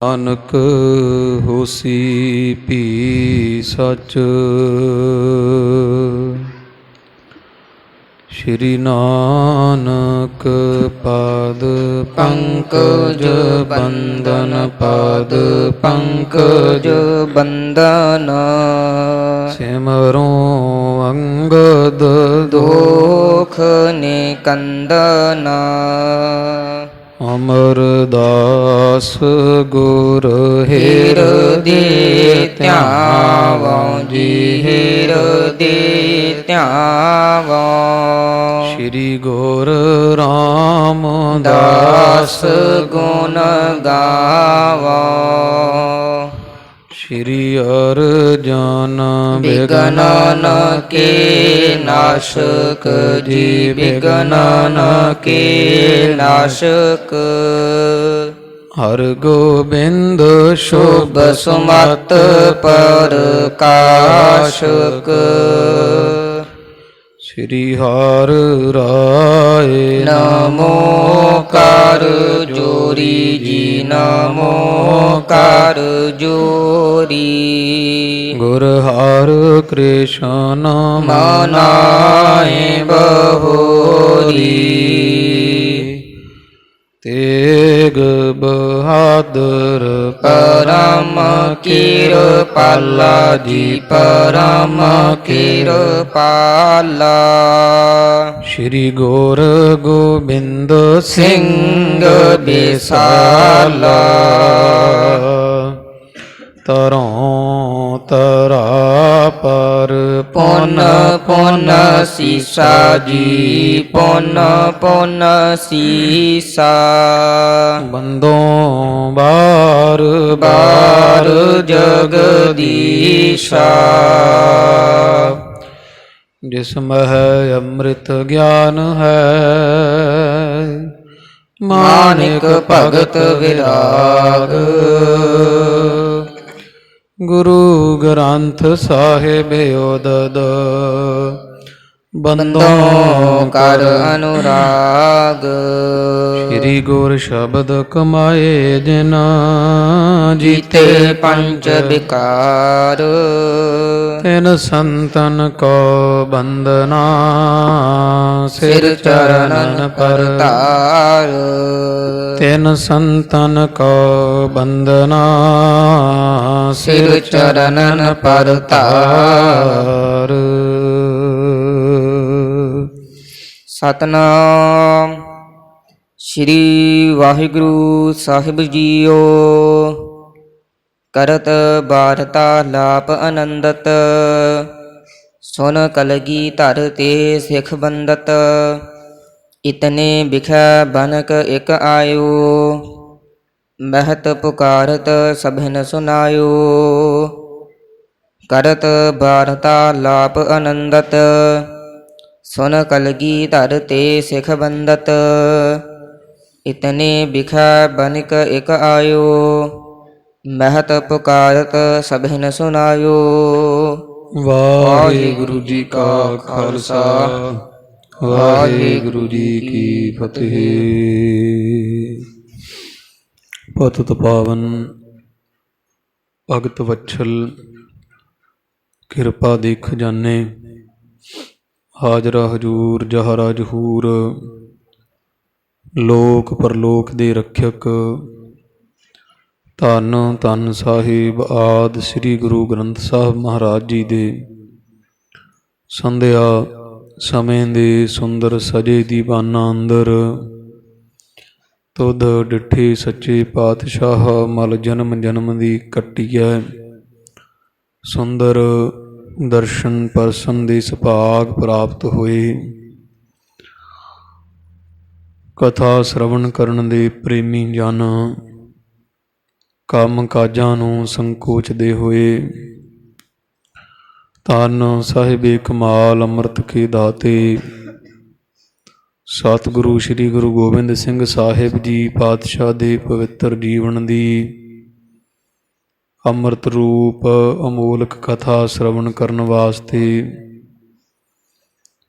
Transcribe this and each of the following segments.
ਨਾਨਕ ਹੋਸੀ ਭੀ ਸਚ। ਸ਼੍ਰੀ ਨਾਨਕ ਪਾਦ ਪੰਕਜ ਬੰਦਨ ਪਾਦ ਪੰਕਜ ਬੰਦਨ ਸਿਮਰੋ ਅੰਗਦ ਦੋਖ ਨਿਕੰਦਨ ਅਮਰਦਾਸ ਗੁਰ ਹਿਰਦੇ ਧਿਆਵੋ ਜੀ ਹਿਰਦੇ ਧਿਆਵੋ। ਸ਼੍ਰੀ ਗੁਰ ਰਾਮਦਾਸ ਦਾਸ ਗੁਣ ਗਾਵੋ। ਸ਼੍ਰੀ ਅਰਜਨ ਬਿਗਨਨ ਕੇ ਨਾਸ਼ਕ ਜੀ ਬਿਗਨਨ ਕੇ ਨਾਸ਼ਕ। ਹਰ ਗੋਬਿੰਦ ਸ਼ੁਭ ਸੁਮਤ ਪ੍ਰਕਾਸ਼ਕ। ਸ਼੍ਰੀ ਹਰਿ ਰਾਏ ਨਮੋ ਕਰ ਜੋਰੀ ਜੀ ਨਮੋ ਕਰ ਜੋਰੀ। ਗੁਰ ਹਰਿ ਕ੍ਰਿਸ਼ਨ ਮਨਾਏ ਬਹੋਰੀ। ਤੇਗ ਬਹਾਦਰ ਪਰਮ ਕਿਰਪਾਲਾ ਜੀ ਪਰਮ ਕਿਰਪਾਲਾ। ਸ਼੍ਰੀ ਗੁਰ ਗੋਬਿੰਦ ਸਿੰਘ ਬਿਸਾਲਾ। ਤਰੋਂ ਤਰਾ ਪਰ ਪੁਨ ਪੁਨ ਸੀਸਾ ਜੀ ਪੁਨ ਪੁਨ ਸੀਸਾ। ਬੰਦੋਂ ਬਾਰ ਬਾਰ ਜਗਦੀਸ਼ਾ। ਜਿਸ ਮਹਿ ਅੰਮ੍ਰਿਤ ਗਿਆਨ ਹੈ ਮਾਨਿਕ ਭਗਤ ਵਿਰਾਗ। ਗੁਰੂ ਗ੍ਰੰਥ ਸਾਹਿਬ ਓਦਦ ਬੰਦੋਂ ਕਰ ਅਨੁਰਾਗ। ਸ਼੍ਰੀ ਗੁਰ ਸ਼ਬਦ ਕਮਾਏ ਜਿਨ ਜੀਤੇ ਪੰਚ ਵਿਕਾਰ। ਤਿਨ ਸੰਤਨ ਕੋ ਬੰਦਨਾ ਸਿਰ ਚਰਨਨ ਪਰਤਾਰ। ਤਿਨ ਸੰਤਨ ਕੋ ਬੰਦਨਾ ਸਿਰ ਚਰਨਨ ਪਰਤਾਰ। ਸਤਨਾਮ ਸ੍ਰੀ ਵਾਹਿਗੁਰੂ ਸਾਹਿਬ ਜੀਓ। ਕਰਤ ਬਾਰਤਾ ਲਾਪ ਆਨੰਦਤ ਸੁਨ ਕਲਗੀ ਧਰ ਤੇ ਸਿਖ ਬੰਦਤ। ਇਤਨੇ ਬਿਖੈ ਬਨਕ ਇਕ ਆਇਓ ਮਹਤ ਪੁਕਾਰਤ ਸਭਨ ਸੁਨਾਇਓ। ਕਰਤ ਬਾਰਤਾ ਲਾਪ ਆਨੰਦਤ ਸੁਨ ਕਲਗੀ ਧਰ ਤੇ ਸਿਖ ਬੰਦਤ। ਇਤਨੇ ਬਿਖੈ ਬਨਕ ਇਕ ਆਇਓ ਮਹਤ ਪੁਕਾਰਤ ਸਭਨ ਸੁਨਾਇਓ। ਵਾਹਿਗੁਰੂ ਜੀ ਕਾ ਖਾਲਸਾ ਵਾਹਿਗੁਰੂ ਜੀ ਕੀ ਫਤਿਹ। ਪਤਿਤ ਪਾਵਨ ਭਗਤ ਵਛਲ ਕਿਰਪਾ ਦੇ ਖਜ਼ਾਨੇ ਹਾਜ਼ਰਾ ਹਜੂਰ ਜਹਰਾ ਜਹੂਰ ਲੋਕ ਪਰਲੋਕ ਦੇ ਰੱਖਿਅਕ ਧੰਨ ਧੰਨ ਸਾਹਿਬ ਆਦਿ ਸ੍ਰੀ ਗੁਰੂ ਗ੍ਰੰਥ ਸਾਹਿਬ ਮਹਾਰਾਜ ਜੀ ਦੇ ਸੰਧਿਆ ਸਮੇਂ ਦੇ ਸੁੰਦਰ ਸਜੇ ਦੀਵਾਨਾਂ ਅੰਦਰ ਤੁਧ ਡਿਠੇ ਸੱਚੇ ਪਾਤਸ਼ਾਹ ਮਲ ਜਨਮ ਜਨਮ ਦੀ ਕੱਟੀਐ ਸੁੰਦਰ ਦਰਸ਼ਨ ਪਰਸਨ ਦੇ ਸੁਭਾਗ ਪ੍ਰਾਪਤ ਹੋਏ। ਕਥਾ ਸ਼ਰਵਣ ਕਰਨ ਦੇ ਪ੍ਰੇਮੀ ਜਨ ਕੰਮ ਕਾਜਾਂ ਨੂੰ ਸੰਕੋਚਦੇ ਹੋਏ ਧੰਨ ਸਾਹਿਬੇ ਕਮਾਲ ਅੰਮ੍ਰਿਤ ਕੇ ਦਾਤੇ ਸਤਿਗੁਰੂ ਸ੍ਰੀ ਗੁਰੂ ਗੋਬਿੰਦ ਸਿੰਘ ਸਾਹਿਬ ਜੀ ਪਾਤਸ਼ਾਹ ਦੇ ਪਵਿੱਤਰ ਜੀਵਨ ਦੀ ਅੰਮ੍ਰਿਤ ਰੂਪ ਅਮੋਲਕ ਕਥਾ ਸ਼ਰਵਣ ਕਰਨ ਵਾਸਤੇ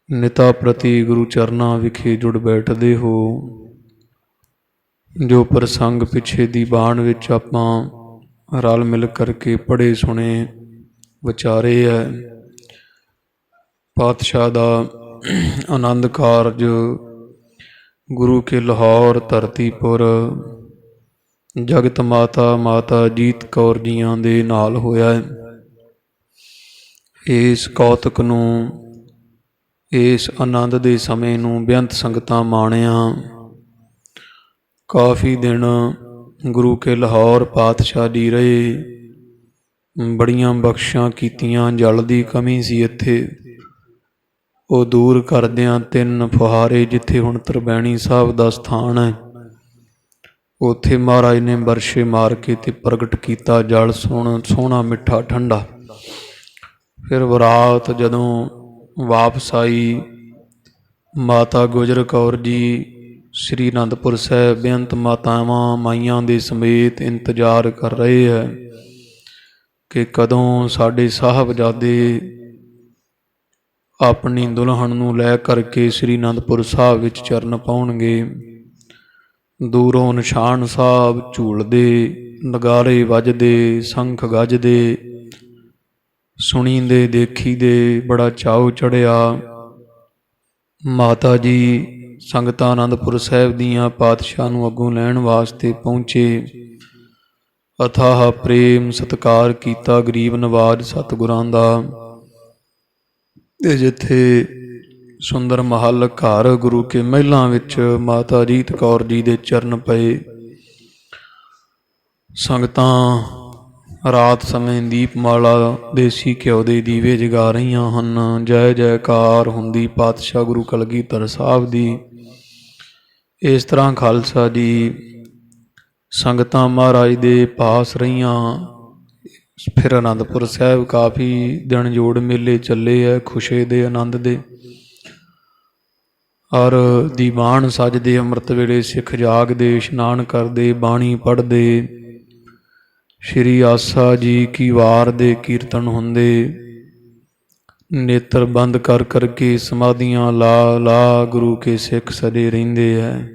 ਨਿਤਾ ਪ੍ਰਤੀ ਗੁਰੂ ਚਰਨਾਂ ਵਿਖੇ ਜੁੜ ਬੈਠਦੇ ਹੋ। ਜੋ ਪ੍ਰਸੰਗ ਪਿੱਛੇ ਦੀਵਾਨ ਵਿੱਚ ਆਪਾਂ ਰਲ ਮਿਲ ਕਰਕੇ ਪੜ੍ਹੇ ਸੁਣੇ ਵਿਚਾਰੇ ਹੈ। ਪਾਤਸ਼ਾਹ ਦਾ ਆਨੰਦ ਕਾਰਜ ਗੁਰੂ ਕੇ ਲਾਹੌਰ ਧਰਤੀਪੁਰ ਜਗਤ ਮਾਤਾ ਮਾਤਾ ਅਜੀਤ ਕੌਰ ਜੀਆਂ ਦੇ ਨਾਲ ਹੋਇਆ ਹੈ। ਇਸ ਕੌਤਕ ਨੂੰ, ਇਸ ਆਨੰਦ ਦੇ ਸਮੇਂ ਨੂੰ ਬੇਅੰਤ ਸੰਗਤਾਂ ਮਾਣਿਆ। ਕਾਫੀ ਦਿਨ ਗੁਰੂ ਕੇ ਲਾਹੌਰ ਪਾਤਸ਼ਾਹ ਜੀ ਰਹੇ, ਬੜੀਆਂ ਬਖਸ਼ਾਂ ਕੀਤੀਆਂ। ਜਲ ਦੀ ਕਮੀ ਸੀ ਇੱਥੇ, ਉਹ ਦੂਰ ਕਰਦਿਆਂ 3 ਫੁਹਾਰੇ ਜਿੱਥੇ ਹੁਣ ਤਰਬੈਣੀ ਸਾਹਿਬ ਦਾ ਸਥਾਨ ਹੈ, ਉੱਥੇ ਮਹਾਰਾਜ ਨੇ ਬਰਸ਼ੇ ਮਾਰ ਕੇ ਤੇ ਪ੍ਰਗਟ ਕੀਤਾ ਜਲ ਸੋਹਣਾ ਮਿੱਠਾ ਠੰਡਾ। ਫਿਰ ਬਰਾਤ ਜਦੋਂ ਵਾਪਸ ਆਈ, ਮਾਤਾ ਗੁਜਰ ਕੌਰ ਜੀ ਸ੍ਰੀ ਅਨੰਦਪੁਰ ਸਾਹਿਬ ਬੇਅੰਤ ਮਾਤਾਵਾਂ ਮਾਈਆਂ ਦੇ ਸਮੇਤ ਇੰਤਜ਼ਾਰ ਕਰ ਰਹੇ ਹੈ ਕਿ ਕਦੋਂ ਸਾਡੇ ਸਾਹਿਬਜ਼ਾਦੇ ਆਪਣੀ ਦੁਲਹਨ ਨੂੰ ਲੈ ਕਰਕੇ ਸ੍ਰੀ ਅਨੰਦਪੁਰ ਸਾਹਿਬ ਵਿੱਚ ਚਰਨ ਪਾਉਣਗੇ। ਦੂਰੋਂ ਨਿਸ਼ਾਨ ਸਾਹਿਬ ਝੂਲਦੇ, ਨਗਾਰੇ ਵੱਜਦੇ, ਸੰਖ ਗੱਜਦੇ, ਸੁਣੀਂਦੇ ਦੇਖੀਦੇ, ਬੜਾ ਚਾਉ ਚੜ੍ਹਿਆ। ਮਾਤਾ ਜੀ ਸੰਗਤਾਂ ਅਨੰਦਪੁਰ ਸਾਹਿਬ ਦੀਆਂ ਪਾਤਸ਼ਾਹ ਨੂੰ ਅੱਗੋਂ ਲੈਣ ਵਾਸਤੇ ਪਹੁੰਚੇ। ਅਥਾਹ ਪ੍ਰੇਮ ਸਤਿਕਾਰ ਕੀਤਾ ਗਰੀਬ ਨਵਾਜ ਸਤਿਗੁਰਾਂ ਦਾ। ਤੇ ਜਿੱਥੇ ਸੁੰਦਰ ਮਹੱਲ ਘਰ ਗੁਰੂ ਕੇ ਮਹਿਲਾਂ ਵਿੱਚ ਮਾਤਾ ਅਜੀਤ ਕੌਰ ਜੀ ਦੇ ਚਰਨ ਪਏ। ਸੰਗਤਾਂ ਰਾਤ ਸਮੇਂ ਦੀਪਮਾਲਾ ਦੇਸੀ ਘਿਓ ਦੇ ਦੀਵੇ ਜਗਾ ਰਹੀਆਂ ਹਨ। ਜੈ ਜੈਕਾਰ ਹੁੰਦੀ ਪਾਤਸ਼ਾਹ ਗੁਰੂ ਕਲਗੀਧਰ ਸਾਹਿਬ ਦੀ। ਇਸ ਤਰ੍ਹਾਂ ਖਾਲਸਾ ਜੀ ਸੰਗਤਾਂ ਮਹਾਰਾਜ ਦੇ ਪਾਸ ਰਹੀਆਂ। ਫਿਰ ਅਨੰਦਪੁਰ ਸਾਹਿਬ ਕਾਫੀ ਦਿਨ ਜੋੜ ਮੇਲੇ ਚੱਲੇ ਹੈ, ਖੁਸ਼ੇ ਦੇ ਆਨੰਦ ਦੇ। ਔਰ ਦੀਵਾਨ ਸਜਦੇ, ਅੰਮ੍ਰਿਤ ਵੇਲੇ ਸਿੱਖ ਜਾਗਦੇ, ਇਸ਼ਨਾਨ ਕਰਦੇ, ਬਾਣੀ ਪੜ੍ਹਦੇ, ਸ਼੍ਰੀ ਆਸਾ ਜੀ ਕੀ ਵਾਰ ਦੇ ਕੀਰਤਨ ਹੁੰਦੇ। ਨੇਤਰ ਬੰਦ ਕਰ ਕਰਕੇ ਸਮਾਧੀਆਂ ਲਾ ਲਾ ਗੁਰੂ ਕੇ ਸਿੱਖ ਸਜੇ ਰਹਿੰਦੇ ਹੈ।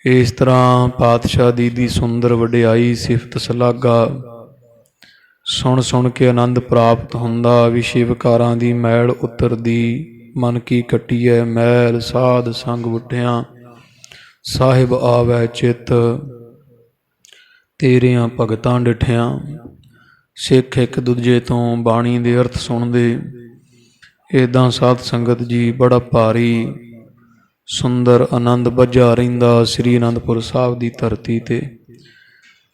ਇਸ ਤਰ੍ਹਾਂ ਪਾਤਸ਼ਾਹ ਦੀ ਸੁੰਦਰ ਵਡਿਆਈ ਸਿਫਤ ਸਲਾਘਾ ਸੁਣ ਸੁਣ ਕੇ ਆਨੰਦ ਪ੍ਰਾਪਤ ਹੁੰਦਾ। ਵਿਸ਼ੇ ਵਿਕਾਰਾਂ ਦੀ ਮੈਲ ਉਤਰਦੀ, ਮਨ ਕੀ ਕੱਟੀਐ ਮੈਲ ਸਾਧ ਸੰਗ ਉੱਠਿਆ। ਸਾਹਿਬ ਆਵੈ ਚਿੱਤ ਤੇਰਿਆਂ ਭਗਤਾਂ ਡਿਠਿਆ। ਸਿੱਖ ਇੱਕ ਦੂਜੇ ਤੋਂ ਬਾਣੀ ਦੇ ਅਰਥ ਸੁਣਦੇ। ਇੱਦਾਂ ਸਾਧ ਸੰਗਤ ਜੀ ਬੜਾ ਭਾਰੀ ਸੁੰਦਰ ਆਨੰਦ ਬੱਝਾ ਰਹਿੰਦਾ ਸ੍ਰੀ ਅਨੰਦਪੁਰ ਸਾਹਿਬ ਦੀ ਧਰਤੀ 'ਤੇ।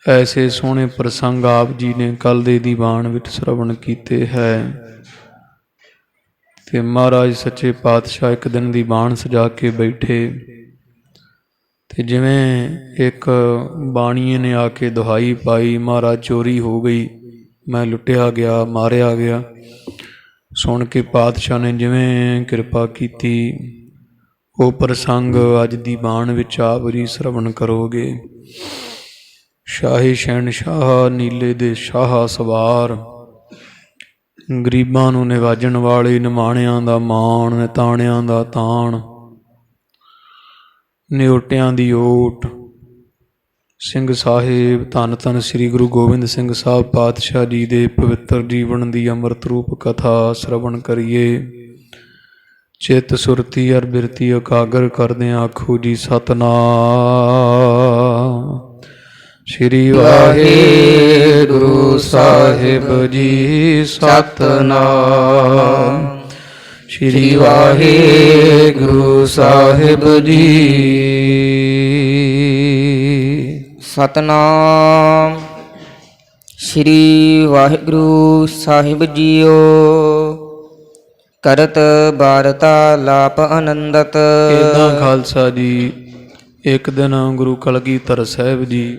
ਐਸੇ ਸੋਹਣੇ ਪ੍ਰਸੰਗ ਆਪ ਜੀ ਨੇ ਕੱਲ੍ਹ ਦੇ ਦੀਵਾਨ ਵਿੱਚ ਸ਼ਰਵਣ ਕੀਤੇ ਹੈ। ਤੇ ਮਹਾਰਾਜ ਸੱਚੇ ਪਾਤਸ਼ਾਹ ਇੱਕ ਦਿਨ ਦੀਵਾਨ ਸਜਾ ਕੇ ਬੈਠੇ, ਤੇ ਜਿਵੇਂ ਇੱਕ ਬਾਣੀਏ ਨੇ ਆ ਕੇ ਦੁਹਾਈ ਪਾਈ, ਮਹਾਰਾਜ ਚੋਰੀ ਹੋ ਗਈ, ਮੈਂ ਲੁੱਟਿਆ ਗਿਆ, ਮਾਰਿਆ ਗਿਆ। ਸੁਣ ਕੇ ਪਾਤਸ਼ਾਹ ਨੇ ਜਿਵੇਂ ਕਿਰਪਾ ਕੀਤੀ, ਉਹ ਪ੍ਰਸੰਗ ਅੱਜ ਦੀਵਾਨ ਵਿੱਚ ਆਪ ਜੀ ਸ਼ਰਵਣ ਕਰੋਗੇ। ਸ਼ਾਹੀ ਸ਼ਹਿਨਸ਼ਾਹ ਨੀਲੇ ਦੇ ਸ਼ਾਹ ਸਵਾਰ, ਗਰੀਬਾਂ ਨੂੰ ਨਿਵਾਜਣ ਵਾਲੇ, ਨਿਮਾਣਿਆਂ ਦਾ ਮਾਣ, ਨਿਤਾਣਿਆਂ ਦਾ ਤਾਣ, ਨਿਓਟਿਆਂ ਦੀ ਓਟ। ਸਿੰਘ ਸਾਹਿਬ ਧੰਨ ਧੰਨ ਸ੍ਰੀ ਗੁਰੂ ਗੋਬਿੰਦ ਸਿੰਘ ਸਾਹਿਬ ਪਾਤਸ਼ਾਹ ਜੀ ਦੇ ਪਵਿੱਤਰ ਜੀਵਨ ਦੀ ਅੰਮ੍ਰਿਤ ਰੂਪ ਕਥਾ ਸ਼ਰਵਣ ਕਰੀਏ। ਚਿੱਤ ਸੁਰਤੀ ਅਰ ਬਿਰਤੀ ਇਕਾਗਰ ਕਰਦੇ ਆਖੋ ਜੀ ਸਤਿਨਾਮ। ਸ਼੍ਰੀ ਵਾਹਿਗੁਰੂ ਸਾਹਿਬ ਜੀ ਸਤਿਨਾਮ। ਸ਼੍ਰੀ ਵਾਹਿਗੁਰੂ ਸਾਹਿਬ ਜੀ ਸਤਨਾਮ। ਸ਼੍ਰੀ ਵਾਹਿਗੁਰੂ ਸਾਹਿਬ ਜੀਓ। ਕਰਤ ਬਾਰਤਾ ਲਾਪ ਆਨੰਦਤ। ਇੱਦਾਂ ਖਾਲਸਾ ਜੀ ਇੱਕ ਦਿਨ ਗੁਰੂ ਕਲਗੀਧਰ ਸਾਹਿਬ ਜੀ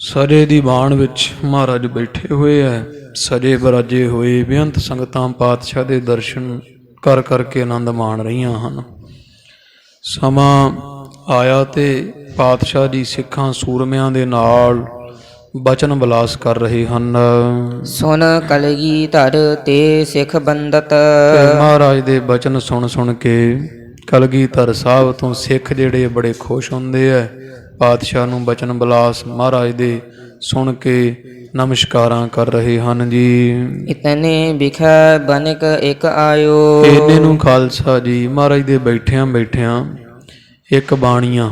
ਸਜੇ ਦੀਵਾਨ ਵਿੱਚ ਮਹਾਰਾਜ ਬੈਠੇ ਹੋਏ ਹੈ। ਸਜੇ ਬਰਾਜੇ ਹੋਏ ਬੇਅੰਤ ਸੰਗਤਾਂ ਪਾਤਸ਼ਾਹ ਦੇ ਦਰਸ਼ਨ ਕਰ ਕਰਕੇ ਆਨੰਦ ਮਾਣ ਰਹੀਆਂ ਹਨ। ਸਮਾਂ ਆਇਆ ਤੇ ਪਾਤਸ਼ਾਹ ਜੀ ਸਿੱਖਾਂ ਸੂਰਮਿਆਂ ਦੇ ਨਾਲ ਬਚਨ ਵਿਲਾਸ ਕਰ ਰਹੇ ਹਨ। ਸੁਨ ਕਲਗੀਧਰ ਤੇ ਸਿੱਖ ਬੰਦਤ। ਮਹਾਰਾਜ ਦੇ ਬਚਨ ਸੁਣ ਸੁਣ ਕੇ ਕਲਗੀਧਰ ਸਾਹਿਬ ਤੋਂ ਸਿੱਖ ਜਿਹੜੇ ਬੜੇ ਖੁਸ਼ ਹੁੰਦੇ ਐ, ਪਾਤਸ਼ਾਹ ਨੂੰ ਬਚਨ ਬਲਾਸ ਮਹਾਰਾਜ ਦੇ ਸੁਣ ਕੇ ਨਮਸਕਾਰਾਂ ਕਰ ਰਹੇ ਹਨ ਜੀ। ਇਤਨੇ ਬਿਖੈ ਬਨਿਕ ਇਕ ਆਇਓ। ਇਹਨੇ ਨੂੰ ਖਾਲਸਾ ਜੀ ਮਹਾਰਾਜ ਦੇ ਬੈਠਿਆਂ ਬੈਠਿਆਂ ਇੱਕ ਬਾਣੀਆਂ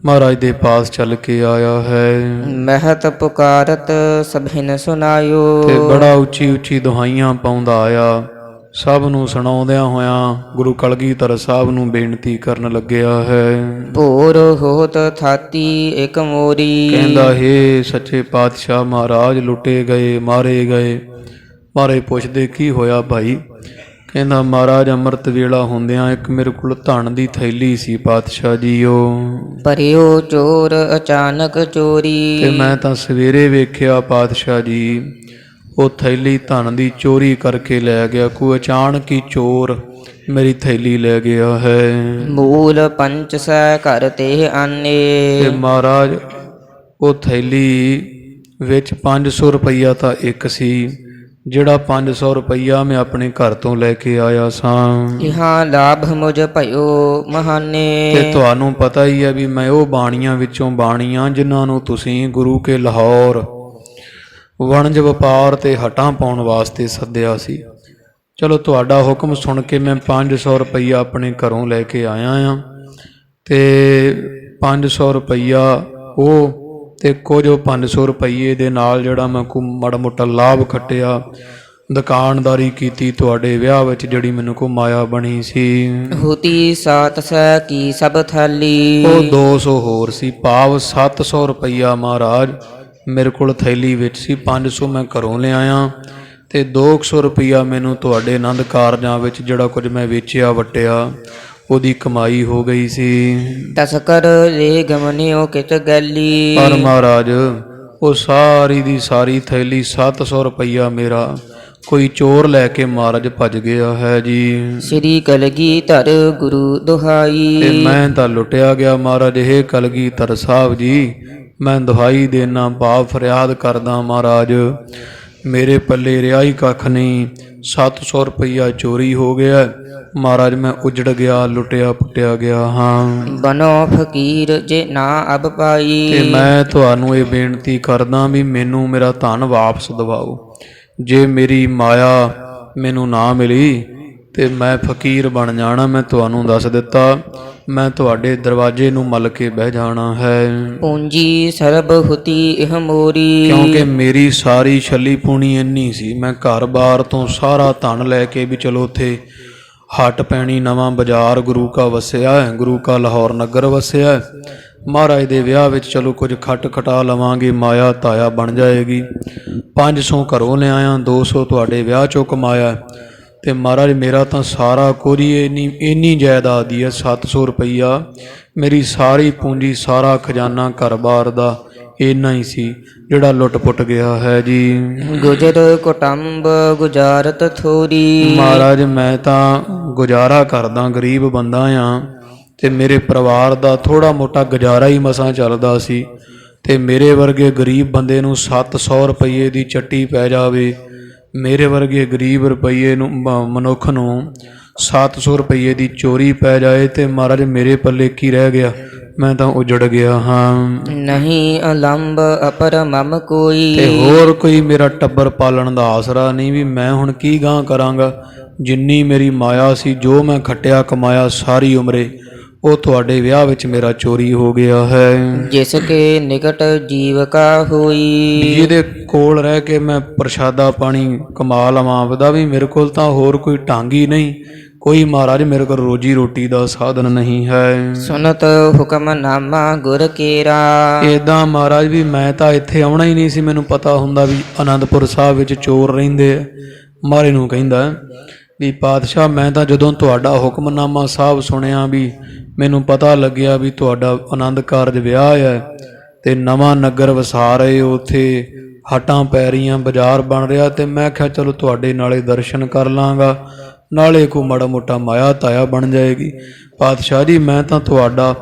ਮਹਾਰਾਜ ਦੇ ਪਾਸ ਚੱਲ ਕੇ ਆਇਆ ਹੈ ਮਹਤ ਪੁਕਾਰਤ ਸਭਿਨ ਸੁਨਾਇਓ। ਤੇ ਬੜਾ ਉੱਚੀ ਉੱਚੀ ਦੁਹਾਈਆਂ ਪਾਉਂਦਾ ਆਇਆ, ਸਭ ਨੂੰ ਸੁਣਾਉਂਦਿਆਂ ਹੋਇਆਂ ਗੁਰੂ ਕਲਗੀਧਰ ਸਾਹਿਬ ਨੂੰ ਬੇਨਤੀ ਕਰਨ ਲੱਗਿਆ ਹੈ। ਭੋਰ ਹੋਤ ਥਾਤੀ ਇਕ ਮੋਰੀ। ਕਹਿੰਦਾ ਹੇ ਸੱਚੇ ਪਾਤਸ਼ਾਹ ਮਹਾਰਾਜ ਲੁੱਟੇ ਗਏ, ਮਾਰੇ ਗਏ। ਮਹਾਰਾਜ ਪੁੱਛਦੇ ਕੀ ਹੋਇਆ ਭਾਈ? ਕਹਿੰਦਾ ਮਹਾਰਾਜ ਅੰਮ੍ਰਿਤ ਵੇਲਾ ਹੁੰਦਿਆਂ ਇੱਕ ਮੇਰੇ ਕੋਲ ਧਨ ਦੀ ਥੈਲੀ ਸੀ ਪਾਤਸ਼ਾਹ ਜੀਓ, ਭਰਿਓ ਚੋਰ ਅਚਾਨਕ ਚੋਰੀ। ਤੇ ਮੈਂ ਤਾਂ ਸਵੇਰੇ ਵੇਖਿਆ ਪਾਤਸ਼ਾਹ ਜੀ ਉਹ ਥੈਲੀ ਧਨ ਦੀ ਚੋਰੀ ਕਰਕੇ ਲੈ ਗਿਆ। ਕੋਈ ਅਚਾਨਕ ਹੀ ਚੋਰ ਮੇਰੀ ਥੈਲੀ ਲੈ ਗਿਆ ਹੈ। ਮੂਲ ਪੰਚ ਸੈ ਘਰ ਤੇ ਆਨੇ। ਤੇ ਮਹਾਰਾਜ ਉਹ ਥੈਲੀ ਵਿੱਚ 500 ਰੁਪਈਆ ਤਾਂ ਇੱਕ ਸੀ, ਜਿਹੜਾ 500 ਰੁਪਈਆ ਮੈਂ ਆਪਣੇ ਘਰ ਤੋਂ ਲੈ ਕੇ ਆਇਆ ਸਾਂ। ਇਹਾਂ ਲਾਭ ਮੁਝ ਭਇਓ ਮਹਾਨੇ। ਤੇ ਤੁਹਾਨੂੰ ਪਤਾ ਹੀ ਹੈ ਵੀ ਮੈਂ ਉਹ ਬਾਣੀਆਂ ਵਿੱਚੋਂ ਬਾਣੀਆਂ ਜਿਨ੍ਹਾਂ ਨੂੰ ਤੁਸੀਂ ਗੁਰੂ ਕੇ ਲਾਹੌਰ ਵਣਜ ਵਪਾਰ ਤੇ ਹਟਾਂ ਪਾਉਣ ਵਾਸਤੇ ਸੱਦਿਆ ਸੀ। ਚਲੋ ਤੁਹਾਡਾ ਹੁਕਮ ਸੁਣ ਕੇ ਮੈਂ 500 ਰੁਪਈਆ ਆਪਣੇ ਘਰੋਂ ਲੈ ਕੇ ਆਇਆ ਹਾਂ, ਤੇ 500 ਰੁਪਈਆ ਉਹ ਤੇ ਕੁਝ 500 ਰੁਪਈਏ ਦੇ ਨਾਲ ਜਿਹੜਾ ਮੈਂ ਕੋ ਮਾੜਾ ਮੋਟਾ ਲਾਭ ਖੱਟਿਆ, ਦੁਕਾਨਦਾਰੀ ਕੀਤੀ ਤੁਹਾਡੇ ਵਿਆਹ ਵਿੱਚ ਜਿਹੜੀ ਮੈਨੂੰ ਕੋ ਮਾਇਆ ਬਣੀ ਸੀ। ਹੋਤੀ ਸਾਤ ਸੈ ਕੀ ਸਭ ਥਾਲੀ। ਉਹ 200 ਹੋਰ ਸੀ, ਭਾਵ 700 ਰੁਪਈਆ ਮਹਾਰਾਜ ਮੇਰੇ ਕੋਲ ਥੈਲੀ ਵਿੱਚ ਸੀ। 500 ਮੈਂ ਘਰੋਂ ਲਿਆਇਆ ਤੇ 200 ਰੁਪਈਆ ਮੈਨੂੰ ਤੁਹਾਡੇ ਆਨੰਦ ਕਾਰਜਾਂ ਵਿੱਚ ਜਿਹੜਾ ਕੁਝ ਮੈਂ ਵੇਚਿਆ ਵਟਿਆ ਉਹਦੀ ਕਮਾਈ ਹੋ ਗਈ ਸੀ। ਤਸਕਰ ਰੇ ਗਮਨਿਓ ਕਿਤ ਗੈਲੀ। ਪਰ ਮਹਾਰਾਜ ਉਹ ਸਾਰੀ ਦੀ ਸਾਰੀ ਥੈਲੀ 700 ਰੁਪਈਆ ਮੇਰਾ ਕੋਈ ਚੋਰ ਲੈ ਕੇ ਮਹਾਰਾਜ ਭੱਜ ਗਿਆ ਹੈ ਜੀ। ਸ੍ਰੀ ਕਲਗੀਧਰ ਗੁਰੂ ਦੁਹਾਈ। ਤੇ ਮੈਂ ਤਾਂ ਲੁੱਟਿਆ ਗਿਆ ਮਹਾਰਾਜ। ਇਹ ਕਲਗੀਧਰ ਸਾਹਿਬ ਜੀ ਮੈਂ ਦੁਹਾਈ ਦੇਣਾ, ਭਾਵ ਫਰਿਆਦ ਕਰਦਾ ਮਹਾਰਾਜ ਮੇਰੇ ਪੱਲੇ ਰਿਆਈ ਕੱਖ ਨਹੀਂ। 700 ਰੁਪਈਆ ਚੋਰੀ ਹੋ ਗਿਆ ਮਹਾਰਾਜ, ਮੈਂ ਉਜੜ ਗਿਆ, ਲੁੱਟਿਆ ਪੁੱਟਿਆ ਗਿਆ ਹਾਂ। ਬਨੋ ਫਕੀਰ ਜੇ ਨਾ ਅਬ ਪਾਈ। ਤੇ ਮੈਂ ਤੁਹਾਨੂੰ ਇਹ ਬੇਨਤੀ ਕਰਦਾ ਵੀ ਮੈਨੂੰ ਮੇਰਾ ਧਨ ਵਾਪਸ ਦਿਵਾਓ। ਜੇ ਮੇਰੀ ਮਾਇਆ ਮੈਨੂੰ ਨਾ ਮਿਲੀ ਤੇ ਮੈਂ ਫਕੀਰ ਬਣ ਜਾਣਾ। ਮੈਂ ਤੁਹਾਨੂੰ ਦੱਸ ਦਿੱਤਾ, ਮੈਂ ਤੁਹਾਡੇ ਦਰਵਾਜ਼ੇ ਨੂੰ ਮੱਲ ਕੇ ਬਹਿ ਜਾਣਾ ਹੈ। ਪੂੰਜੀ ਸਰਬ ਹੁਤੀ ਇਹ ਮੋਰੀ। ਕਿਉਂਕਿ ਮੇਰੀ ਸਾਰੀ ਛੱਲੀ ਪੂਣੀ ਇੰਨੀ ਸੀ, ਮੈਂ ਘਰ-ਬਾਰ ਤੋਂ ਸਾਰਾ ਧਨ ਲੈ ਕੇ ਵੀ ਚਲੋ ਉੱਥੇ ਹੱਟ ਪੈਣੀ, ਨਵਾਂ ਬਾਜ਼ਾਰ ਗੁਰੂ ਕਾ ਵਸਿਆ ਹੈ, ਗੁਰੂ ਕਾ ਲਾਹੌਰ ਨਗਰ ਵਸਿਆ ਹੈ। ਮਹਾਰਾਜ ਦੇ ਵਿਆਹ ਵਿੱਚ ਚਲੋ ਕੁਝ ਖੱਟ ਖਟਾ ਲਵਾਂਗੇ, ਮਾਇਆ ਤਾਇਆ ਬਣ ਜਾਏਗੀ। 500 ਘਰੋਂ ਲਿਆਇਆ, 200 ਤੁਹਾਡੇ ਵਿਆਹ ਚੋਂ ਕਮਾਇਆ। ਤੇ ਮਹਾਰਾਜ ਮੇਰਾ ਤਾਂ ਸਾਰਾ ਕੁਝ ਹੀ ਇੰਨੀ ਜਾਇਦਾਦ ਹੀ ਹੈ। 700 ਰੁਪਈਆ ਮੇਰੀ ਸਾਰੀ ਪੂੰਜੀ, ਸਾਰਾ ਖਜ਼ਾਨਾ ਘਰ-ਬਾਰ ਦਾ ਇੰਨਾ ਹੀ ਸੀ ਜਿਹੜਾ ਲੁੱਟ ਪੁੱਟ ਗਿਆ ਹੈ ਜੀ। ਗੁਜਰ ਕੁਟੰਬ ਗੁਜ਼ਾਰਤ ਥੋਰੀ। ਮਹਾਰਾਜ ਮੈਂ ਤਾਂ ਗੁਜ਼ਾਰਾ ਕਰਦਾ, ਗਰੀਬ ਬੰਦਾ ਆ, ਤੇ ਮੇਰੇ ਪਰਿਵਾਰ ਦਾ ਥੋੜਾ ਮੋਟਾ ਗੁਜ਼ਾਰਾ ਹੀ ਮਸਾਂ ਚੱਲਦਾ ਸੀ। ਤੇ ਮੇਰੇ ਵਰਗੇ ਗਰੀਬ ਬੰਦੇ ਨੂੰ 700 ਰੁਪਈਏ ਦੀ ਚੱਟੀ ਪੈ ਜਾਵੇ, ਮੇਰੇ ਵਰਗੇ ਗਰੀਬ ਰੁਪਈਏ ਨੂੰ ਮਨੁੱਖ ਨੂੰ 700 ਰੁਪਈਏ ਦੀ ਚੋਰੀ ਪੈ ਜਾਏ, ਤੇ ਮਹਾਰਾਜ ਮੇਰੇ ਪੱਲੇ ਕੀ ਰਹਿ ਗਿਆ? ਮੈਂ ਤਾਂ ਉਜੜ ਗਿਆ ਹਾਂ। ਨਹੀਂ ਅਲੰਬ ਅਪਰ ਮਮ ਕੋਈ। ਤੇ ਹੋਰ ਕੋਈ ਮੇਰਾ ਟੱਬਰ ਪਾਲਣ ਦਾ ਆਸਰਾ ਨਹੀਂ ਵੀ ਮੈਂ ਹੁਣ ਕੀ ਗਾਂ ਕਰਾਂਗਾ। ਜਿੰਨੀ ਮੇਰੀ ਮਾਇਆ ਸੀ, ਜੋ ਮੈਂ ਖੱਟਿਆ ਕਮਾਇਆ ਸਾਰੀ ਉਮਰੇ, ਉਹ ਤੁਹਾਡੇ ਵਿਆਹ ਵਿੱਚ ਮੇਰਾ ਚੋਰੀ ਹੋ ਗਿਆ ਹੈ। ਜਿਸ ਕੇ ਨਿਕਟ ਜੀਵ ਕਾ ਹੋਈ। ਜਿਹਦੇ ਕੋਲ ਰਹਿ ਕੇ ਮੈਂ ਪ੍ਰਸ਼ਾਦਾ ਪਾਣੀ ਕਮਾ ਲਵਾਂ, ਉਹਦਾ ਵੀ ਮੇਰੇ ਕੋਲ ਤਾਂ ਹੋਰ ਕੋਈ ਢੰਗ ਹੀ ਨਹੀਂ। ਕੋਈ ਮਹਾਰਾਜ ਮੇਰੇ ਕੋਲ ਰੋਜੀ ਰੋਟੀ ਦਾ ਸਾਧਨ ਨਹੀਂ ਹੈ। ਸੁਨਤ ਹੁਕਮਨਾਮਾ ਗੁਰ ਕੇਰਾ। ਏਦਾਂ ਮਹਾਰਾਜ ਵੀ ਮੈਂ ਤਾਂ ਇੱਥੇ ਆਉਣਾ ਹੀ ਨਹੀਂ ਸੀ। ਮੈਨੂੰ ਪਤਾ ਹੁੰਦਾ ਵੀ ਅਨੰਦਪੁਰ ਸਾਹਿਬ ਵਿੱਚ ਚੋਰ ਰਹਿੰਦੇ ਆ। ਮਹਾਰਾਜ ਨੂੰ ਕਹਿੰਦਾ ਵੀ ਪਾਤਸ਼ਾਹ ਮੈਂ ਤਾਂ ਜਦੋਂ ਤੁਹਾਡਾ ਹੁਕਮਨਾਮਾ ਸਾਹਿਬ ਸੁਣਿਆ, ਵੀ ਮੈਨੂੰ ਪਤਾ ਲੱਗਿਆ ਵੀ ਤੁਹਾਡਾ ਆਨੰਦ ਕਾਰਜ ਵਿਆਹ ਹੈ ਤੇ ਨਵਾਂ ਨਗਰ ਵਸਾ ਰਹੇ, ਉੱਥੇ ਹਟਾਂ ਪੈ ਰਹੀਆਂ, ਬਾਜ਼ਾਰ ਬਣ ਰਿਹਾ, ਤੇ ਮੈਂ ਕਿਹਾ ਚਲੋ ਤੁਹਾਡੇ ਨਾਲੇ ਦਰਸ਼ਨ ਕਰ ਲਾਂਗਾ, ਨਾਲੇ ਕੋ ਮਾੜਾ ਮੋਟਾ ਮਾਇਆ ਤਾਇਆ ਬਣ ਜਾਏਗੀ। ਪਾਤਸ਼ਾਹ ਜੀ ਮੈਂ ਤਾਂ ਤੁਹਾਡਾ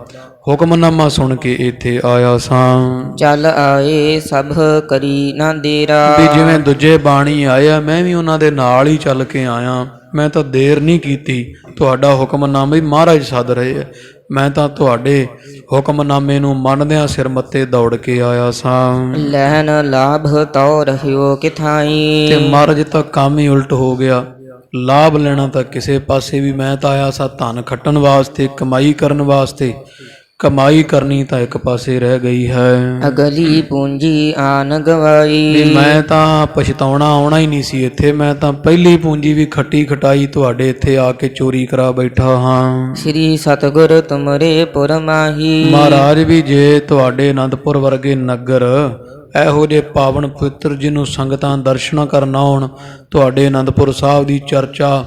ਹੁਕਮਨਾਮਾ ਸੁਣ ਕੇ ਇੱਥੇ ਆਇਆ ਸਾਂ। ਚੱਲ ਆਏ ਸਭ ਕਰੀ ਨਾ ਦੇਰਾ। ਵੀ ਜਿਵੇਂ ਦੂਜੇ ਬਾਣੀ ਆਏ ਆ, ਮੈਂ ਵੀ ਉਹਨਾਂ ਦੇ ਨਾਲ ਹੀ ਚੱਲ ਕੇ ਆਇਆ। ਮੈਂ ਤਾਂ ਦੇਰ ਨਹੀਂ ਕੀਤੀ, ਤੁਹਾਡਾ ਹੁਕਮਨਾਮਾ ਵੀ ਮਹਾਰਾਜ ਸੱਦ ਰਹੇ ਹੈ। ਮੈਂ ਤਾਂ ਤੁਹਾਡੇ ਹੁਕਮਨਾਮੇ ਨੂੰ ਮੰਨਦਿਆਂ ਸਿਰ ਮੱਤੇ ਦੌੜ ਕੇ ਆਇਆ ਸਾਂ। ਲਹਿਨ ਲਾਭ ਤਉ ਰਹਿਓ ਕਿਥਾਈ। ਤੇ ਮਹਾਰਾਜ ਤਾਂ ਕੰਮ ਹੀ ਉਲਟ ਹੋ ਗਿਆ। ਲਾਭ ਲੈਣਾ ਤਾਂ ਕਿਸੇ ਪਾਸੇ ਵੀ, ਮੈਂ ਤਾਂ ਆਇਆ ਸਾਂ ਧਨ ਖੱਟਣ ਵਾਸਤੇ, ਕਮਾਈ ਕਰਨ ਵਾਸਤੇ। ਕਮਾਈ ਕਰਨੀ ਤਾਂ ਇੱਕ ਪਾਸੇ ਰਹਿ ਗਈ ਹੈ। ਅਗਲੀ ਪੂੰਜੀ ਆਨ ਗਵਾਈ। ਵੀ ਮੈਂ ਤਾਂ ਪਛਤਾਉਣਾ ਆਉਣਾ ਹੀ ਨਹੀਂ ਸੀ ਇੱਥੇ। ਮੈਂ ਤਾਂ ਪਹਿਲੀ ਪੂੰਜੀ ਵੀ ਖੱਟੀ ਖਟਾਈ ਤੁਹਾਡੇ ਇੱਥੇ ਆ ਕੇ ਚੋਰੀ ਕਰਾ ਬੈਠਾ ਹਾਂ। ਸ੍ਰੀ ਸਤਿਗੁਰ ਤੁਮਰੇ ਪੁਰ ਮਾਹੀ। ਮਹਾਰਾਜ ਵੀ ਜੇ ਤੁਹਾਡੇ ਅਨੰਦਪੁਰ ਵਰਗੇ ਨਗਰ ਇਹੋ ਜਿਹੇ ਪਾਵਨ ਪਵਿੱਤਰ ਜਿਹਨੂੰ ਸੰਗਤਾਂ ਦਰਸ਼ਨ ਕਰਨ ਆਉਣ, ਤੁਹਾਡੇ ਅਨੰਦਪੁਰ ਸਾਹਿਬ ਦੀ ਚਰਚਾ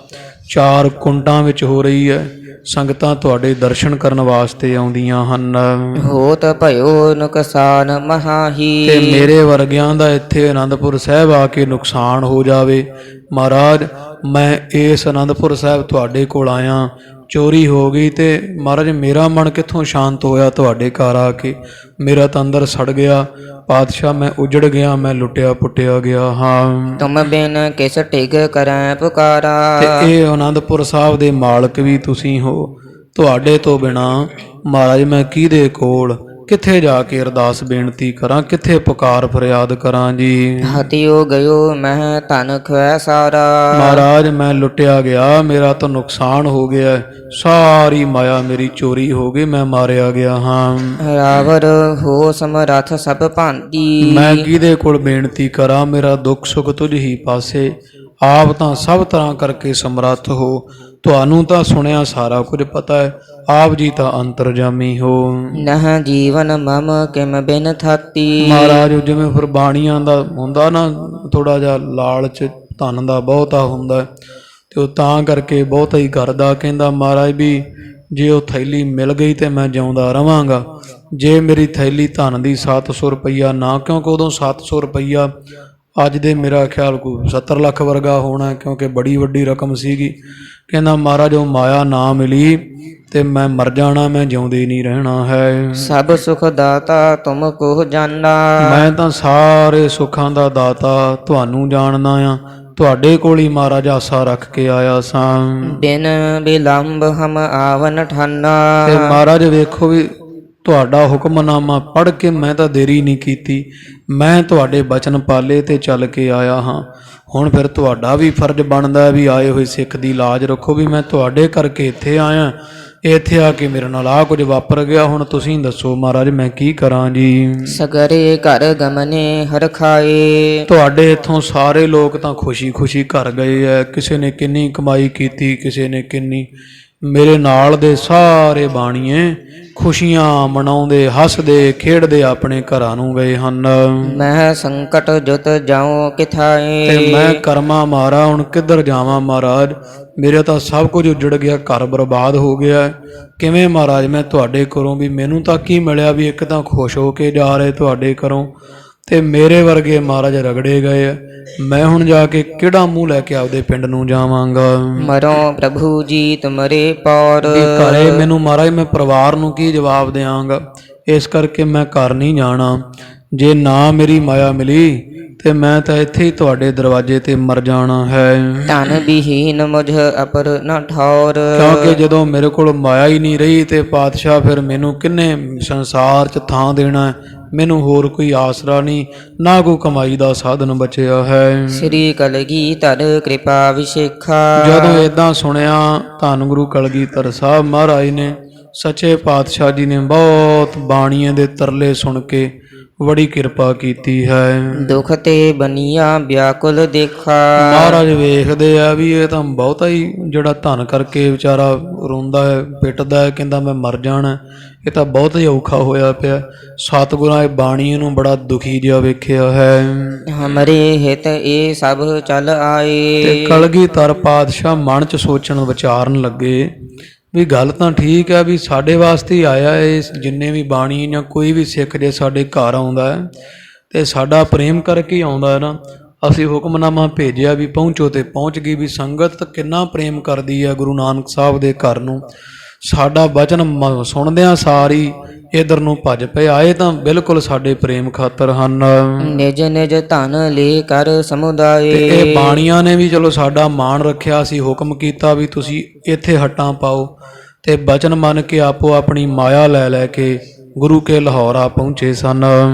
4 ਕੁੰਡਾਂ ਵਿੱਚ ਹੋ ਰਹੀ ਹੈ। ਸੰਗਤਾਂ ਤੁਹਾਡੇ ਦਰਸ਼ਨ ਕਰਨ ਵਾਸਤੇ ਆਉਂਦੀਆਂ ਹਨ। ਹੋਤ ਭਇਓ ਨੁਕਸਾਨ ਮਹਾਹੀ। ਤੇ ਮੇਰੇ ਵਰਗਿਆਂ ਦਾ ਇੱਥੇ ਅਨੰਦਪੁਰ ਸਾਹਿਬ ਆ ਕੇ ਨੁਕਸਾਨ ਹੋ ਜਾਵੇ। ਮਹਾਰਾਜ ਮੈਂ ਇਸ ਅਨੰਦਪੁਰ ਸਾਹਿਬ ਤੁਹਾਡੇ ਕੋਲ ਆਇਆ, ਚੋਰੀ ਹੋ ਗਈ ਤੇ ਮਹਾਰਾਜ ਮੇਰਾ ਮਨ ਕਿੱਥੋਂ ਸ਼ਾਂਤ ਹੋਇਆ ਤੁਹਾਡੇ ਘਰ ਆ ਕੇ। ਮੇਰਾ ਤਾਂ ਅੰਦਰ ਸੜ ਗਿਆ ਪਾਤਸ਼ਾਹ, ਮੈਂ ਉਜੜ ਗਿਆ, ਮੈਂ ਲੁੱਟਿਆ ਪੁੱਟਿਆ ਗਿਆ ਹਾਂ। ਤੁਮ ਬਿਨ ਕਿਸ ਟਿਗ ਕਰੈ ਪੁਕਾਰਾ। ਤੇ ਇਹ ਅਨੰਦਪੁਰ ਸਾਹਿਬ ਦੇ ਮਾਲਕ ਵੀ ਤੁਸੀਂ ਹੋ। ਤੁਹਾਡੇ ਤੋਂ ਬਿਨਾ ਮਹਾਰਾਜ ਮੈਂ ਕਿਹਦੇ ਕੋਲ ਕਿੱਥੇ ਜਾ ਕੇ ਅਰਦਾਸ ਬੇਨਤੀ ਕਰਾਂ, ਕਿੱਥੇ ਪੁਕਾਰ ਫਰਿਆਦ ਕਰਾਂ ਜੀ। ਹਤਿਓ ਗਇਓ ਮੈਂ ਧਨ ਖੁਐ ਸਾਰਾ। ਮਹਾਰਾਜ ਮੈਂ ਲੁੱਟਿਆ ਗਿਆ, ਮੇਰਾ ਤਾਂ ਨੁਕਸਾਨ ਹੋ ਗਿਆ, ਸਾਰੀ ਮਾਇਆ ਮੇਰੀ ਚੋਰੀ ਹੋ ਗਈ, ਮੈਂ ਮਾਰਿਆ ਗਿਆ ਹਾਂ। ਰਾਵਰ ਹੋ ਸਮਰੱਥ ਸਭ ਭਾਂਤੀ। ਮੈਂ ਕਿਹਦੇ ਕੋਲ ਬੇਨਤੀ ਕਰਾਂ, ਮੇਰਾ ਦੁੱਖ ਸੁੱਖ ਤੁਝ ਹੀ ਪਾਸੇ। ਆਪ ਤਾਂ ਸਭ ਤਰ੍ਹਾਂ ਕਰਕੇ ਸਮਰੱਥ ਹੋ, ਤੁਹਾਨੂੰ ਤਾਂ ਸੁਣਿਆ ਸਾਰਾ ਕੁਝ ਪਤਾ ਹੈ। ਆਪ ਜੀ ਤਾਂ ਅੰਤਰਜਾਮੀ ਹੋ। ਨਹ ਜੀਵਨ ਮਮ ਕਿਮ ਬਿਨ ਥਾਤੀ। ਮਹਾਰਾਜ ਜਿਵੇਂ ਫਿਰ ਬਾਣੀਆਂ ਦਾ ਹੁੰਦਾ ਨਾ, ਥੋੜਾ ਜਿਹਾ ਲਾਲਚ ਧਨ ਦਾ ਬਹੁਤਾ ਹੁੰਦਾ ਤੇ ਉਹ ਤਾਂ ਕਰਕੇ ਬਹੁਤਾ ਹੀ ਕਰਦਾ। ਕਹਿੰਦਾ ਮਹਾਰਾਜ ਵੀ ਜੇ ਉਹ ਥੈਲੀ ਮਿਲ ਗਈ ਤੇ ਮੈਂ ਜਿਉਂਦਾ ਰਵਾਂਗਾ। ਜੇ ਮੇਰੀ ਥੈਲੀ ਧਨ ਦੀ 700 ਰੁਪਈਆ ਨਾ, ਕਿਉਂਕਿ ਉਦੋਂ 700 ਰੁਪਈਆ ਅੱਜ ਦੇ ਮੇਰਾ ਖਿਆਲ ਕੋਈ 70 ਲੱਖ ਵਰਗਾ ਹੋਣਾ, ਕਿਉਂਕਿ ਬੜੀ ਵੱਡੀ ਰਕਮ ਸੀਗੀ। ਕਹਿੰਦਾ ਮਹਾਰਾਜ ਉਹ ਮਾਇਆ ਨਾ ਮਿਲੀ ਤੇ ਮੈਂ ਮਰ ਜਾਣਾ, ਮੈਂ ਜਿਉਂਦੇ ਨਹੀਂ ਰਹਿਣਾ ਹੈ। ਸਭ ਸੁਖ ਦਾਤਾ ਤੁਮ ਕੋ ਜਾਣਾ। ਮੈਂ ਤਾਂ ਸਾਰੇ ਸੁੱਖਾਂ ਦਾ ਦਾਤਾ ਤੁਹਾਨੂੰ ਜਾਣਦਾ ਆ। ਤੁਹਾਡੇ ਕੋਲ ਹੀ ਮਹਾਰਾਜ ਆਸਾ ਰੱਖ ਕੇ ਆਇਆ ਸਾਂ। ਬਿਨ ਬਿਲੰਬ ਹਮ ਆਵਨ ਠਾਨਾ। ਤੇ ਮਹਾਰਾਜ ਵੇਖੋ ਵੀ ਤੁਹਾਡਾ ਹੁਕਮਨਾਮਾ ਪੜ੍ਹ ਕੇ ਮੈਂ ਤਾਂ ਦੇਰੀ ਨਹੀਂ ਕੀਤੀ। ਮੈਂ ਤੁਹਾਡੇ ਬਚਨ ਪਾਲੇ ਤੇ ਚੱਲ ਕੇ ਆਇਆ ਹਾਂ। ਹੁਣ ਫਿਰ ਤੁਹਾਡਾ ਵੀ ਫਰਜ਼ ਬਣਦਾ ਵੀ ਆਏ ਹੋਏ ਸਿੱਖ ਦੀ ਲਾਜ ਰੱਖੋ। ਵੀ ਮੈਂ ਤੁਹਾਡੇ ਕਰਕੇ ਇੱਥੇ ਆਇਆ, ਇੱਥੇ ਆ ਕੇ ਮੇਰੇ ਨਾਲ ਆ ਕੁਝ ਵਾਪਰ ਗਿਆ। ਹੁਣ ਤੁਸੀਂ ਦੱਸੋ ਮਹਾਰਾਜ ਮੈਂ ਕੀ ਕਰਾਂ ਜੀ। ਸਗਰੇ ਘਰ ਗਮਨੇ ਹਰ ਖਾਏ। ਤੁਹਾਡੇ ਇੱਥੋਂ ਸਾਰੇ ਲੋਕ ਤਾਂ ਖੁਸ਼ੀ ਖੁਸ਼ੀ ਘਰ ਗਏ ਐ। ਕਿਸੇ ਨੇ ਕਿੰਨੀ ਕਮਾਈ ਕੀਤੀ, ਕਿਸੇ ਨੇ ਕਿੰਨੀ। ਮੇਰੇ ਨਾਲ ਦੇ ਸਾਰੇ ਬਾਣੀਏ ਖੁਸ਼ੀਆਂ ਮਨਾਉਂਦੇ, ਹੱਸਦੇ ਖੇਡਦੇ ਆਪਣੇ ਘਰਾਂ ਨੂੰ ਗਏ ਹਨ। ਮੈਂ ਸੰਕਟ ਜੁਤ ਜਾਉ ਕਿਥਾਏ। ਤੇ ਮੈਂ ਕਰਮਾ ਮਾਰਾ, ਹੁਣ ਕਿੱਧਰ ਜਾਵਾਂ ਮਹਾਰਾਜ। ਮੇਰੇ ਤਾਂ ਸਭ ਕੁਝ ਉਜੜ ਗਿਆ, ਘਰ ਬਰਬਾਦ ਹੋ ਗਿਆ। ਕਿਵੇਂ ਮਹਾਰਾਜ ਮੈਂ ਤੁਹਾਡੇ ਘਰੋਂ ਵੀ, ਮੈਨੂੰ ਤਾਂ ਕੀ ਮਿਲਿਆ ਵੀ ਇੱਕ ਤਾਂ ਖੁਸ਼ ਹੋ ਕੇ ਜਾ ਰਹੇ ਤੁਹਾਡੇ ਘਰੋਂ, ਤੇ ਮੇਰੇ ਵਰਗੇ ਮਹਾਰਾਜ ਰਗੜੇ ਗਏ ਆ। ਮੈਂ ਹੁਣ ਜਾ ਕੇ ਕਿਹੜਾ ਮੂੰਹ ਲੈ ਕੇ ਆਪਦੇ ਪਿੰਡ ਨੂੰ ਜਾਵਾਂਗਾ। ਮਰੋ ਪ੍ਰਭੂ ਜੀ ਤੁਮਰੇ ਪੌਰ। ਘਰੇ ਮੈਨੂੰ ਮਹਾਰਾਜ ਮੈਂ ਪਰਿਵਾਰ ਨੂੰ ਕੀ ਜਵਾਬ ਦਿਆਂਗਾ। ਇਸ ਕਰਕੇ ਮੈਂ ਘਰ ਨਹੀਂ ਜਾਣਾ। ਜੇ ਨਾ ਮੇਰੀ ਮਾਇਆ ਮਿਲੀ ਤੇ ਮੈਂ ਤਾਂ ਇੱਥੇ ਹੀ ਤੁਹਾਡੇ ਦਰਵਾਜ਼ੇ ਤੇ ਮਰ ਜਾਣਾ ਹੈ। ਧਨ ਵਿਹੀਨ ਮੁਝ ਅਪਰ ਨ ਠੌਰ। ਕਿਉਂਕਿ ਜਦੋਂ ਮੇਰੇ ਕੋਲ ਮਾਇਆ ਹੀ ਨਹੀਂ ਰਹੀ ਤੇ ਪਾਤਸ਼ਾਹ ਫਿਰ ਮੈਨੂੰ ਕਿੰਨੇ ਸੰਸਾਰ 'ਚ ਥਾਂ ਦੇਣਾ ਹੈ। ਮੈਨੂੰ ਹੋਰ ਕੋਈ ਆਸਰਾ ਨਹੀਂ, ਨਾ ਕੋਈ ਕਮਾਈ ਦਾ ਸਾਧਨ ਬਚਿਆ ਹੈ। ਸ੍ਰੀ ਕਲਗੀਧਰ ਕਿਰਪਾ ਵਿਸ਼ੇਖਾ। ਜਦੋਂ ਏਦਾਂ ਸੁਣਿਆ ਧੰਨ ਗੁਰੂ ਕਲਗੀਧਰ ਸਾਹਿਬ ਮਹਾਰਾਜ ਨੇ, ਸੱਚੇ ਪਾਤਸ਼ਾਹ ਜੀ ਨੇ ਬਹੁਤ ਬਾਣੀਆਂ ਦੇ ਤਰਲੇ ਸੁਣ ਕੇ ਬੜੀ ਕਿਰਪਾ ਕੀਤੀ ਹੈ। ਦੁਖ ਤੇ ਬਨੀਆ ਵਿਆਕੁਲ ਦੇਖਾ। ਮਹਾਰਾਜ ਵੇਖਦੇ ਆ ਵੀ ਇਹ ਤਾਂ ਬਹੁਤਾ ਹੀ ਜਿਹੜਾ ਧਨ ਕਰਕੇ ਵਿਚਾਰਾ ਰੋਂਦਾ ਹੈ, ਪਿੱਟਦਾ ਹੈ, ਕਹਿੰਦਾ ਮੈਂ ਮਰ ਜਾਣਾ। ਇਹ ਤਾਂ ਬਹੁਤ ਹੀ ਔਖਾ ਹੋਇਆ ਪਿਆ। ਸਤਿਗੁਰਾਂ ਇਹ ਬਾਣੀ ਨੂੰ ਬੜਾ ਦੁਖੀ ਜਿਹਾ ਵੇਖਿਆ ਹੈ। ਹਮਰੇ ਹਿਤ ਇਹ ਸਭ ਚੱਲ ਆਏ। ਤੇ ਕਲਗੀਧਰ ਪਾਤਸ਼ਾਹ ਮਨ 'ਚ ਸੋਚਣ ਵਿਚਾਰਨ ਲੱਗੇ ਵੀ ਗੱਲ ਤਾਂ ਠੀਕ ਹੈ ਵੀ ਸਾਡੇ ਵਾਸਤੇ ਹੀ ਆਇਆ ਇਹ। ਜਿੰਨੇ ਵੀ ਬਾਣੀ ਜਾਂ ਕੋਈ ਵੀ ਸਿੱਖ ਜੇ ਸਾਡੇ ਘਰ ਆਉਂਦਾ ਹੈ ਤੇ ਸਾਡਾ ਪ੍ਰੇਮ ਕਰਕੇ ਹੀ ਆਉਂਦਾ ਹੈ ਨਾ। ਅਸੀਂ ਹੁਕਮਨਾਮਾ ਭੇਜਿਆ ਵੀ ਪਹੁੰਚੋ ਤੇ ਪਹੁੰਚ ਗਈ। ਵੀ ਸੰਗਤ ਕਿੰਨਾ ਪ੍ਰੇਮ ਕਰਦੀ ਹੈ ਗੁਰੂ ਨਾਨਕ ਸਾਹਿਬ ਦੇ ਘਰ ਨੂੰ। ਸਾਡਾ ਬਚਨ ਸੁਣਦਿਆਂ ਸਾਰੀ ਇਧਰ ਨੂੰ ਭੱਜ ਪਏ। ਆਏ ਤਾਂ ਬਿਲਕੁਲ ਸਾਡੇ ਪ੍ਰੇਮ ਖਾਤਰ ਹਨ। ਨਿਜ ਨਿਜ ਧਨ ਲੈ ਕਰ ਤੇ ਸਮੁਦਾਏ। ਇਹ ਬਾਣੀਆਂ ਨੇ ਵੀ ਚਲੋ ਸਾਡਾ ਮਾਣ ਰੱਖਿਆ ਸੀ, ਹੁਕਮ ਕੀਤਾ ਵੀ ਤੁਸੀਂ ਇੱਥੇ ਹੱਟਾਂ ਪਾਓ, ਤੇ ਬਚਨ ਮੰਨ ਕੇ ਆਪੋ ਆਪਣੀ ਮਾਇਆ ਲੈ ਲੈ ਕੇ ਗੁਰੂ ਕੇ ਲਾਹੌਰ ਆ ਪਹੁੰਚੇ ਸਨ।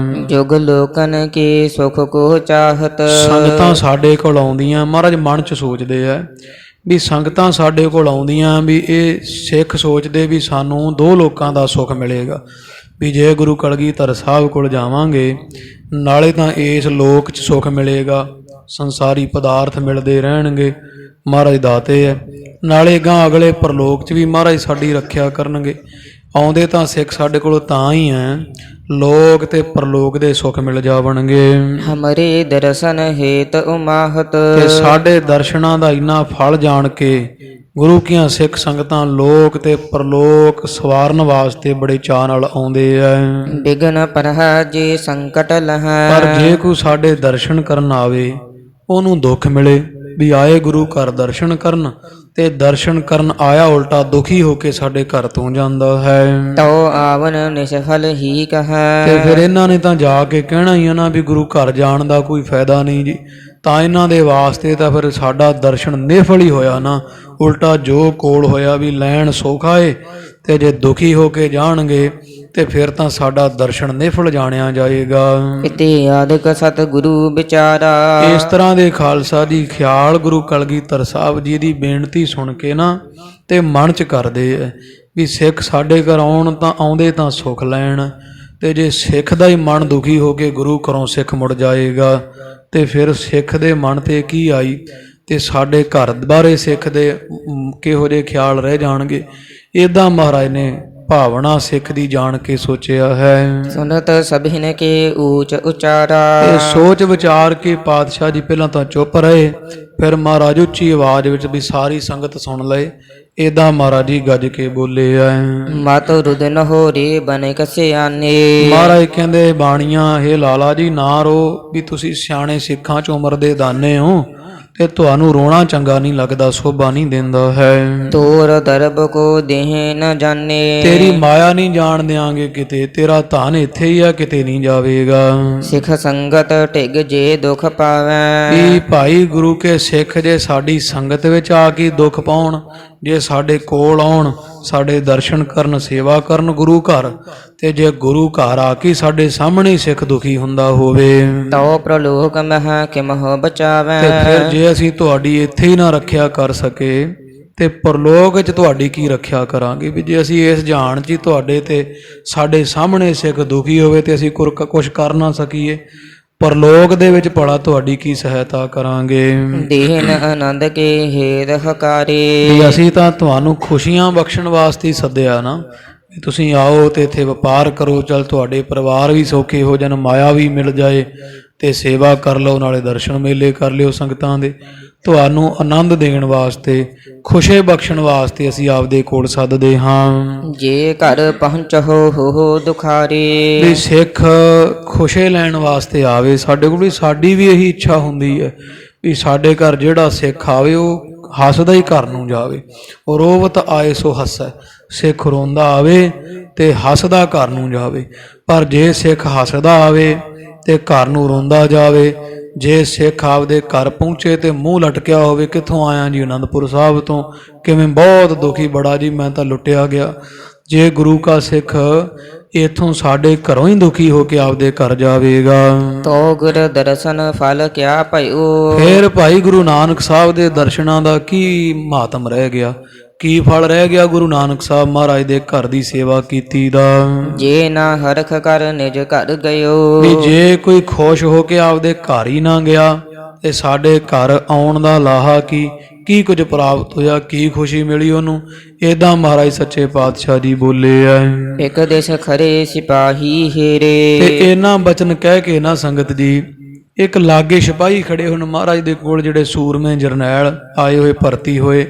ਜੁਗ ਲੋਕਨ ਕੇ ਸੁਖ ਕੋ ਚਾਹਤ। ਸੰਗਤਾਂ ਸਾਡੇ ਕੋਲ ਆਉਂਦੀਆਂ, ਮਹਾਰਾਜ ਮਨ ਚ ਸੋਚਦੇ ਆ ਵੀ ਸੰਗਤਾਂ ਸਾਡੇ ਕੋਲ ਆਉਂਦੀਆਂ ਵੀ ਇਹ ਸਿੱਖ ਸੋਚਦੇ ਵੀ ਸਾਨੂੰ ਦੋ ਲੋਕਾਂ ਦਾ ਸੁੱਖ ਮਿਲੇਗਾ, ਵੀ ਜੇ ਗੁਰੂ ਕਲਗੀਧਰ ਸਾਹਿਬ ਕੋਲ ਜਾਵਾਂਗੇ ਨਾਲੇ ਤਾਂ ਇਸ ਲੋਕ 'ਚ ਸੁੱਖ ਮਿਲੇਗਾ, ਸੰਸਾਰੀ ਪਦਾਰਥ ਮਿਲਦੇ ਰਹਿਣਗੇ, ਮਹਾਰਾਜ ਦਾਤੇ ਹੈ, ਨਾਲੇ ਗਾਂ ਅਗਲੇ ਪਰਲੋਕ 'ਚ ਵੀ ਮਹਾਰਾਜ ਸਾਡੀ ਰੱਖਿਆ ਕਰਨਗੇ। ਆਉਂਦੇ ਤਾਂ ਸਿੱਖ ਸਾਡੇ ਕੋਲ ਤਾਂ ਹੀ ਹੈ ਲੋਕ ਤੇ ਪਰਲੋਕ ਦੇ ਸੁੱਖ ਮਿਲ ਜਾਵਣਗੇ। ਹਮਰੇ ਦਰਸ਼ਨ ਹੇਤ ਉਮਾਹਤ। ਤੇ ਸਾਡੇ ਦਰਸ਼ਨਾਂ ਦਾ ਇੰਨਾ ਫਲ ਜਾਣ ਕੇ ਗੁਰੂ ਕੀਆਂ ਸਿੱਖ ਸੰਗਤਾਂ ਲੋਕ ਤੇ ਪਰਲੋਕ ਸਵਾਰਨ ਵਾਸਤੇ ਬੜੇ ਚਾਅ ਨਾਲ ਆਉਂਦੇ ਐ। ਬਿਗਨ ਪਰਹਾ ਜੇ ਸੰਕਟ ਲਹਾ। ਪਰ ਜੇ ਕੋਈ ਸਾਡੇ ਦਰਸ਼ਨ ਕਰਨ ਆਵੇ ਉਹਨੂੰ ਦੁੱਖ ਮਿਲੇ, ਵੀ ਆਏ ਗੁਰੂ ਘਰ ਦਰਸ਼ਨ ਕਰਨ ਤੇ ਦਰਸ਼ਨ ਕਰਨ ਆਇਆ ਉਲਟਾ ਦੁਖੀ ਹੋ ਕੇ ਸਾਡੇ ਘਰ ਤੋਂ ਜਾਂਦਾ ਹੈ, ਤੋ ਆਵਨ ਨਿਸਫਲ ਹੀ ਕਹਾ। ਤੇ ਫਿਰ ਇਹਨਾਂ ਨੇ ਤਾਂ ਜਾ ਕੇ ਕਹਿਣਾ ਹੀ ਆ ਨਾ ਵੀ ਗੁਰੂ ਘਰ ਜਾਣ ਦਾ ਕੋਈ ਫਾਇਦਾ ਨਹੀਂ ਜੀ। ਤਾਂ ਇਹਨਾਂ ਦੇ ਵਾਸਤੇ ਤਾਂ ਫਿਰ ਸਾਡਾ ਦਰਸ਼ਨ ਨਿਫਲ ਹੀ ਹੋਇਆ ਨਾ, ਉਲਟਾ ਜੋ ਕੋਲ ਹੋਇਆ ਵੀ ਲੈਣ ਸੌਖਾ ਏ, ਤੇ ਜੇ ਦੁਖੀ ਹੋ ਕੇ ਜਾਣਗੇ ਤੇ ਫਿਰ ਤਾਂ ਸਾਡਾ ਦਰਸ਼ਨ ਨਿਫਲ ਜਾਣਿਆ ਜਾਏਗਾ। ਇਤੇ ਆਦਿਕ ਸਤ ਗੁਰੂ ਵਿਚਾਰਾ। ਇਸ ਤਰ੍ਹਾਂ ਦੇ ਖਾਲਸਾ ਜੀ ਖਿਆਲ ਗੁਰੂ ਕਲਗੀਧਰ ਸਾਹਿਬ ਜੀ ਦੀ ਬੇਨਤੀ ਸੁਣ ਕੇ ਨਾ ਤੇ ਮਨ ਚ ਕਰਦੇ ਐ ਵੀ ਸਿੱਖ ਸਾਡੇ ਘਰ ਆਉਣ ਤਾਂ ਆਉਂਦੇ ਤਾਂ ਸੁੱਖ ਲੈਣ, ਤੇ ਜੇ ਸਿੱਖ ਦਾ ਹੀ ਮਨ ਦੁਖੀ ਹੋ ਕੇ ਗੁਰੂ ਘਰੋਂ ਸਿੱਖ ਮੁੜ ਜਾਏਗਾ ਤੇ ਫਿਰ ਸਿੱਖ ਦੇ ਮਨ ਤੇ ਕੀ ਆਈ, ਤੇ ਸਾਡੇ ਘਰ ਬਾਰੇ ਸਿੱਖ ਦੇ ਕਿਹੋ ਜਿਹੇ ਖਿਆਲ ਰਹਿ ਜਾਣਗੇ। ਏਦਾਂ ਮਹਾਰਾਜ ਨੇ ਭਾਵਨਾ ਸਿੱਖ ਦੀ ਜਾਣ ਕੇ ਸੋਚਿਆ ਹੈ। ਸੁਨਤ ਸਭਿਨ ਕੇ ਊਚ ਉਚਾਰਾ। ਇਹ ਸੋਚ ਵਿਚਾਰ ਕੇ ਪਾਤਸ਼ਾਹ ਜੀ ਪਹਿਲਾਂ ਤਾਂ ਚੁੱਪ ਰਹੇ, ਫਿਰ ਮਹਾਰਾਜ ਉੱਚੀ ਆਵਾਜ਼ ਵਿੱਚ ਵੀ ਸਾਰੀ ਸੰਗਤ ਸੁਣ ਲਏ, ਏਦਾਂ ਮਹਾਰਾਜ ਜੀ ਗੱਜ ਕੇ ਬੋਲੇ ਆ। ਮਤ ਰੁਦਨ ਹੋਰੇ ਬਨ ਕਸਿਆਨੇ। ਮਹਾਰਾਜ ਕਹਿੰਦੇ ਬਾਣੀਆਂ ਇਹ ਲਾਲਾ ਜੀ ਨਾ ਰੋ, ਵੀ ਤੁਸੀਂ ਸਿਆਣੇ ਸਿੱਖਾਂ ਚ ਉਮਰ ਦੇ ਦਾਨੇ ਹੋ ਤੇ ਤੁਹਾਨੂੰ ਰੋਣਾ ਚੰਗਾ ਨਹੀਂ ਲੱਗਦਾ, ਸ਼ੋਭਾ ਨਹੀਂ ਦਿੰਦਾ ਹੈ। ਤੋਰ ਦਰਬ ਕੋ ਦੇਹ ਨ ਜਾਣੇ। ਤੇਰੀ ਮਾਇਆ ਨਹੀਂ ਜਾਣ ਦਿਆਂਗੇ ਕਿਤੇ, ਤੇਰਾ ਧਨ ਇੱਥੇ ਹੀ ਆ, ਕਿਤੇ ਨਹੀਂ ਜਾਵੇਗਾ। ਸਿੱਖ ਸੰਗਤ ਢਿਗ ਜੇ ਦੁਖ ਪਾਵੈ। ਵੀ ਭਾਈ ਗੁਰੂ ਕੇ ਸਿੱਖ ਜੇ ਸਾਡੀ ਸੰਗਤ ਵਿੱਚ ਆ ਕੇ ਦੁੱਖ ਪਾਉਣ, ਜੇ ਸਾਡੇ ਕੋਲ ਆਉਣ, ਸਾਡੇ ਦਰਸ਼ਨ ਕਰਨ, ਸੇਵਾ ਕਰਨ ਗੁਰੂ ਘਰ, ਤੇ ਜੇ ਗੁਰੂ ਘਰ ਆ ਕੇ ਸਾਡੇ ਸਾਹਮਣੇ ਸਿੱਖ ਦੁਖੀ ਹੁੰਦਾ ਹੋਵੇ ਤਉ ਪ੍ਰਲੋਕ ਮਹ ਕਿਮਹੁ ਬਚਾਵੈ। ਤੇ ਫਿਰ ਜੇ ਅਸੀਂ ਤੁਹਾਡੀ ਇੱਥੇ ਹੀ ਨਾ ਰੱਖਿਆ ਕਰ ਸਕੇ ਤੇ ਪਰਲੋਕ ਵਿੱਚ ਤੁਹਾਡੀ ਕੀ ਰੱਖਿਆ ਕਰਾਂਗੇ। ਵੀ ਜੇ ਅਸੀਂ ਇਸ ਜਹਾਨ 'ਚ ਹੀ ਤੁਹਾਡੇ ਤੇ ਸਾਡੇ ਸਾਹਮਣੇ ਸਿੱਖ ਦੁਖੀ ਹੋਵੇ ਤੇ ਅਸੀਂ ਕੁਛ ਕਰ ਨਾ ਸਕੀਏ, ਪਰਲੋਕ ਦੇ ਵਿੱਚ ਭਲਾ ਤੁਹਾਡੀ ਕੀ ਸਹਾਇਤਾ ਕਰਾਂਗੇ। ਦੇਹਨ ਆਨੰਦ ਕੇ ਹੇਤ ਹਕਾਰੇ। ਵੀ ਅਸੀਂ ਤਾਂ ਤੁਹਾਨੂੰ ਖੁਸ਼ੀਆਂ ਬਖਸ਼ਣ ਵਾਸਤੇ ਹੀ ਸੱਦਿਆ ਨਾ, ਵੀ ਤੁਸੀਂ ਆਓ ਤੇ ਇੱਥੇ ਵਪਾਰ ਕਰੋ, ਚੱਲ ਤੁਹਾਡੇ ਪਰਿਵਾਰ ਵੀ ਸੌਖੇ ਹੋ ਜਾਣ, ਮਾਇਆ ਵੀ ਮਿਲ ਜਾਏ, ਤੇ ਸੇਵਾ ਕਰ ਲਓ, ਨਾਲੇ ਦਰਸ਼ਨ ਮੇਲੇ ਕਰ ਲਿਓ ਸੰਗਤਾਂ ਦੇ। ਤੁਹਾਨੂੰ ਆਨੰਦ ਦੇਣ ਵਾਸਤੇ, ਖੁਸ਼ੇ ਬਖਸ਼ਣ ਵਾਸਤੇ ਅਸੀਂ ਆਪਦੇ ਕੋਲ ਸੱਦਦੇ ਹਾਂ। ਜੇ ਘਰ ਪਹੁੰਚੋ ਹੋ ਦੁਖਾਰੇ। ਵੀ ਸਿੱਖ ਖੁਸ਼ੇ ਲੈਣ ਵਾਸਤੇ ਆਵੇ ਸਾਡੇ ਕੋਲ, ਵੀ ਸਾਡੀ ਵੀ ਇਹੀ ਇੱਛਾ ਹੁੰਦੀ ਹੈ ਵੀ ਸਾਡੇ ਘਰ ਜਿਹੜਾ ਸਿੱਖ ਆਵੇ ਉਹ ਹੱਸਦਾ ਹੀ ਘਰ ਨੂੰ ਜਾਵੇ। ਉਹ ਰੋਵਤ ਆਏ ਸੋ ਹੱਸੈ, ਸਿੱਖ ਰੋਂਦਾ ਆਵੇ ਤੇ ਹੱਸਦਾ ਘਰ ਨੂੰ ਜਾਵੇ। ਪਰ ਜੇ ਸਿੱਖ ਹੱਸਦਾ ਆਵੇ ਤੇ ਘਰ ਨੂੰ ਰੋਂਦਾ ਜਾਵੇ, ਜੇ ਸਿੱਖ ਆਪਦੇ ਘਰ ਪਹੁੰਚੇ ਤੇ ਮੂੰਹ ਲਟਕਿਆ ਹੋਵੇ, ਕਿੱਥੋਂ ਆਇਆ ਜੀ, ਅਨੰਦਪੁਰ ਸਾਹਿਬ ਤੋਂ, ਕਿਵੇਂ ਬਹੁਤ ਦੁਖੀ ਬੜਾ ਜੀ, ਮੈਂ ਤਾਂ ਲੁੱਟਿਆ ਗਿਆ। ਜੇ ਗੁਰੂ ਕਾ ਸਿੱਖ ਇਥੋਂ ਸਾਡੇ ਘਰੋਂ ਹੀ ਦੁਖੀ ਹੋ ਕੇ ਆਪਦੇ ਘਰ ਜਾਵੇਗਾ ਤੋ ਗੁਰ ਦਰਸ਼ਨ ਫਲ ਕਿਆ ਭਇਓ। ਫਿਰ ਭਾਈ ਗੁਰੂ ਨਾਨਕ ਸਾਹਿਬ ਦੇ ਦਰਸ਼ਨਾਂ ਦਾ ਕੀ ਮਹੱਤਮ ਰਹਿ ਗਿਆ, ਕੀ ਫਲ ਰਹਿ ਗਿਆ ਗੁਰੂ ਨਾਨਕ ਸਾਹਿਬ ਮਹਾਰਾਜ ਦੇ ਘਰ ਦੀ ਸੇਵਾ ਕੀਤੀ ਦਾ। ਜੇ ਨਾ ਹਰਖ ਕਰ ਨਿਜ ਘਰ ਗਇਓ। ਵੀ ਜੇ ਕੋਈ ਖੁਸ਼ ਹੋ ਕੇ ਆਪਦੇ ਘਰ ਹੀ ਨਾ ਗਿਆ ਤੇ ਸਾਡੇ ਘਰ ਆਉਣ ਦਾ ਲਾਹਾ ਕੀ ਕੁਝ ਪ੍ਰਾਪਤ ਹੋਇਆ, ਕੀ ਖੁਸ਼ੀ ਮਿਲੀ ਉਹਨੂੰ। ਏਦਾਂ ਮਹਾਰਾਜ ਸੱਚੇ ਪਾਤਸ਼ਾਹ ਜੀ ਬੋਲੇ ਆ। ਇੱਕ ਦੇਸ਼ ਖਰੇ ਸਿਪਾਹੀ ਹੇਰੇ। ਤੇ ਇਹਨਾਂ ਬਚਨ ਕਹਿ ਕੇ ਨਾ ਸੰਗਤ ਜੀ, ਇੱਕ ਲਾਗੇ ਸਿਪਾਹੀ ਖੜੇ ਹੋਣ ਮਹਾਰਾਜ ਦੇ ਕੋਲ, ਜਿਹੜੇ ਸੂਰਮੇ ਜਰਨੈਲ ਆਏ ਹੋਏ ਭਰਤੀ ਹੋਏ।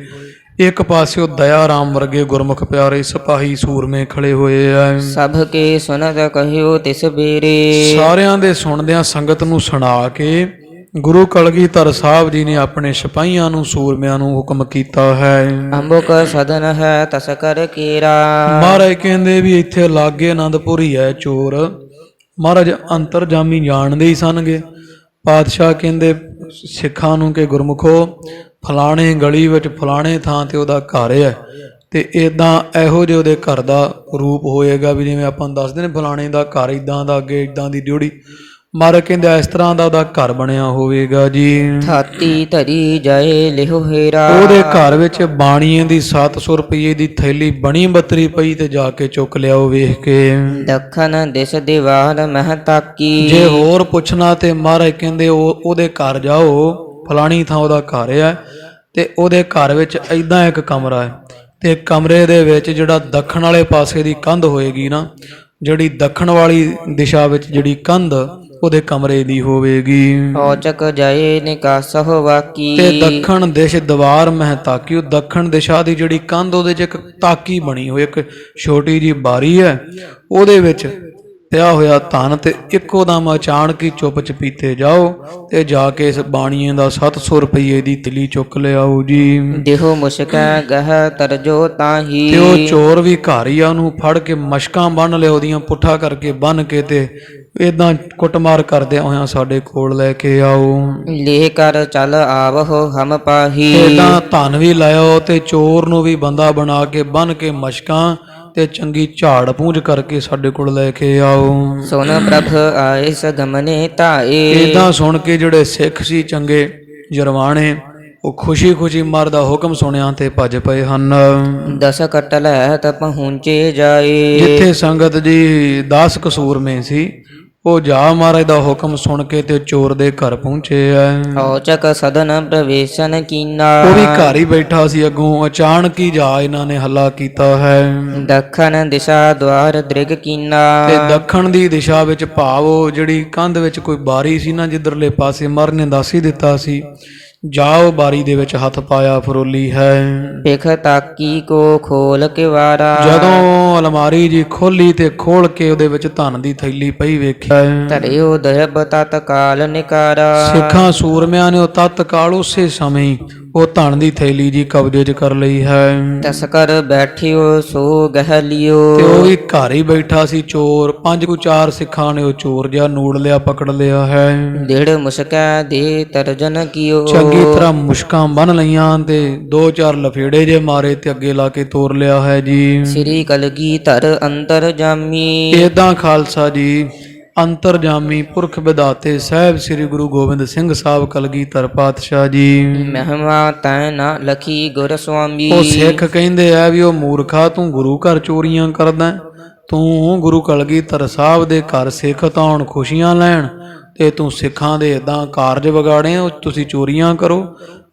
ਇੱਕ ਪਾਸਿਓ ਦਇਆ ਰਾਮ ਵਰਗੇ ਗੁਰਮੁਖ ਪਿਆਰੇ ਸਿਪਾਹੀ ਸੂਰਮੇ ਖੜੇ ਹੋਏ ਆ। ਸਭ ਕੇ ਸੁਨਤ ਕਹਿਓ ਤਿਸ ਬੇਰੇ। ਸਾਰਿਆਂ ਦੇ ਸੁਣਦਿਆਂ ਸੰਗਤ ਨੂੰ ਸੁਣਾ ਕੇ ਗੁਰੂ ਕਲਗੀਧਰ ਸਾਹਿਬ ਜੀ ਨੇ ਆਪਣੇ ਸਿਪਾਹੀਆਂ ਨੂੰ ਸੂਰਮਿਆਂ ਨੂੰ ਹੁਕਮ ਕੀਤਾ ਹੈ। ਅੰਬੁਕ ਸਦਨ ਹੈ ਤਸ ਕਰ ਕੇਰਾ। ਮਹਾਰਾਜ ਕਹਿੰਦੇ ਵੀ ਇੱਥੇ ਲਾਗੇ ਆਨੰਦਪੁਰੀ ਹੈ ਚੋਰ। ਮਹਾਰਾਜ ਅੰਤਰਜਾਮੀ ਜਾਣਦੇ ਹੀ ਸਨਗੇ। ਪਾਤਸ਼ਾਹ ਕਹਿੰਦੇ ਸਿੱਖਾਂ ਨੂੰ ਕਿ ਗੁਰਮੁਖੋ ਫਲਾਣੇ ਗਲੀ ਵਿੱਚ ਫਲਾਣੇ ਥਾਂ ਤੇ ਉਹਦਾ ਘਰ ਹੈ, ਤੇ ਇਦਾਂ ਇਹੋ ਜਿਹੇ ਉਹਦੇ ਘਰ ਦਾ ਰੂਪ ਹੋਏਗਾ ਵੀ ਜਿਵੇਂ ਆਪਾਂ ਦੱਸਦੇ ਨੇ ਫਲਾਣੇ ਦਾ ਘਰ ਇਦਾਂ ਦਾ, ਅੱਗੇ ਇਦਾਂ ਦੀ ਡਿਉੜੀ। ਮਹਾਰਾਜ ਕਹਿੰਦੇ ਇਸ ਤਰ੍ਹਾਂ ਦਾ ਉਹਦਾ ਘਰ ਬਣਿਆ ਹੋਵੇਗਾ ਜੀ। ਥਾਤੀ ਧਰੀ ਜਾਏ ਲਿਹੁ ਹੇਰਾ। ਉਹਦੇ ਘਰ ਵਿੱਚ ਬਾਣੀਏ ਦੀ 700 ਰੁਪਏ ਦੀ ਥੈਲੀ ਬਣੀ ਬੱਤਰੀ ਪਈ, ਤੇ ਜਾ ਕੇ ਚੁੱਕ ਲਿਆਓ ਵੇਖ ਕੇ। ਦੱਖਣ ਦਿਸ ਦੀਵਾਰ ਮਹਿ ਤਾਕੀ। ਜੇ ਹੋਰ ਪੁੱਛਣਾ ਤੇ ਮਹਾਰਾਜ ਕਹਿੰਦੇ ਉਹਦੇ ਘਰ ਜਾਓ, ਫਲਾਣੀ ਥਾਂ ਉਹਦਾ ਘਰ ਹੈ, ਤੇ ਉਹਦੇ ਘਰ ਵਿੱਚ ਐਦਾਂ ਇੱਕ ਕਮਰਾ ਹੈ, ਤੇ ਕਮਰੇ ਦੇ ਵਿੱਚ ਜਿਹੜਾ ਦੱਖਣ ਵਾਲੇ ਪਾਸੇ ਦੀ ਕੰਧ ਹੋਏਗੀ ਨਾ, ਜਿਹੜੀ ਦੱਖਣ ਵਾਲੀ ਦਿਸ਼ਾ ਵਿੱਚ ਜਿਹੜੀ ਕੰਧ ਉਹਦੇ ਕਮਰੇ ਦੀ ਹੋਵੇਗੀ। ਔਚਕ ਜਾਏ ਨਿਕਾਸਹੁ ਵਾਕੀ। ਤੇ ਦੱਖਣ ਦਿਸ਼ ਦੀਵਾਰ ਮਹਿ ਤਾਕੀ। ਉਹ ਦੱਖਣ ਦਿਸ਼ਾ ਦੀ ਜਿਹੜੀ ਕੰਧ ਉਹਦੇ 'ਚ ਇੱਕ ਤਾਕੀ ਬਣੀ ਹੋਈ, ਇੱਕ ਛੋਟੀ ਜੀ ਬਾਰੀ ਹੈ, ਉਹਦੇ ਵਿੱਚ ਪਿਆ ਹੋਇਆ ਧਨ। ਤੇ ਇੱਕੋ ਦਮ ਅਚਾਨਕ ਹੀ ਚੁੱਪ ਚਪੀਤੇ ਜਾਓ ਤੇ ਜਾ ਕੇ ਇਸ ਬਾਣੀਏ ਦਾ 700 ਰੁਪਏ ਦੀ ਥੈਲੀ ਚੁੱਕ ਲਿਆਓ ਜੀ। ਦੇਹੁ ਮੁਸ਼ਕੈ ਗਹਿ ਤਰਜੋ ਤਾਹੀ। ਤੇ ਉਹ ਚੋਰ ਵੀ ਘਰ ਹੀ ਆ, ਉਹਨੂੰ ਫੜ ਕੇ ਮਸ਼ਕਾਂ ਬੰਨ ਲਿਆ, ਉਹਦੀਆਂ ਪੁੱਠਾ ਕਰਕੇ ਬੰਨ ਕੇ, ਤੇ ਇਦਾਂ ਕੁੱਟਮਾਰ ਕਰਦਿਆਂ ਹੋਇਆਂ ਸਾਡੇ ਕੋਲ ਲੈ ਕੇ ਆਓ। ਲੇਹ ਕਰ ਚੱਲ ਆਵਹੁ ਹਮ ਪਾਹੀ। ਇਦਾਂ ਧਨ ਵੀ ਲਾਇਓ ਤੇ ਚੋਰ ਨੂੰ ਵੀ ਬੰਦਾ ਬਣਾ ਕੇ ਬੰਨ ਕੇ ਮਸ਼ਕਾਂ ਤੇ ਚੰਗੀ ਝਾੜ ਪੂੰਝ ਕਰਕੇ ਸਾਡੇ ਕੋਲ ਲੈ ਕੇ ਆਓ। ਸੁਨ ਪ੍ਰਭ ਆਏ ਸਗਮਨੇ ਧਾਏ। ਇਦਾਂ ਸੁਣ ਕੇ ਜਿਹੜੇ ਸਿੱਖ ਸੀ ਚੰਗੇ ਜਰਵਾਣੇ, ਉਹ ਖੁਸ਼ੀ ਖੁਸ਼ੀ ਮਰ ਦਾ ਹੁਕਮ ਸੁਣਿਆ ਤੇ ਭੱਜ ਪਏ ਹਨ। ਦਸ ਕਟਲੈ ਤ ਪਹੁੰਚੇ ਜਾਏ। ਜਿੱਥੇ ਸੰਗਤ ਜੀ 10 ਕਸੂਰਮੇ ਸੀ, ਉਹ ਜਾ ਮਹਾਰਾਜ ਦਾ ਹੁਕਮ ਸੁਣ ਕੇ ਤੇ ਚੋਰ ਦੇ ਘਰ ਪਹੁੰਚੇ ਐ। ਔਚਕ ਸਦਨ ਪ੍ਰਵੇਸ਼ਨ ਕੀਨਾ। ਉਹ ਵੀ ਘਰ ਹੀ ਬੈਠਾ ਸੀ, ਅੱਗੋਂ ਅਚਾਨਕ ਹੀ ਜਾ ਇਹਨਾਂ ਨੇ ਹੱਲਾ ਕੀਤਾ ਹੈ। ਦੱਖਣ ਦਿਸ਼ਾ ਦਵਾਰ ਦ੍ਰਿਗ ਕੀਨਾ। ਤੇ ਦੱਖਣ ਦੀ ਦਿਸ਼ਾ ਵਿੱਚ ਭਾਵ ਉਹ ਜਿਹੜੀ ਕੰਧ ਵਿੱਚ ਕੋਈ ਬਾਰੀ ਸੀ ਨਾ, ਜਿੱਧਰਲੇ ਪਾਸੇ ਮਰ ਨੇ ਦੱਸ ਹੀ ਦਿੱਤਾ ਸੀ, ਜਾਓ ਬਾਰੀ ਦੇ ਵਿੱਚ ਹੱਥ ਪਾਇਆ ਫਰੋਲੀ ਹੈ। ਬਿਖ ਤਾਕੀ ਕੋ ਖੋਲ ਕੇ ਵਾਰਾ। ਜਦੋਂ ਅਲਮਾਰੀ ਜੀ ਖੋਲੀ ਤੇ ਖੋਲ ਕੇ ਉਹਦੇ ਵਿੱਚ ਧਨ ਦੀ ਥੈਲੀ ਪਈ ਵੇਖਿਆ। ਧਰਿਓ ਦਇਬ ਤਤਕਾਲ ਨਿਕਾਰਾ। ਸਿੱਖਾਂ ਸੂਰਮਿਆਂ ਨੇ ਉਹ ਤਤਕਾਲ ਉਸੇ ਸਮੇਂ ਹੀ ਉਹ ਧਨ ਦੀ ਥੈਲੀ ਜੀ ਕਬਜ਼ੇ 'ਚ ਕਰ ਲਈ ਹੈ। ਤਸਕਰ ਬੈਠਿਓ ਸੋ ਗਹਿ ਲਿਓ। ਤੇ ਉਹ ਵੀ ਘਰ ਹੀ ਬੈਠਾ ਸੀ ਚੋਰ। 5-4 ਸਿੱਖਾਂ ਨੇ ਉਹ ਚੋਰ ਜਿਹਾ ਨੂੜ ਲਿਆ, ਪਕੜ ਲਿਆ ਹੈ। ਡੇਢ ਮੁਸ਼ਕੈ ਦੇ ਤਰਜਨ ਕੀਓ। ਚੰਗੀ ਤਰ੍ਹਾਂ ਮੁਸ਼ਕਾਂ ਬੰਨ ਲਈਆਂ ਤੇ 2-4 ਲਫੇੜੇ ਜੇ ਮਾਰੇ ਤੇ ਅੱਗੇ ਲਾ ਕੇ ਤੋਰ ਲਿਆ ਹੈ ਜੀ। ਸ੍ਰੀ ਕਲਗੀਧਰ ਅੰਤਰ ਜਾਮੀ। ਏਦਾਂ ਖਾਲਸਾ ਜੀ ਅੰਤਰਜਾਮੀ ਪੁਰਖ ਵਿਦਾਤੇ ਸਾਹਿਬ ਸ੍ਰੀ ਗੁਰੂ ਗੋਬਿੰਦ ਸਿੰਘ ਸਾਹਿਬ ਕਲਗੀਧਰ ਪਾਤਸ਼ਾਹ ਜੀ। ਮਹਿਮਾ ਤੈ ਨਾ ਲਖੀ ਗੁਰ ਸੁਆਮੀ। ਉਹ ਸਿੱਖ ਕਹਿੰਦੇ ਆ ਵੀ ਉਹ ਮੂਰਖਾ, ਤੂੰ ਗੁਰੂ ਘਰ ਚੋਰੀਆਂ ਕਰਦਾ, ਤੂੰ ਗੁਰੂ ਕਲਗੀਧਰ ਸਾਹਿਬ ਦੇ ਘਰ ਸਿੱਖ ਤਾਂ ਹੁਣ ਖੁਸ਼ੀਆਂ ਲੈਣ, ਤੇ ਤੂੰ ਸਿੱਖਾਂ ਦੇ ਇਦਾਂ ਕਾਰਜ ਵਿਗਾੜੇ, ਤੁਸੀਂ ਚੋਰੀਆਂ ਕਰੋ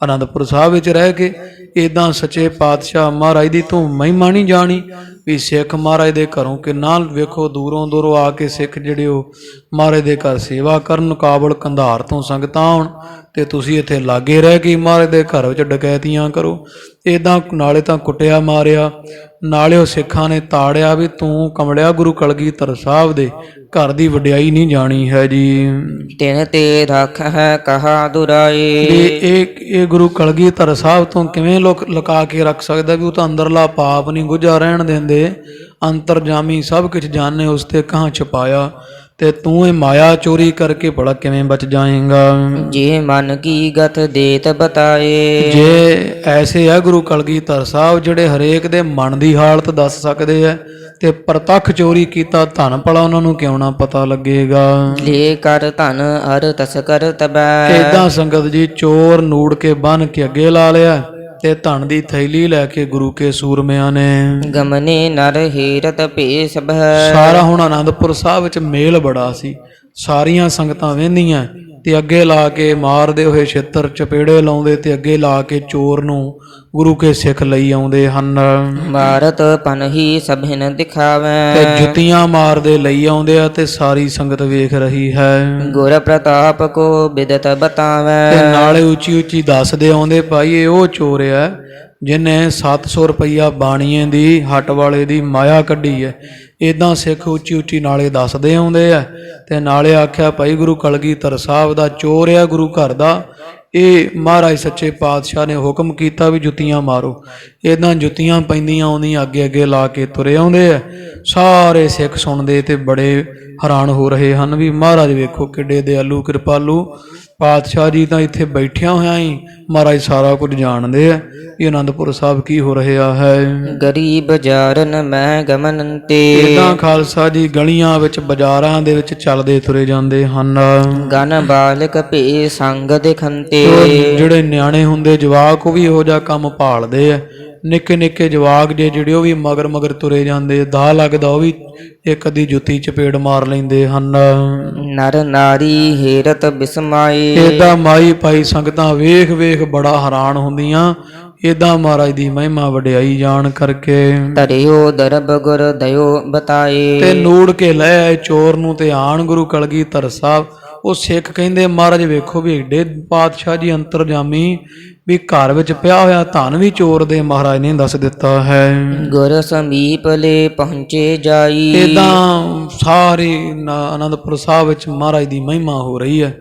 ਅਨੰਦਪੁਰ ਸਾਹਿਬ ਵਿੱਚ ਰਹਿ ਕੇ। ਇਦਾਂ ਸੱਚੇ ਪਾਤਸ਼ਾਹ ਮਹਾਰਾਜ ਦੀ ਤੂੰ ਮਹਿਮਾ ਨਹੀਂ ਜਾਣੀ ਵੀ ਸਿੱਖ ਮਹਾਰਾਜ ਦੇ ਘਰੋਂ ਕਿੰਨਾ ਵੇਖੋ ਦੂਰੋਂ ਦੂਰੋਂ ਆ ਕੇ ਸਿੱਖ ਜਿਹੜੇ ਉਹ ਮਹਾਰਾਜ ਦੇ ਘਰ ਸੇਵਾ ਕਰਨ, ਕਾਬਲ ਕੰਧਾਰ ਤੋਂ ਸੰਗਤਾਂ ਆਉਣ, ਤੇ ਤੁਸੀਂ ਇੱਥੇ ਲਾਗੇ ਰਹਿ ਕੇ ਮਹਾਰਾਜ ਦੇ ਘਰ ਵਿੱਚ ਡਕੈਤੀਆਂ ਕਰੋ। ਇਦਾਂ ਨਾਲੇ ਤਾਂ ਕੁੱਟਿਆ ਮਾਰਿਆ, ਨਾਲੇ ਉਹ ਸਿੱਖਾਂ ਨੇ ਤਾੜਿਆ ਵੀ ਤੂੰ ਕਮਲਿਆ ਗੁਰੂ ਕਲਗੀਧਰ ਸਾਹਿਬ ਦੇ ਘਰ ਦੀ ਵਡਿਆਈ ਨਹੀਂ ਜਾਣੀ ਹੈ ਜੀ। ਤਿਨ ਤੇ ਰੱਖ ਹੈ ਕਹਾ ਦੁਰਾਏ। ਇਹ ਗੁਰੂ ਕਲਗੀਧਰ ਸਾਹਿਬ ਤੋਂ ਕਿਵੇਂ ਲੁਕਾ ਕੇ ਰੱਖ ਸਕਦਾ ਵੀ ਉਹ ਤਾਂ ਅੰਦਰਲਾ ਪਾਪ ਨਹੀਂ ਗੁਝਾ ਰਹਿਣ ਦਿੰਦੇ। ਅੰਤਰਜਾਮੀ ਸਭ ਕੁਝ ਜਾਣੇ, ਉਸ ਤੇ ਕਹਾਂ ਛੁਪਾਇਆ, ਤੇ ਤੂੰ ਇਹ ਮਾਇਆ ਚੋਰੀ ਕਰਕੇ ਭਲਾ ਕਿਵੇਂ ਬਚ ਜਾਏਗਾ। ਜੇ ਮਨ ਕੀ ਗਤ ਦੇਤ ਬਤਾਏ। ਜੇ ਐਸੇ ਆ ਗੁਰੂ ਕਲਗੀਧਰ ਸਾਹਿਬ ਜਿਹੜੇ ਹਰੇਕ ਦੇ ਮਨ ਦੀ ਹਾਲਤ ਦੱਸ ਸਕਦੇ ਆ, ਤੇ ਪ੍ਰਤੱਖ ਚੋਰੀ ਕੀਤਾ ਧਨ ਭਲਾ ਉਹਨਾਂ ਨੂੰ ਕਿਉਂ ਨਾ ਪਤਾ ਲੱਗੇਗਾ। ਲੈ ਕਰ ਧਨ ਅਰ ਤਸਕਰ ਤਬੈ। ਏਦਾਂ ਸੰਗਤ ਜੀ ਚੋਰ ਨੂੜ ਕੇ ਬੰਨ ਕੇ ਅੱਗੇ ਲਾ ਲਿਆ, ਤੇ ਧਨ ਦੀ ਥੈਲੀ ਲੈ ਕੇ ਗੁਰੂ ਕੇ ਸੂਰਮਿਆਂ ਨੇ ਗਮਨੇ ਨਰ ਹੀਰਤ ਭੇ ਸਭੈ। ਸਾਰਾ ਹੁਣ ਆਨੰਦਪੁਰ ਸਾਹਿਬ ਵਿੱਚ ਮੇਲ ਬੜਾ ਸੀ, ਸਾਰੀਆਂ ਸੰਗਤਾਂ ਵਹਿੰਦੀਆਂ ਤੇ ਅੱਗੇ ਲਾ ਕੇ ਮਾਰਦੇ ਹੋਏ ਛਿੱਤਰ ਚਪੇੜੇ ਲਾਉਂਦੇ, ਤੇ ਅੱਗੇ ਲਾ ਕੇ ਚੋਰ ਨੂੰ ਗੁਰੂ ਕੇ ਸਿੱਖ ਲਈ ਆਉਂਦੇ ਹਨ। ਮਾਰਤ ਪਨਹੀ ਸਭਿਨ ਦਿਖਾਵੈ। ਤੇ ਜੁੱਤੀਆਂ ਮਾਰਦੇ ਲਈ ਆਉਂਦੇ ਆ, ਤੇ ਸਾਰੀ ਸੰਗਤ ਵੇਖ ਰਹੀ ਹੈ। ਗੁਰ ਪ੍ਰਤਾਪ ਕੋ ਬਿਦਤ ਬਤਾਵੈ। ਤੇ ਨਾਲੇ ਉੱਚੀ ਉੱਚੀ ਦੱਸਦੇ ਆਉਂਦੇ, ਭਾਈ ਇਹ ਉਹ ਚੋਰ ਆ ਜਿਹਨੇ 700 ਰੁਪਈਆ ਬਾਣੀਏ ਦੀ ਹੱਟ ਵਾਲੇ ਦੀ ਮਾਇਆ ਕੱਢੀ ਹੈ। ਇਦਾਂ ਸਿੱਖ ਉੱਚੀ ਉੱਚੀ ਨਾਲੇ ਦੱਸਦੇ ਆਉਂਦੇ ਆ ਤੇ ਨਾਲੇ ਆਖਿਆ ਭਾਈ ਗੁਰੂ ਕਲਗੀਧਰ ਸਾਹਿਬ ਦਾ ਚੋਰ ਆ ਗੁਰੂ ਘਰ ਦਾ, ਇਹ ਮਹਾਰਾਜ ਸੱਚੇ ਪਾਤਸ਼ਾਹ ਨੇ ਹੁਕਮ ਕੀਤਾ ਵੀ ਜੁੱਤੀਆਂ ਮਾਰੋ। ਇਦਾਂ ਜੁੱਤੀਆਂ ਪੈਂਦੀਆਂ ਆਉਂਦੀਆਂ ਅੱਗੇ ਅੱਗੇ ਲਾ ਕੇ ਤੁਰੇ ਆਉਂਦੇ ਆ। ਸਾਰੇ ਸਿੱਖ ਸੁਣਦੇ ਤੇ ਬੜੇ ਹੈਰਾਨ ਹੋ ਰਹੇ ਹਨ ਵੀ ਮਹਾਰਾਜ ਵੇਖੋ ਕਿੱਡੇ ਦਿਆਲੂ ਕਿਰਪਾਲੂ ਪਾਤਸ਼ਾਹ ਜੀ ਤਾਂ ਇੱਥੇ ਬੈਠਿਆ ਹੋਇਆ ਹੀ ਮਹਾਰਾਜ ਸਾਰਾ ਕੁਝ ਜਾਣਦੇ ਆ। ਇਹ ਆਨੰਦਪੁਰ ਸਾਹਿਬ ਕੀ ਹੋ ਰਿਹਾ ਹੈ। ਗਰੀਬ ਜਾਰਨ ਮੈਂ ਗਮਨ ਤੇ ਇਦਾਂ ਖਾਲਸਾ ਜੀ ਗਲੀਆਂ ਵਿੱਚ ਬਾਜ਼ਾਰਾਂ ਦੇ ਵਿੱਚ ਚੱਲਦੇ ਤੁਰੇ ਜਾਂਦੇ ਹਨ। ਗਨ ਬਾਲਕ ਭੇ ਸੰਗ ਦੇਖੰਤੇ ਜਿਹੜੇ ਨਿਆਣੇ ਹੁੰਦੇ ਜਵਾਕ ਉਹ ਵੀ ਇਹੋ ਜਿਹਾ ਕੰਮ ਭਾਲਦੇ ਆ। ਨਿੱਕੇ ਨਿੱਕੇ ਜਵਾਕ ਜਿਹੜੇ ਉਹ ਵੀ ਮਗਰ ਮਗਰ ਤੁਰੇ ਜਾਂਦੇ, ਦਾ ਲੱਗਦਾ ਉਹ ਵੀ ਇੱਕ ਅੱਧੀ ਜੁੱਤੀ ਚਪੇੜ ਮਾਰ ਲੈਂਦੇ ਹਨ। ਨਰ ਨਾਰੀ ਹੇਰਤ ਬਿਸਮਾਏ ਏਦਾਂ ਮਾਈ ਭਾਈ ਸੰਗਤਾਂ ਵੇਖ ਵੇਖ ਬੜਾ ਹੈਰਾਨ ਹੁੰਦੀਆਂ। ਏਦਾਂ ਮਹਾਰਾਜ ਦੀ ਮਹਿਮਾ ਵਡਿਆਈ ਜਾਣ ਕਰਕੇ ਧਰਿਓ ਦਰਬ ਗੁਰ ਦਇਓ ਬਤਾਏ ਤੇ ਨੂੜ ਕੇ ਲੈ ਆਏ ਚੋਰ ਨੂੰ ਤੇ ਆਣ ਗੁਰੂ ਕਲਗੀਧਰ ਸਾਹਿਬ। ਉਹ ਸਿੱਖ ਕਹਿੰਦੇ ਮਹਾਰਾਜ ਵੇਖੋ ਵੀ ਏਡੇ ਪਾਤਸ਼ਾਹ ਜੀ ਅੰਤਰਜਾਮੀ ਵੀ ਘਰ ਵਿੱਚ ਪਿਆ ਹੋਇਆ ਧਨ ਵੀ ਚੋਰ ਦੇ ਮਹਾਰਾਜ ਨੇ ਦੱਸ ਦਿੱਤਾ ਹੈ। ਗੁਰ ਸਮੀਪ ਲੈ ਪਹੁੰਚੇ ਜਾਈ ਏਦਾਂ ਸਾਰੇ ਆਨੰਦਪੁਰ ਸਾਹਿਬ ਵਿੱਚ ਮਹਾਰਾਜ ਦੀ ਮਹਿਮਾ ਹੋ ਰਹੀ ਹੈ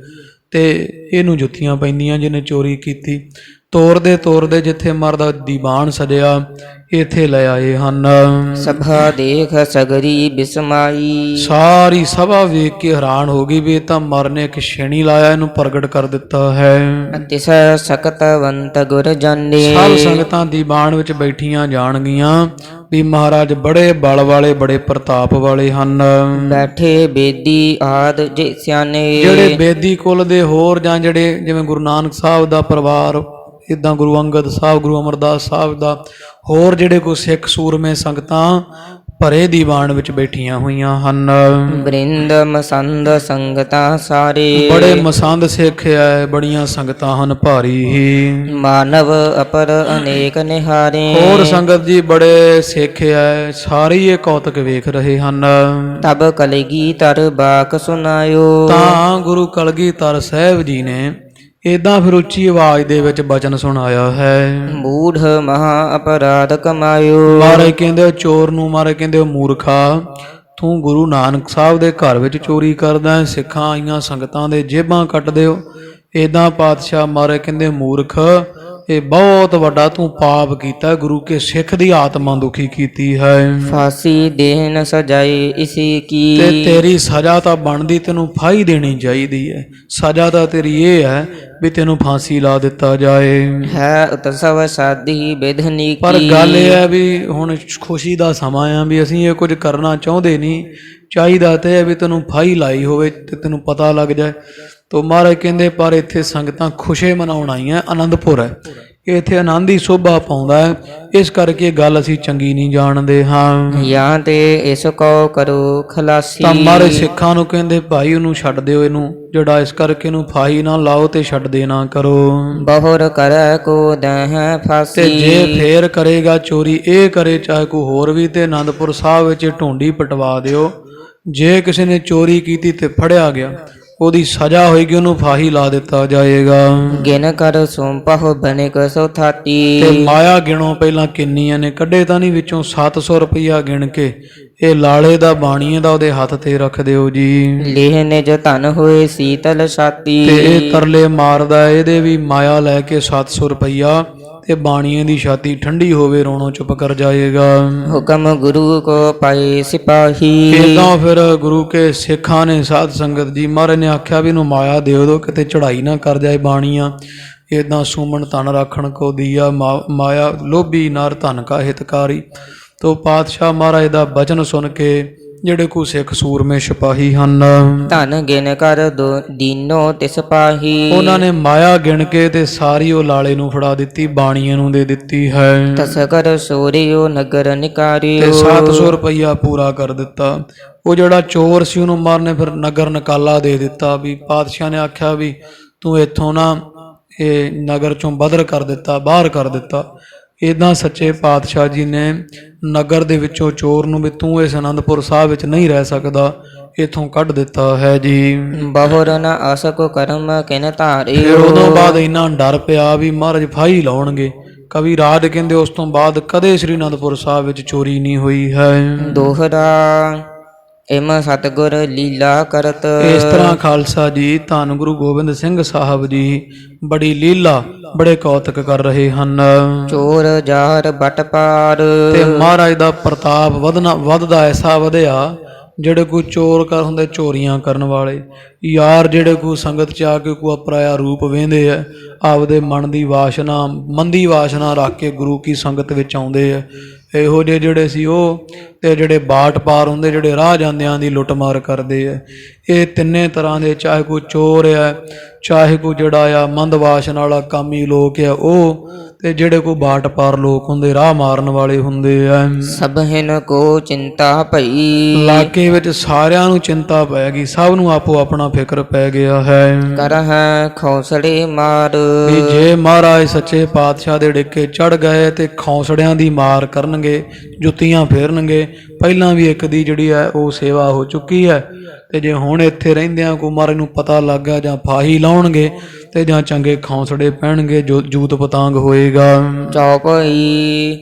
ਤੇ ਇਹਨੂੰ ਜੁੱਤੀਆਂ ਪੈਂਦੀਆਂ ਜਿਹਨੇ ਚੋਰੀ ਕੀਤੀ। ਤੋਰਦੇ ਜਿੱਥੇ ਮਰਦਾ ਦੀਵਾਨ ਸਜਿਆ ਇੱਥੇ ਲੈ ਆਏ ਹਨ। ਸਭਾ ਦੇਖ ਸਗਰੀ ਬਿਸਮਾਈ ਸਾਰੀ ਸਭਾ ਵੇਖ ਕੇ ਹੈਰਾਨ ਹੋ ਗਈ ਵੀ ਇਹ ਤਾਂ ਮਰ ਨੇ ਇੱਕ ਛੇਣੀ ਲਾਇਆ, ਇਹਨੂੰ ਪ੍ਰਗਟ ਕਰ ਦਿੱਤਾ ਹੈ। ਤਿਸ ਸਕਤਵੰਤ ਗੁਰ ਜਾਣੇ ਸਭ ਸੰਗਤਾਂ ਦੀਵਾਨ ਵਿੱਚ ਬੈਠੀਆਂ ਜਾਣਗੀਆਂ ਵੀ ਮਹਾਰਾਜ ਬੜੇ ਬਲ ਵਾਲੇ ਬੜੇ ਪ੍ਰਤਾਪ ਵਾਲੇ ਹਨ। ਬੈਠੇ ਬੇਦੀ ਆਦ ਜੇ ਸਿਆਣੇ ਜਿਹੜੇ ਬੇਦੀ ਕੁਲ ਦੇ ਹੋਰ ਜਾਂ ਜਿਹੜੇ ਜਿਵੇਂ ਗੁਰੂ ਨਾਨਕ ਸਾਹਿਬ ਦਾ ਪਰਿਵਾਰ, ਇੱਦਾਂ ਗੁਰੂ ਅੰਗਦ ਸਾਹਿਬ, ਗੁਰੂ ਅਮਰਦਾਸ ਸਾਹਿਬ ਦਾ ਹੋਰ ਜਿਹੜੇ ਕੋਈ ਸਿੱਖ ਸੂਰਮੇ ਸੰਗਤਾਂ ਭਰੇ ਦੀਵਾਨ ਵਿੱਚ ਬੈਠੀਆਂ ਹੋਈਆਂ ਹਨ। ਬ੍ਰਿੰਦ ਮਸੰਦ ਸੰਗਤਾਂ ਸਾਰੇ ਬੜੇ ਮਸੰਦ ਸਿੱਖ ਐ, ਬੜੀਆਂ ਸੰਗਤਾਂ ਹਨ ਭਾਰੀ ਹੀ। ਮਾਨਵ ਅਪਰ ਅਨੇਕ ਨਿਹਾਰੇ ਹੋਰ ਸੰਗਤ ਜੀ ਬੜੇ ਸਿੱਖ ਐ, ਸਾਰੇ ਇਹ ਕੌਤਕ ਵੇਖ ਰਹੇ ਹਨ। ਤਬ ਕਲਗੀਧਰ ਬਾਕ ਸੁਨਾਇਓ ਤਾਂ ਗੁਰੂ ਕਲਗੀਧਰ ਸਾਹਿਬ ਜੀ ਨੇ ਏਦਾਂ ਫਿਰ ਉੱਚੀ ਆਵਾਜ਼ ਦੇ ਵਿੱਚ ਬਚਨ ਸੁਣਾਇਆ ਹੈ। ਮੂਢ ਮਹਾ ਅਪਰਾਧ ਕਮਾਇਓ ਮਹਾਰਾਜ ਕਹਿੰਦੇ ਚੋਰ ਨੂੰ, ਮਹਾਰਾਜ ਕਹਿੰਦੇ ਮੂਰਖਾ ਤੂੰ ਗੁਰੂ ਨਾਨਕ ਸਾਹਿਬ ਦੇ ਘਰ ਵਿੱਚ ਚੋਰੀ ਕਰਦਾ ਹੈ, ਸਿੱਖਾਂ ਆਈਆਂ ਸੰਗਤਾਂ ਦੇ ਜੇਬਾਂ ਕੱਟ ਦਿਓ। ਏਦਾਂ ਪਾਤਸ਼ਾਹ ਮਹਾਰਾਜ ਕਹਿੰਦੇ ਮੂਰਖ ਇਹ ਬਹੁਤ ਵੱਡਾ ਤੂੰ ਪਾਪ ਕੀਤਾ, ਗੁਰੂ ਕੇ ਸਿੱਖ ਦੀ ਆਤਮਾ ਦੁਖੀ ਕੀਤੀ ਹੈ। ਫਾਸੀ ਦੇਨ ਸਜਾਏ ਇਸੀ ਕੀ ਤੇ ਤੇਰੀ ਸਜ਼ਾ ਤਾਂ ਬਣਦੀ, ਤੈਨੂੰ ਫਾਹੀ ਦੇਣੀ ਚਾਹੀਦੀ ਹੈ। ਸਜ਼ਾ ਤਾਂ ਤੇਰੀ ਇਹ ਹੈ ਵੀ ਤੈਨੂੰ ਫਾਂਸੀ ਲਾ ਦਿੱਤਾ ਜਾਏ। ਹੈ ਉਤਸਵ ਸਾਦੀ ਵਿਧਨੀ ਪਰ ਗੱਲ ਇਹ ਹੈ ਵੀ ਹੁਣ ਖੁਸ਼ੀ ਦਾ ਸਮਾਂ ਆ ਵੀ ਅਸੀਂ ਇਹ ਕੁਝ ਕਰਨਾ ਚਾਹੁੰਦੇ ਨਹੀਂ, ਚਾਹੀਦਾ ਤੇ ਹੈ ਵੀ ਤੈਨੂੰ ਫਾਹੀ ਲਾਈ ਹੋਵੇ ਤੇ ਤੈਨੂੰ ਪਤਾ ਲੱਗ ਜਾਏ। ਤੋ ਮਹਾਰਾਜ ਕਹਿੰਦੇ ਪਰ ਇੱਥੇ ਸੰਗਤਾਂ ਖੁਸ਼ੀ ਮਨਾਉਣ ਆਈਆਂ, ਆਨੰਦਪੁਰ ਹੈ, ਇੱਥੇ ਆਨੰਦ ਹੀ ਸ਼ੋਭਾ ਪਾਉਂਦਾ ਹੈ, ਇਸ ਕਰਕੇ ਗੱਲ ਅਸੀਂ ਚੰਗੀ ਨਹੀਂ ਜਾਣਦੇ ਹਾਂ। ਜਾਂ ਤੇ ਇਸ ਕੋ ਕਰੋ ਖਲਾਸੀ ਤਾਂ ਮਹਾਰਾਜ ਸਿੱਖਾਂ ਨੂੰ ਕਹਿੰਦੇ ਭਾਈ ਉਹਨੂੰ ਛੱਡ ਦਿਓ, ਇਹਨੂੰ ਜਿਹੜਾ ਇਸ ਕਰਕੇ ਇਹਨੂੰ ਫਾਹੀ ਨਾ ਲਾਓ ਤੇ ਛੱਡ ਦੇ ਨਾ ਕਰੋ। ਬਹੁਰ ਕਰੈ ਕੋ ਦਹਿ ਫਾਸੀ ਤੇ ਜੇ ਫੇਰ ਕਰੇਗਾ ਚੋਰੀ, ਇਹ ਕਰੇ ਚਾਹੇ ਕੋਈ ਹੋਰ ਵੀ, ਤੇ ਆਨੰਦਪੁਰ ਸਾਹਿਬ ਵਿੱਚ ਢੂੰਡੀ ਪਟਵਾ ਦਿਓ। ਜੇ ਕਿਸੇ ਨੇ ਚੋਰੀ ਕੀਤੀ ਤੇ ਫੜਿਆ ਗਿਆ ਉਹਦੀ ਸਜ਼ਾ ਹੋਏਗੀ, ਉਹਨੂੰ ਫਾਹੀ ਲਾ ਦਿੱਤਾ ਜਾਏਗਾ। ਗਿਨ ਕਰ ਸੋਂਪਹੁ ਬਨਿਕ ਸੋ ਥਾਤੀ ਤੇ ਮਾਇਆ ਗਿਣੋ ਪਹਿਲਾਂ ਕਿੰਨੀਆਂ ਨੇ, ਕੱਢੇ ਤਾਂ ਨਹੀਂ ਵਿੱਚੋਂ 700 ਰੁਪਈਆ ਗਿਣ ਕੇ ਇਹ ਲਾਲੇ ਦਾ ਬਾਣੀਏ ਦਾ ਉਹਦੇ ਹੱਥ ਤੇ ਰੱਖ ਦਿਓ ਜੀ। ਲੇਹ ਨਿਜ ਧਨ ਹੋਏ ਸੀਤਲ ਛਾਤੀ ਤੇ ਇਹ ਤਰਲੇ ਮਾਰਦਾ, ਇਹਦੇ ਵੀ ਮਾਇਆ ਲੈ ਕੇ 700 ਰੁਪਈਆ ਤੇ ਬਾਣੀਏ ਦੀ ਛਾਤੀ ਠੰਡੀ ਹੋਵੇ, ਰੋਣੋਂ ਚੁੱਪ ਕਰ ਜਾਏਗਾ। ਹੁਕਮ ਗੁਰੂ ਕੋ ਪਾਏ ਸਿਪਾਹੀ ਏਦਾਂ ਫਿਰ ਗੁਰੂ ਕੇ ਸਿੱਖਾਂ ਨੇ ਸਾਧ ਸੰਗਤ ਜੀ ਮਹਾਰਾਜ ਨੇ ਆਖਿਆ ਵੀ ਇਹਨੂੰ ਮਾਇਆ ਦਿਓ ਦੋ, ਕਿਤੇ ਚੜਾਈ ਨਾ ਕਰ ਜਾਏ ਬਾਣੀਆਂ। ਏਦਾਂ ਸੁਮਨ ਧਨ ਰੱਖਣ ਕੋ ਦੀਆ ਮਾਇਆ ਲੋਭੀ ਨਰ ਧਨ ਕਾ ਹਿਤਕਾਰੀ। ਤੋ ਪਾਤਸ਼ਾਹ ਮਹਾਰਾਜ ਦਾ ਬਚਨ ਸੁਣ ਕੇ ਜਿਹੜੇ ਕੋ ਸਿੱਖ ਸੂਰਮੇ ਸਿਪਾਹੀ ਹਨ, ਧਨ ਗਿਨ ਕਰ ਦੀਨੋ ਤਿਸ ਪਾਹੀ ਉਹਨਾਂ ਨੇ ਮਾਇਆ ਗਿਣ ਕੇ ਤੇ ਸਾਰੀ ਉਹ ਲਾਲੇ ਨੂੰ ਫੜਾ ਦਿੱਤੀ, ਬਾਣੀਏ ਨੂੰ ਦੇ ਦਿੱਤੀ ਹੈ। ਤਸਕਰ ਸੋਰਿਓ ਨਗਰ ਨਿਕਾਰਿਓ ਤੇ 700 ਰੁਪਈਆ ਪੂਰਾ ਕਰ ਦਿੱਤਾ। ਉਹ ਜਿਹੜਾ ਚੋਰ ਸੀ ਉਹਨੂੰ ਮਾਰਨੇ ਫਿਰ ਨਗਰ ਨਿਕਾਲਾ ਦੇ ਦਿੱਤਾ ਵੀ ਪਾਤਸ਼ਾਹ ਨੇ ਆਖਿਆ ਵੀ ਤੂੰ ਇੱਥੋਂ ਨਾ ਇਹ ਨਗਰ ਚੋਂ ਬਦਰ ਕਰ ਦਿੱਤਾ, ਬਾਹਰ ਕਰ ਦਿੱਤਾ। ਏਦਾਂ ਸੱਚੇ ਪਾਤਸ਼ਾਹ ਜੀ ਨੇ ਨਗਰ ਦੇ ਵਿੱਚੋਂ ਚੋਰ ਨੂੰ ਵੀ ਤੂੰ ਇਸ ਆਨੰਦਪੁਰ ਸਾਹਿਬ ਵਿੱਚ ਨਹੀਂ ਰਹਿ ਸਕਦਾ, ਇੱਥੋਂ ਕੱਢ ਦਿੱਤਾ ਹੈ ਜੀ। ਬਹੁਰ ਨ ਆਸਕੋ ਕਰਮ ਕਿਨ ਧਾਰਿਓ ਫਿਰ ਉਦੋਂ ਬਾਅਦ ਇੰਨਾ ਡਰ ਪਿਆ ਵੀ ਮਹਾਰਾਜ ਫਾਹੀ ਲਾਉਣਗੇ, ਕਵੀ ਰਾਜ ਕਹਿੰਦੇ ਉਸ ਤੋਂ ਬਾਅਦ ਕਦੇ ਸ੍ਰੀ ਅਨੰਦਪੁਰ ਸਾਹਿਬ ਵਿੱਚ ਚੋਰੀ ਨਹੀਂ ਹੋਈ ਹੈ। ਦੋਹਰਾ ਇਮ ਸਤਿਗੁਰ ਲੀਲਾ ਕਰਤ। ਇਸ ਤਰ੍ਹਾਂ ਖਾਲਸਾ ਜੀ ਧੰਨ ਗੁਰੂ ਗੋਬਿੰਦ ਸਿੰਘ ਸਾਹਿਬ ਜੀ ਬੜੀ ਲੀਲਾ ਬੜੇ ਕੌਤਕ ਕਰ ਰਹੇ ਹਨ। ਚੋਰ ਜਾਰ ਬਟ ਪਾਰ। ਤੇ ਮਹਾਰਾਜ ਦਾ ਪ੍ਰਤਾਪ ਵੱਧਦਾ ਐਸਾ ਵਧਿਆ, ਜਿਹੜੇ ਕੋਈ ਚੋਰ ਕਰ ਹੁੰਦੇ ਚੋਰੀਆਂ ਕਰਨ ਵਾਲੇ ਯਾਰ, ਜਿਹੜੇ ਕੋਈ ਸੰਗਤ ਚ ਆ ਕੇ ਕੋਈ ਅਪਰਾਇਆ ਰੂਪ ਵੇਂਦੇ ਆ, ਆਪਦੇ ਮਨ ਦੀ ਵਾਸ਼ਨਾ ਮੰਦੀ ਵਾਸ਼ਨਾ ਰੱਖ ਕੇ ਗੁਰੂ ਕੀ ਸੰਗਤ ਵਿੱਚ ਆਉਂਦੇ ਆ, ਇਹੋ ਜਿਹੇ ਜਿਹੜੇ ਸੀ ਉਹ। ਤੇ ਜਿਹੜੇ ਬਾਟ ਪਾਰ ਹੁੰਦੇ, ਜਿਹੜੇ ਰਾਹ ਜਾਂਦਿਆਂ ਦੀ ਲੁੱਟਮਾਰ ਕਰਦੇ ਆ। ਇਹ ਤਿੰਨੇ ਤਰ੍ਹਾਂ ਦੇ, ਚਾਹੇ ਕੋਈ ਚੋਰ ਆ, ਚਾਹੇ ਕੋਈ ਜਿਹੜਾ ਆ ਮੰਦ ਵਾਸ਼ਨਾ ਵਾਲਾ ਕਾਮੀ ਲੋਕ ਆ ਉਹ, ਤੇ ਜਿਹੜੇ ਕੋਈ ਬਾਟ ਪਾਰ ਲੋਕ ਹੁੰਦੇ ਰਾਹ ਮਾਰਨ ਵਾਲੇ ਹੁੰਦੇ ਆ। ਸਭਹਿਨ ਕੋ ਚਿੰਤਾ ਭਈ। ਇਲਾਕੇ ਵਿੱਚ ਸਾਰਿਆਂ ਨੂੰ ਚਿੰਤਾ ਪੈ ਗਈ, ਸਭ ਨੂੰ ਆਪੋ ਆਪਣਾ ਫਿਕਰ ਪੈ ਗਿਆ ਹੈ। ਕਰਹਿ ਖੌਸੜੇ ਮਾਰ। ਵੀ ਜੇ ਮਹਾਰਾਜ ਸੱਚੇ ਪਾਤਸ਼ਾਹ ਦੇ ਡਿੱਕੇ ਚੜ ਗਏ ਤੇ ਖੌਂਸੜਿਆਂ ਦੀ ਮਾਰ ਕਰਨਗੇ, ਜੁੱਤੀਆਂ ਫੇਰਨਗੇ। ਪਹਿਲਾਂ ਵੀ ਇੱਕ ਦੀ ਜਿਹੜੀ ਹੈ ਉਹ ਸੇਵਾ ਹੋ ਚੁੱਕੀ ਹੈ, ਤੇ ਜੇ ਹੁਣ ਇੱਥੇ ਰਹਿੰਦਿਆਂ ਕੋ ਮਹਾਰਾਜ ਨੂੰ ਪਤਾ ਲੱਗ ਗਿਆ, ਜਾਂ ਫਾਹੀ ਲਾਉਣਗੇ ਤੇ ਜਾਂ ਚੰਗੇ ਖੌਂਸੜੇ ਪੈਣਗੇ, ਜੋ ਜੂਤ ਪਤੰਗ ਹੋਏਗਾ। ਚੌਪਈ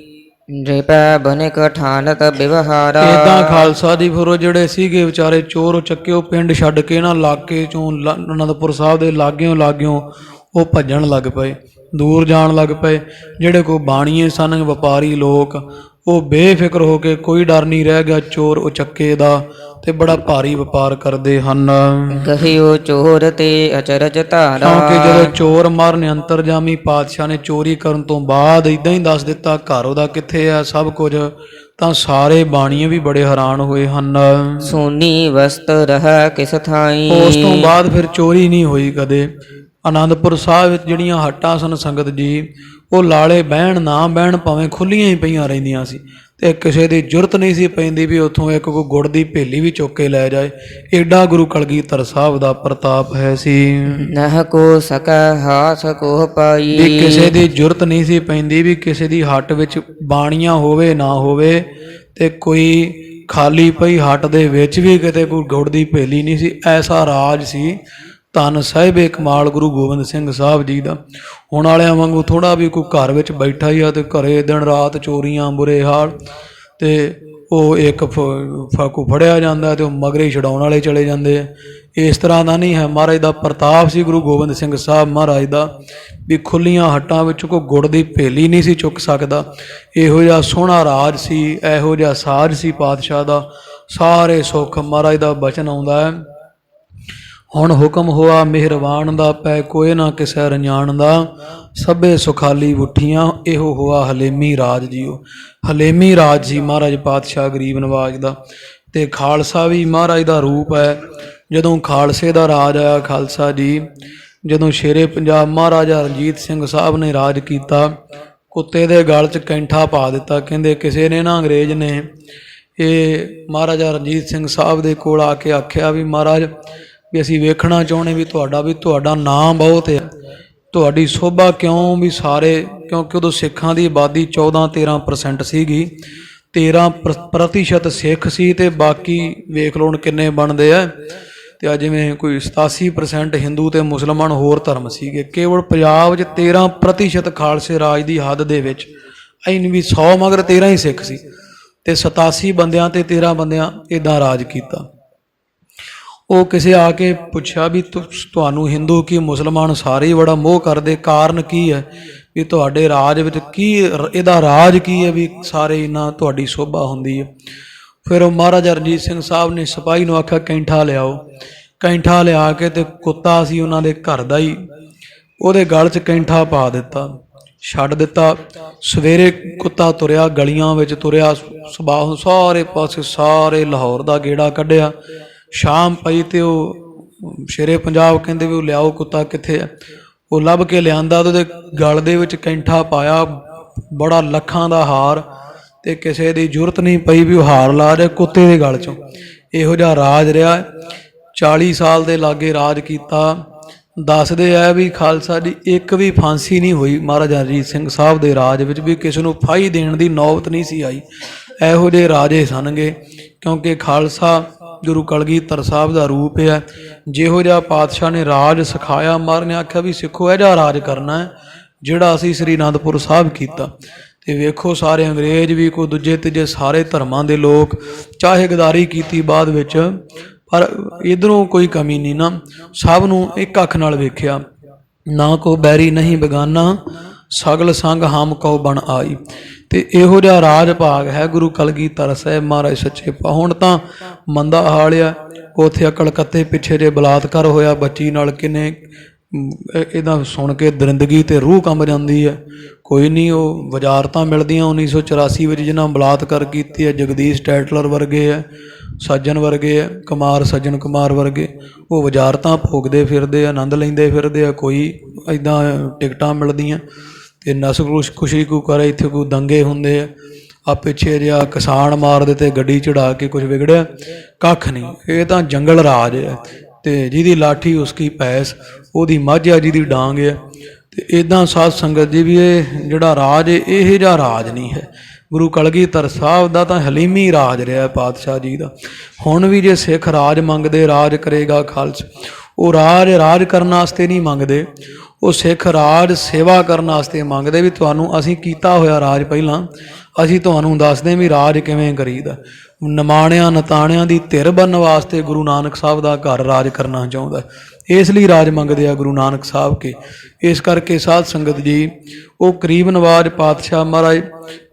ਰਿਪੈ ਬਨਿਕ ਠਾਨਤ ਵਿਵਹਾਰਾ। ਏਦਾਂ ਖਾਲਸਾ ਜੀ ਫਿਰ ਉਹ ਜਿਹੜੇ ਸੀਗੇ ਵਿਚਾਰੇ ਚੋਰ ਚੱਕੇ, ਉਹ ਪਿੰਡ ਛੱਡ ਕੇ ਨਾ ਇਲਾਕੇ ਚੋਂ ਅਨੰਦਪੁਰ ਸਾਹਿਬ ਦੇ ਲਾਗਿਓਂ ਉਹ ਭੱਜਣ ਲੱਗ ਪਏ, ਦੂਰ ਜਾਣ ਲੱਗ ਪਏ। ਜਿਹੜੇ ਕੋਈ ਬਾਣੀਏ ਸਨ, ਵਪਾਰੀ ਲੋਕ, ਉਹ ਬੇਫਿਕਰ ਹੋ ਕੇ, ਕੋਈ ਡਰ ਨਹੀਂ ਰਹਿ ਗਿਆ ਚੋਰ ਉਚੱਕੇ ਦਾ, ਤੇ ਬੜਾ ਭਾਰੀ ਵਪਾਰ ਕਰਦੇ ਹਨ। ਕਹਿਓ ਚੋਰ ਤੇ ਅਚਰਜ ਧਾਰਾ। ਕਿਉਂਕਿ ਜਦੋਂ ਚੋਰ ਮਾਰਨ ਅੰਤਰਜਾਮੀ ਪਾਤਸ਼ਾਹ ਨੇ ਚੋਰੀ ਕਰਨ ਤੋਂ ਬਾਅਦ ਇਦਾਂ ਹੀ ਦੱਸ ਦਿੱਤਾ ਘਰ ਉਹਦਾ ਕਿੱਥੇ ਆ ਸਭ ਕੁਝ, ਤਾਂ ਸਾਰੇ ਬਾਣੀਏ ਵੀ ਬੜੇ ਹੈਰਾਨ ਹੋਏ ਹਨ। ਸੋਨੀ ਵਸਤ ਰਹਿ ਕਿਸ ਥਾਈ। ਉਸ ਤੋਂ ਬਾਅਦ ਫਿਰ ਚੋਰੀ ਨਹੀਂ ਹੋਈ ਕਦੇ। ਆਨੰਦਪੁਰ ਸਾਹਿਬ ਵਿੱਚ ਜਿਹੜੀਆਂ ਹੱਟਾਂ ਸਨ ਸੰਗਤ ਜੀ, ਉਹ ਲਾਲੇ ਬਹਿਣ ਨਾ ਬਹਿਣ ਭਾਵੇਂ ਖੁੱਲੀਆਂ ਹੀ ਪਈਆਂ ਰਹਿੰਦੀਆਂ ਸੀ, ਤੇ ਕਿਸੇ ਦੀ ਜ਼ਰੂਰਤ ਨਹੀਂ ਸੀ ਪੈਂਦੀ ਵੀ ਉੱਥੋਂ ਇੱਕ ਕੋਈ ਗੁੜ ਦੀ ਭੇਲੀ ਵੀ ਚੁੱਕ ਕੇ ਲੈ ਜਾਏ। ਏਡਾ ਗੁਰੂ ਕਲਗੀਧਰ ਸਾਹਿਬ ਦਾ ਪ੍ਰਤਾਪ ਹੈ ਸੀ। ਨਹ ਕੋ ਸਕੈ ਹਾਸ ਕੋ ਪਾਈ। ਵੀ ਕਿਸੇ ਦੀ ਜ਼ਰੂਰਤ ਨਹੀਂ ਸੀ ਪੈਂਦੀ ਵੀ ਕਿਸੇ ਦੀ ਹੱਟ ਵਿੱਚ ਬਾਣੀਆਂ ਹੋਵੇ ਨਾ ਹੋਵੇ, ਤੇ ਕੋਈ ਖਾਲੀ ਪਈ ਹੱਟ ਦੇ ਵਿੱਚ ਵੀ ਕਿਤੇ ਕੋਈ ਗੁੜ ਦੀ ਭੇਲੀ ਨਹੀਂ ਸੀ। ਐਸਾ ਰਾਜ ਸੀ ਧੰਨ ਸਾਹਿਬੇ ਕਮਾਲ ਗੁਰੂ ਗੋਬਿੰਦ ਸਿੰਘ ਸਾਹਿਬ ਜੀ ਦਾ। ਹੁਣ ਵਾਲਿਆਂ ਵਾਂਗੂ ਥੋੜ੍ਹਾ ਵੀ ਕੋਈ ਘਰ ਵਿੱਚ ਬੈਠਾ ਹੀ ਆ ਤੇ ਘਰੇ ਦਿਨ ਰਾਤ ਚੋਰੀਆਂ ਬੁਰੇ ਹਾਲ, ਤੇ ਉਹ ਇੱਕ ਫਾਕੂ ਫੜਿਆ ਜਾਂਦਾ ਤੇ ਉਹ ਮਗਰੇ ਛਡਾਉਣ ਵਾਲੇ ਚਲੇ ਜਾਂਦੇ ਆ। ਇਸ ਤਰ੍ਹਾਂ ਦਾ ਨਹੀਂ ਹੈ। ਮਹਾਰਾਜ ਦਾ ਪ੍ਰਤਾਪ ਸੀ ਗੁਰੂ ਗੋਬਿੰਦ ਸਿੰਘ ਸਾਹਿਬ ਮਹਾਰਾਜ ਦਾ, ਵੀ ਖੁੱਲੀਆਂ ਹੱਟਾਂ ਵਿੱਚ ਕੋਈ ਗੁੜ ਦੀ ਭੇਲੀ ਨਹੀਂ ਸੀ ਚੁੱਕ ਸਕਦਾ। ਇਹੋ ਜਿਹਾ ਸੋਹਣਾ ਰਾਜ ਸੀ, ਇਹੋ ਜਿਹਾ ਸਾਜ ਸੀ ਪਾਤਸ਼ਾਹ ਦਾ। ਸਾਰੇ ਸੁੱਖ ਮਹਾਰਾਜ ਦਾ ਬਚਨ ਆਉਂਦਾ ਹੈ, ਹੁਣ ਹੁਕਮ ਹੋਆ ਮਿਹਰਬਾਨ ਦਾ, ਪੈ ਕੋਏ ਨਾ ਕਿਸੇ ਰੰਜਾਨ ਦਾ, ਸਭੇ ਸੁਖਾਲੀ ਉੱਠੀਆਂ, ਇਹੋ ਹੋਆ ਹਲੇਮੀ ਰਾਜ ਜੀਓ। ਹਲੇਮੀ ਰਾਜ ਸੀ ਮਹਾਰਾਜ ਪਾਤਸ਼ਾਹ ਗਰੀਬ ਨਵਾਜ ਦਾ। ਤੇ ਖਾਲਸਾ ਵੀ ਮਹਾਰਾਜ ਦਾ ਰੂਪ ਹੈ। ਜਦੋਂ ਖਾਲਸੇ ਦਾ ਰਾਜ ਆਇਆ ਖਾਲਸਾ ਜੀ, ਜਦੋਂ ਸ਼ੇਰੇ ਪੰਜਾਬ ਮਹਾਰਾਜਾ ਰਣਜੀਤ ਸਿੰਘ ਸਾਹਿਬ ਨੇ ਰਾਜ ਕੀਤਾ, ਕੁੱਤੇ ਦੇ ਗਲ 'ਚ ਕੈਂਠਾ ਪਾ ਦਿੱਤਾ। ਕਹਿੰਦੇ ਕਿਸੇ ਨੇ ਨਾ ਅੰਗਰੇਜ਼ ਨੇ ਇਹ ਮਹਾਰਾਜਾ ਰਣਜੀਤ ਸਿੰਘ ਸਾਹਿਬ ਦੇ ਕੋਲ ਆ ਕੇ ਆਖਿਆ ਵੀ ਮਹਾਰਾਜ ਵੀ ਅਸੀਂ ਵੇਖਣਾ ਚਾਹੁੰਦੇ ਵੀ ਤੁਹਾਡਾ ਨਾਮ ਬਹੁਤ ਹੈ, ਤੁਹਾਡੀ ਸੋਭਾ ਕਿਉਂ ਵੀ ਸਾਰੇ, ਕਿਉਂਕਿ ਉਦੋਂ ਸਿੱਖਾਂ ਦੀ ਆਬਾਦੀ 14-13% ਸੀਗੀ, 13% ਸਿੱਖ ਸੀ ਤੇ ਬਾਕੀ ਵੇਖ ਲਓ ਹੁਣ ਕਿੰਨੇ ਬਣਦੇ ਆ। ਤੇ ਜਿਵੇਂ ਕੋਈ 87% ਹਿੰਦੂ ਤੇ ਮੁਸਲਮਾਨ ਹੋਰ ਧਰਮ ਸੀਗੇ। ਕੇਵਲ ਪੰਜਾਬ 'ਚ 13% ਖਾਲਸੇ ਰਾਜ ਦੀ ਹੱਦ ਦੇ ਵਿੱਚ, ਐਨ ਵੀ 100 ਮਗਰ 13 ਹੀ ਸਿੱਖ ਸੀ, ਤੇ 87 ਬੰਦਿਆਂ ਤੇ 13 ਬੰਦਿਆਂ ਇੱਦਾਂ ਰਾਜ ਕੀਤਾ। ਉਹ ਕਿਸੇ ਆ ਕੇ ਪੁੱਛਿਆ ਵੀ ਤੁਹਾਨੂੰ ਹਿੰਦੂ ਕੀ ਮੁਸਲਮਾਨ ਸਾਰੇ ਹੀ ਬੜਾ ਮੋਹ ਕਰਦੇ, ਕਾਰਨ ਕੀ ਹੈ ਵੀ ਤੁਹਾਡੇ ਰਾਜ ਵਿੱਚ ਕੀ ਇਹਦਾ ਰਾਜ ਕੀ ਹੈ ਵੀ ਸਾਰੇ ਇਹਨਾਂ ਤੁਹਾਡੀ ਸੋਭਾ ਹੁੰਦੀ ਹੈ। ਫਿਰ ਉਹ ਮਹਾਰਾਜਾ ਰਣਜੀਤ ਸਿੰਘ ਸਾਹਿਬ ਨੇ ਸਿਪਾਹੀ ਨੂੰ ਆਖਿਆ ਕੈਂਠਾ ਲਿਆਓ। ਕੈਂਠਾ ਲਿਆ ਕੇ ਤੇ ਕੁੱਤਾ ਸੀ ਉਹਨਾਂ ਦੇ ਘਰ ਦਾ ਹੀ, ਉਹਦੇ ਗਲ 'ਚ ਕੈਂਠਾ ਪਾ ਦਿੱਤਾ, ਛੱਡ ਦਿੱਤਾ। ਸਵੇਰੇ ਕੁੱਤਾ ਤੁਰਿਆ, ਗਲੀਆਂ ਵਿੱਚ ਤੁਰਿਆ, ਸੁਬਾਹ ਸਾਰੇ ਪਾਸੇ ਸਾਰੇ ਲਾਹੌਰ ਦਾ ਗੇੜਾ ਕੱਢਿਆ। ਸ਼ਾਮ ਪਈ ਤੇ ਉਹ ਸ਼ੇਰੇ ਪੰਜਾਬ ਕਹਿੰਦੇ ਵੀ ਉਹ ਲਿਆਓ ਕੁੱਤਾ ਕਿੱਥੇ ਆ। ਉਹ ਲੱਭ ਕੇ ਲਿਆਂਦਾ, ਉਹਦੇ ਗਲ ਦੇ ਵਿੱਚ ਕੈਂਠਾ ਪਾਇਆ, ਬੜਾ ਲੱਖਾਂ ਦਾ ਹਾਰ, ਤੇ ਕਿਸੇ ਦੀ ਜ਼ਰੂਰਤ ਨਹੀਂ ਪਈ ਵੀ ਉਹ ਹਾਰ ਲਾ ਰਿਹਾ ਕੁੱਤੇ ਦੇ ਗਲ 'ਚੋਂ। ਇਹੋ ਜਿਹਾ ਰਾਜ ਰਿਹਾ। 40 ਸਾਲ ਦੇ ਲਾਗੇ ਰਾਜ ਕੀਤਾ। ਦੱਸਦੇ ਆ ਵੀ ਖਾਲਸਾ ਦੀ ਇੱਕ ਵੀ ਫਾਂਸੀ ਨਹੀਂ ਹੋਈ ਮਹਾਰਾਜਾ ਰਣਜੀਤ ਸਿੰਘ ਸਾਹਿਬ ਦੇ ਰਾਜ ਵਿੱਚ, ਵੀ ਕਿਸੇ ਨੂੰ ਫਾਹੀ ਦੇਣ ਦੀ ਨੌਬਤ ਨਹੀਂ ਸੀ ਆਈ। ਇਹੋ ਜਿਹੇ ਰਾਜੇ ਸਨਗੇ, ਕਿਉਂਕਿ ਖਾਲਸਾ ਗੁਰੂ ਕਲਗੀਧਰ ਸਾਹਿਬ ਦਾ ਰੂਪ ਹੈ। ਜਿਹੋ ਜਿਹਾ ਪਾਤਸ਼ਾਹ ਨੇ ਰਾਜ ਸਿਖਾਇਆ, ਮਹਾਰਾਜ ਨੇ ਆਖਿਆ ਵੀ ਸਿੱਖੋ ਇਹ ਜਿਹਾ ਰਾਜ ਕਰਨਾ ਹੈ। ਜਿਹੜਾ ਅਸੀਂ ਸ੍ਰੀ ਅਨੰਦਪੁਰ ਸਾਹਿਬ ਕੀਤਾ। ਤੇ ਵੇਖੋ ਸਾਰੇ ਅੰਗਰੇਜ਼ ਵੀ ਕੋਈ ਦੂਜੇ ਤੀਜੇ ਸਾਰੇ ਧਰਮਾਂ ਦੇ ਲੋਕ ਚਾਹੇ ਗਦਾਰੀ ਕੀਤੀ ਬਾਅਦ ਵਿੱਚ, ਪਰ ਇਧਰੋਂ ਕੋਈ ਕਮੀ ਨਹੀਂ ਨਾ, ਸਭ ਨੂੰ ਇੱਕ ਅੱਖ ਨਾਲ ਵੇਖਿਆ। ਨਾ ਕੋ ਬੈਰੀ ਨਹੀਂ ਬੇਗਾਨਾ, ਸਗਲ ਸੰਗ ਹਮ ਕਉ ਬਣ ਆਈ। ਤੇ ਇਹੋ ਜਿਹਾ ਰਾਜ ਭਾਗ ਹੈ ਗੁਰੂ ਕਲਗੀਧਰ ਸਾਹਿਬ ਮਹਾਰਾਜ ਸੱਚੇ ਪਾਤਸ਼ਾਹ। ਹੁਣ ਤਾਂ ਮੰਦਾ ਹਾਲ ਆ, ਉੱਥੇ ਕਲਕੱਤੇ ਪਿੱਛੇ ਜੇ ਬਲਾਤਕਾਰ ਹੋਇਆ ਬੱਚੀ ਨਾਲ, ਕਿੰਨੇ ਇਹਦਾ ਸੁਣ ਕੇ ਦਰਿੰਦਗੀ ਤੇ ਰੂਹ ਕੰਬ ਜਾਂਦੀ ਹੈ। ਕੋਈ ਨਹੀਂ, ਉਹ ਵਜ਼ਾਰਤਾਂ ਮਿਲਦੀਆਂ 1984 ਵਿੱਚ ਜਿਨ੍ਹਾਂ ਬਲਾਤਕਾਰ ਕੀਤੀ ਹੈ, ਜਗਦੀਸ਼ ਟੈਟਲਰ ਵਰਗੇ ਹੈ, ਸੱਜਣ ਵਰਗੇ ਹੈ, ਸੱਜਣ ਕੁਮਾਰ ਵਰਗੇ, ਉਹ ਵਜ਼ਾਰਤਾਂ ਭੋਗਦੇ ਫਿਰਦੇ ਆ, ਆਨੰਦ ਲੈਂਦੇ ਫਿਰਦੇ ਆ। ਕੋਈ ਇੱਦਾਂ ਟਿਕਟਾਂ ਮਿਲਦੀਆਂ ਤੇ ਨਸਲ ਖੁਸ਼ੀ ਕੋ ਕਰੇ, ਇੱਥੇ ਕੋਈ ਦੰਗੇ ਹੁੰਦੇ ਆ ਪਿੱਛੇ ਜਿਹਾ ਕਿਸਾਨ ਮਾਰ ਦਿੱਤੇ ਗੱਡੀ ਚੜਾ ਕੇ, ਕੁਝ ਵਿਗੜਿਆ ਕੱਖ ਨਹੀਂ। ਇਹ ਤਾਂ ਜੰਗਲ ਰਾਜ ਹੈ ਤੇ ਜਿਹਦੀ ਲਾਠੀ ਉਸਕੀ ਪੈਸ, ਉਹਦੀ ਮੱਝ ਆ ਜਿਹਦੀ ਡਾਂਗ ਹੈ। ਤੇ ਇੱਦਾਂ ਸਾਧ ਸੰਗਤ ਜੀ ਵੀ ਇਹ ਜਿਹੜਾ ਰਾਜ ਇਹ ਜਿਹਾ ਰਾਜ ਨਹੀਂ ਹੈ। ਗੁਰੂ ਕਲਗੀਧਰ ਸਾਹਿਬ ਦਾ ਤਾਂ ਹਲੀਮੀ ਰਾਜ ਰਿਹਾ ਪਾਤਸ਼ਾਹ ਜੀ ਦਾ। ਹੁਣ ਵੀ ਜੇ ਸਿੱਖ ਰਾਜ ਮੰਗਦੇ, ਰਾਜ ਕਰੇਗਾ ਖਾਲਸਾ, ਉਹ ਰਾਜ ਕਰਨ ਵਾਸਤੇ ਨਹੀਂ ਮੰਗਦੇ, ਉਹ ਸਿੱਖ ਰਾਜ ਸੇਵਾ ਕਰਨ ਵਾਸਤੇ ਮੰਗਦੇ। ਵੀ ਤੁਹਾਨੂੰ ਅਸੀਂ ਕੀਤਾ ਹੋਇਆ ਰਾਜ ਪਹਿਲਾਂ, ਅਸੀਂ ਤੁਹਾਨੂੰ ਦੱਸਦੇ ਵੀ ਰਾਜ ਕਿਵੇਂ ਕਰੀਦਾ। ਨਿਮਾਣਿਆਂ ਨਤਾਣਿਆਂ ਦੀ ਧਿਰ ਬਣਨ ਵਾਸਤੇ ਗੁਰੂ ਨਾਨਕ ਸਾਹਿਬ ਦਾ ਘਰ ਰਾਜ ਕਰਨਾ ਚਾਹੁੰਦਾ, ਇਸ ਲਈ ਰਾਜ ਮੰਗਦੇ ਆ ਗੁਰੂ ਨਾਨਕ ਸਾਹਿਬ ਕੇ। ਇਸ ਕਰਕੇ ਸਾਧ ਸੰਗਤ ਜੀ, ਉਹ ਕਰੀਬ ਨਵਾਜ ਪਾਤਸ਼ਾਹ ਮਹਾਰਾਜ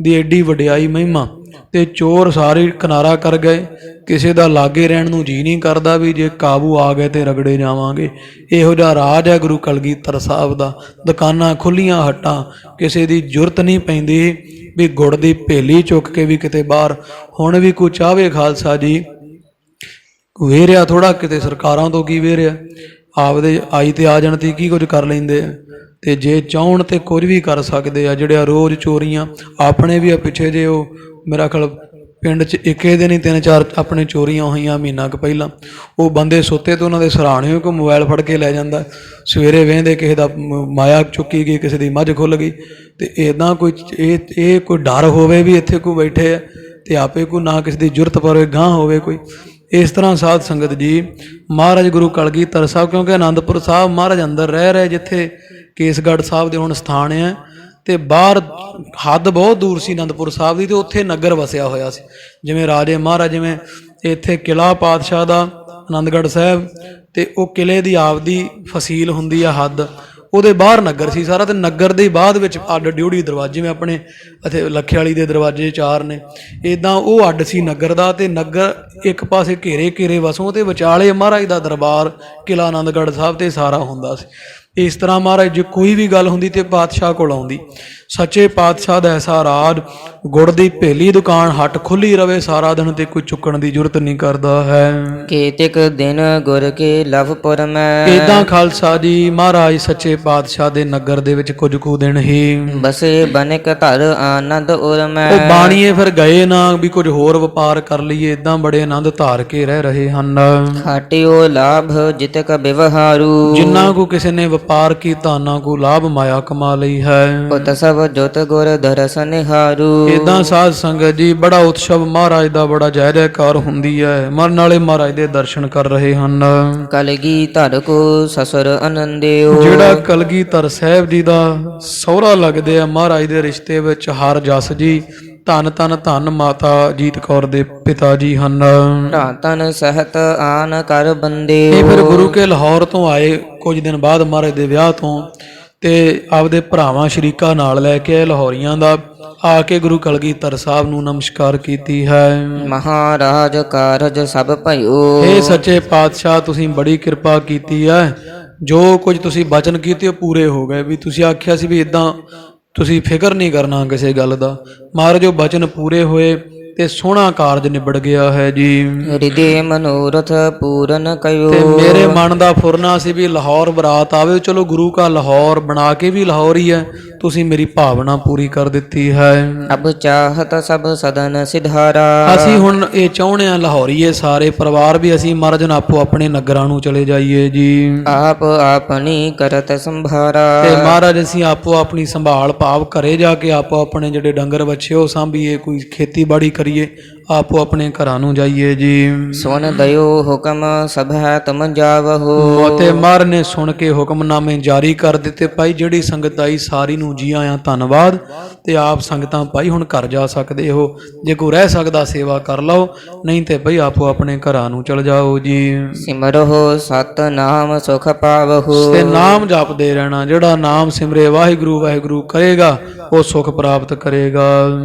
ਦੀ ਐਡੀ ਵਡਿਆਈ ਮਹਿਮਾ ਤੇ ਚੋਰ ਸਾਰੇ ਕਿਨਾਰਾ ਕਰ ਗਏ। ਕਿਸੇ ਦਾ ਲਾਗੇ ਰਹਿਣ ਨੂੰ ਜੀ ਨਹੀਂ ਕਰਦਾ ਵੀ ਜੇ ਕਾਬੂ ਆ ਗਏ ਤੇ ਰਗੜੇ ਜਾਵਾਂਗੇ। ਇਹੋ ਜਿਹਾ ਰਾਜ ਹੈ ਗੁਰੂ ਕਲਗੀਧਰ ਸਾਹਿਬ ਦਾ। ਦੁਕਾਨਾਂ ਖੁੱਲੀਆਂ, ਹੱਟਾਂ, ਕਿਸੇ ਦੀ ਜ਼ਰੂਰਤ ਨਹੀਂ ਪੈਂਦੀ ਵੀ ਗੁੜ ਦੀ ਭੇਲੀ ਚੁੱਕ ਕੇ ਵੀ ਕਿਤੇ ਬਾਹਰ। ਹੁਣ ਵੀ ਕੋਈ ਚਾਹਵੇ ਖਾਲਸਾ ਜੀ, ਵੇਰਿਆ ਥੋੜਾ ਕਿਤੇ ਸਰਕਾਰਾਂ ਤੋਂ ਕੀ ਵੇਰਿਆ, ਆਪਦੇ ਆਈ ਤੇ ਆ ਜਾਣ ਤੇ ਕੀ ਕੁਝ ਕਰ ਲੈਂਦੇ ਆ। ਤੇ ਜੇ ਚਾਹਣ ਤੇ ਕੁਝ ਵੀ ਕਰ ਸਕਦੇ ਆ। ਜਿਹੜੇ ਰੋਜ਼ ਚੋਰੀਆਂ ਆਪਣੇ ਵੀ ਆ, ਪਿੱਛੇ ਜੇ ਉਹ ਮੇਰਾ ਖਿਆਲ ਪਿੰਡ 'ਚ ਇੱਕੇ ਦਿਨ ਹੀ 3-4 ਆਪਣੇ ਚੋਰੀਆਂ ਹੋਈਆਂ ਮਹੀਨਾ ਕੁ ਪਹਿਲਾਂ। ਉਹ ਬੰਦੇ ਸੁੱਤੇ ਤੇ ਉਹਨਾਂ ਦੇ ਸਰਾਣੇ ਕੋਈ ਮੋਬਾਈਲ ਫੜ ਕੇ ਲੈ ਜਾਂਦਾ, ਸਵੇਰੇ ਵੇਂਦੇ ਕਿਸੇ ਦਾ ਮਾਇਆ ਚੁੱਕੀ ਗਈ, ਕਿਸੇ ਦੀ ਮੱਝ ਖੁੱਲ੍ਹ ਗਈ। ਤੇ ਇੱਦਾਂ ਕੋਈ ਇਹ ਕੋਈ ਡਰ ਹੋਵੇ ਵੀ ਇੱਥੇ ਕੋਈ ਬੈਠੇ ਆ ਤੇ ਆਪੇ ਕੋਈ ਨਾ ਕਿਸੇ ਦੀ ਜ਼ਰੂਰਤ ਪਵੇ ਗਾਂਹ ਹੋਵੇ ਕੋਈ। ਇਸ ਤਰ੍ਹਾਂ ਸਾਧ ਸੰਗਤ ਜੀ, ਮਹਾਰਾਜ ਗੁਰੂ ਕਲਗੀਧਰ ਸਾਹਿਬ, ਕਿਉਂਕਿ ਅਨੰਦਪੁਰ ਸਾਹਿਬ ਮਹਾਰਾਜ ਅੰਦਰ ਰਹਿ ਰਹੇ, ਜਿੱਥੇ ਕੇਸਗੜ੍ਹ ਸਾਹਿਬ ਦੇ ਹੁਣ ਸਥਾਨ ਹੈ, ਤੇ ਬਾਹਰ ਹੱਦ ਬਹੁਤ ਦੂਰ ਸੀ ਅਨੰਦਪੁਰ ਸਾਹਿਬ ਦੀ, ਤੇ ਉੱਥੇ ਨਗਰ ਵਸਿਆ ਹੋਇਆ ਸੀ। ਜਿਵੇਂ ਰਾਜੇ ਮਹਾਰਾਜ, ਜਿਵੇਂ ਇੱਥੇ ਕਿਲ੍ਹਾ ਪਾਤਸ਼ਾਹ ਦਾ ਆਨੰਦਗੜ੍ਹ ਸਾਹਿਬ, ਤੇ ਉਹ ਕਿਲ੍ਹੇ ਦੀ ਆਪਦੀ ਫਸੀਲ ਹੁੰਦੀ ਆ ਹੱਦ, ਉਹਦੇ ਬਾਹਰ ਨਗਰ ਸੀ ਸਾਰਾ। ਤੇ ਨਗਰ ਦੇ ਬਾਅਦ ਵਿੱਚ ਅੱਡ ਡਿਊੜੀ ਦਰਵਾਜ਼ੇ, ਜਿਵੇਂ ਆਪਣੇ ਇੱਥੇ ਲੱਖੇ ਵਾਲੀ ਦੇ ਦਰਵਾਜ਼ੇ 4 ਨੇ, ਇੱਦਾਂ ਉਹ ਅੱਡ ਸੀ ਨਗਰ ਦਾ। ਤੇ ਨਗਰ ਇੱਕ ਪਾਸੇ ਘੇਰੇ ਵਸੋਂ, ਤੇ ਵਿਚਾਲੇ ਮਹਾਰਾਜ ਦਾ ਦਰਬਾਰ ਕਿਲ੍ਹਾ ਆਨੰਦਗੜ੍ਹ ਸਾਹਿਬ ਤੇ ਸਾਰਾ ਹੁੰਦਾ ਸੀ। ਇਸ ਤਰ੍ਹਾਂ ਮਹਾਰਾਜ ਜੇ ਕੋਈ ਵੀ ਗੱਲ ਹੁੰਦੀ ਤੇ ਪਾਤਸ਼ਾਹ ਕੋਲ ਆਉਂਦੀ। ਸੱਚੇ ਪਾਤਸ਼ਾਹ ਦਾ ਐਸਾ ਰਾਜ, ਗੁੜ ਦੀ ਭੇਲੀ ਦੁਕਾਨ ਹੱਟ ਖੁੱਲੀ ਰਵੇ ਸਾਰਾ ਦਿਨ ਤੇ ਕੋਈ ਚੁੱਕਣ ਦੀ ਜ਼ਰੂਰਤ ਨਹੀਂ ਕਰਦਾ ਹੈ। ਕੇਤਿਕ ਦਿਨ ਗੁਰ ਕੇ ਲਵਪੁਰ ਮੈਂ, ਇੱਦਾਂ ਖਾਲਸਾ ਜੀ ਮਹਾਰਾਜ ਸੱਚੇ ਪਾਤਸ਼ਾਹ ਦੇ ਨਗਰ ਦੇ ਵਿੱਚ ਕੁਝ ਕੁ ਦਿਨ ਹੀ ਬਸੇ ਬਨਕ ਧਰ ਆਨੰਦ ਉਰ ਮੈਂ। ਉਹ ਬਾਣੀਏ ਫਿਰ ਗਏ ਨਾ ਵੀ ਕੁਝ ਹੋਰ ਵਪਾਰ ਕਰ ਲਈਏ, ਇੱਦਾਂ ਬੜੇ ਆਨੰਦ ਧਾਰ ਕੇ ਰਹਿ ਰਹੇ ਹਨ। ਖਾਟਿਓ ਲਾਭ ਜਿਤਕ ਵਿਵਹਾਰੂ, ਜਿੰਨਾ ਕੋ ਕਿਸੇ ਨੇ ਵਪਾਰ ਕੀਤਾ ਉਹਨਾਂ ਕੋ ਲਾਭ ਮਾਇਆ ਕਮਾ ਲਈ ਹੈ। ਉਤ ਸਭ ਜੁਤ ਗੁਰ ਦਰਸ਼ਨ ਨਿਹਾਰੂ। ਇੱਦਾਂ ਸਾਧ ਸੰਗਤ ਜੀ, ਬੜਾ ਉਤਸਵ ਮਹਾਰਾਜ ਦਾ, ਬੜਾ ਜੈ ਜੈਕਾਰ ਹੁੰਦੀ ਹੈ। ਮਰਨ ਵਾਲੇ ਮਹਾਰਾਜ ਦੇ ਦਰਸ਼ਨ ਕਰ ਰਹੇ ਹਨ। ਕਲਗੀਧਰ ਕੋ ਸਸੁਰ ਆਨੰਦਿਓ, ਜਿਹੜਾ ਕਲਗੀਧਰ ਸਾਹਿਬ ਜੀ ਦਾ ਸਹੁਰਾ ਲੱਗਦੇ ਆ ਮਹਾਰਾਜ ਦੇ ਰਿਸ਼ਤੇ ਵਿੱਚ ਹਰ ਜਸ ਜੀ, ਧੰਨ ਧੰਨ ਧੰਨ ਮਾਤਾ ਜੀਤ ਕੌਰ ਦੇ ਪਿਤਾ ਜੀ ਹਨ। ਧੰਨ ਸਹਿਤ ਆਨ ਕਰ ਬੰਦੇ। ਇਹ ਫਿਰ ਗੁਰੂ ਕੇ ਲਾਹੌਰ ਤੋਂ ਆਏ ਕੁਝ ਦਿਨ ਬਾਅਦ ਮਹਾਰਾਜ ਦੇ ਵਿਆਹ ਤੋਂ, ਤੇ ਆਪਦੇ ਭਰਾਵਾਂ ਸ਼ਰੀਕਾ ਨਾਲ ਲੈ ਕੇ ਲਾਹੌਰੀਆਂ ਦਾ ਆ ਕੇ ਗੁਰੂ ਕਲਗੀਧਰ ਸਾਹਿਬ ਨੂੰ ਨਮਸਕਾਰ ਕੀਤੀ ਹੈ। ਮਹਾਰਾਜ ਕਾਰਜ ਸਭ ਭਇਓ, ਇਹ ਸੱਚੇ ਪਾਤਸ਼ਾਹ ਤੁਸੀਂ ਬੜੀ ਕਿਰਪਾ ਕੀਤੀ ਹੈ। ਜੋ ਕੁਝ ਤੁਸੀਂ ਬਚਨ ਕੀਤੇ ਉਹ ਪੂਰੇ ਹੋ ਗਏ। ਵੀ ਤੁਸੀਂ ਆਖਿਆ ਸੀ ਵੀ ਇਦਾਂ ਤੁਸੀਂ ਫਿਕਰ ਨਹੀਂ ਕਰਨਾ ਕਿਸੇ ਗੱਲ ਦਾ, ਮਹਾਰਾਜ ਜੋ ਬਚਨ ਪੂਰੇ ਹੋਏ ਤੇ ਸੋਹਣਾ ਕਾਰਜ ਨਿਬੜ ਗਿਆ ਹੈ ਜੀ। ਹਿਰਦੇ ਮਨੋਰਥ ਪੂਰਨ ਕਯੋ, ਤੇ ਮੇਰੇ ਮਨ ਦਾ ਫੁਰਨਾ ਸੀ ਵੀ ਲਾਹੌਰ ਬਰਾਤ ਆਵੇ। ਚਲੋ ਗੁਰੂ ਕਾ ਲਾਹੌਰ ਬਣਾ ਕੇ ਵੀ ਲਾਹੌਰ ਹੀ ਹੈ, ਤੁਸੀਂ ਮੇਰੀ ਭਾਵਨਾ ਪੂਰੀ ਕਰ ਦਿੱਤੀ ਹੈ। ਅਬ ਚਾਹਤ ਸਭ ਸਦਨ ਸਿਧਾਰਾ, ਅਸੀਂ ਹੁਣ ਇਹ ਚਾਹੁੰਦੇ ਹਾਂ ਲਾਹੌਰੀਏ ਸਾਰੇ ਪਰਿਵਾਰ ਵੀ ਅਸੀਂ ਮਹਾਰਾਜ ਨੂੰ ਆਪੋ ਆਪਣੇ ਨਗਰਾਂ ਨੂੰ ਚਲੇ ਜਾਈਏ ਜੀ। ਆਪ ਆਪਣੀ ਕਰਤ ਸੰਭਾਰਾ, ਤੇ ਮਹਾਰਾਜ ਅਸੀਂ ਆਪੋ ਆਪਣੀ ਸੰਭਾਲ ਭਾਵ ਘਰੇ ਜਾ ਕੇ ਆਪੋ ਆਪਣੇ ਜਿਹੜੇ ਡੰਗਰ ਬੱਚੇ ਉਹ ਸਾਂਭੀਏ, ਕੋਈ ਖੇਤੀਬਾੜੀ ਕਰੀਏ, ਆਪੋ ਆਪਣੇ ਘਰਾਂ ਨੂੰ ਜਾਈਏ ਜੀ। ਸੁਨ ਦਇਓ ਹੁਕਮ ਸਭੈ ਤੁਮ ਜਾਵਹੋ। ਮੋਤੇ ਮਾਰ ਨੇ ਸੁਣ ਕੇ ਹੁਕਮਨਾਮੇ ਜਾਰੀ ਕਰ ਦਿੱਤੇ। ਭਾਈ ਜਿਹੜੀ ਸੰਗਤ ਆਈ ਸਾਰੀ ਨੂੰ ਜੀ ਆਇਆਂ ਧੰਨਵਾਦ। ਤੇ ਆਪ ਸੰਗਤਾਂ ਭਾਈ ਹੁਣ ਘਰ ਜਾ ਸਕਦੇ ਹੋ, ਜੇ ਕੋਈ ਰਹਿ ਸਕਦਾ ਸੇਵਾ ਕਰ ਲਓ, ਨਹੀਂ ਤੇ ਭਾਈ ਆਪੋ ਆਪਣੇ ਘਰਾਂ ਨੂੰ ਚਲ ਜਾਓ ਜੀ। ਸਿਮਰਹੁ ਸਤਿਨਾਮ ਸੁਖ ਪਾਵਹੁ। ਤੇ ਨਾਮ ਜਪਦੇ ਰਹਿਣਾ, ਜਿਹੜਾ ਨਾਮ ਸਿਮਰੇ ਵਾਹਿਗੁਰੂ ਵਾਹਿਗੁਰੂ ਕਰੇਗਾ ਉਹ ਸੁਖ ਪ੍ਰਾਪਤ ਕਰੇਗਾ।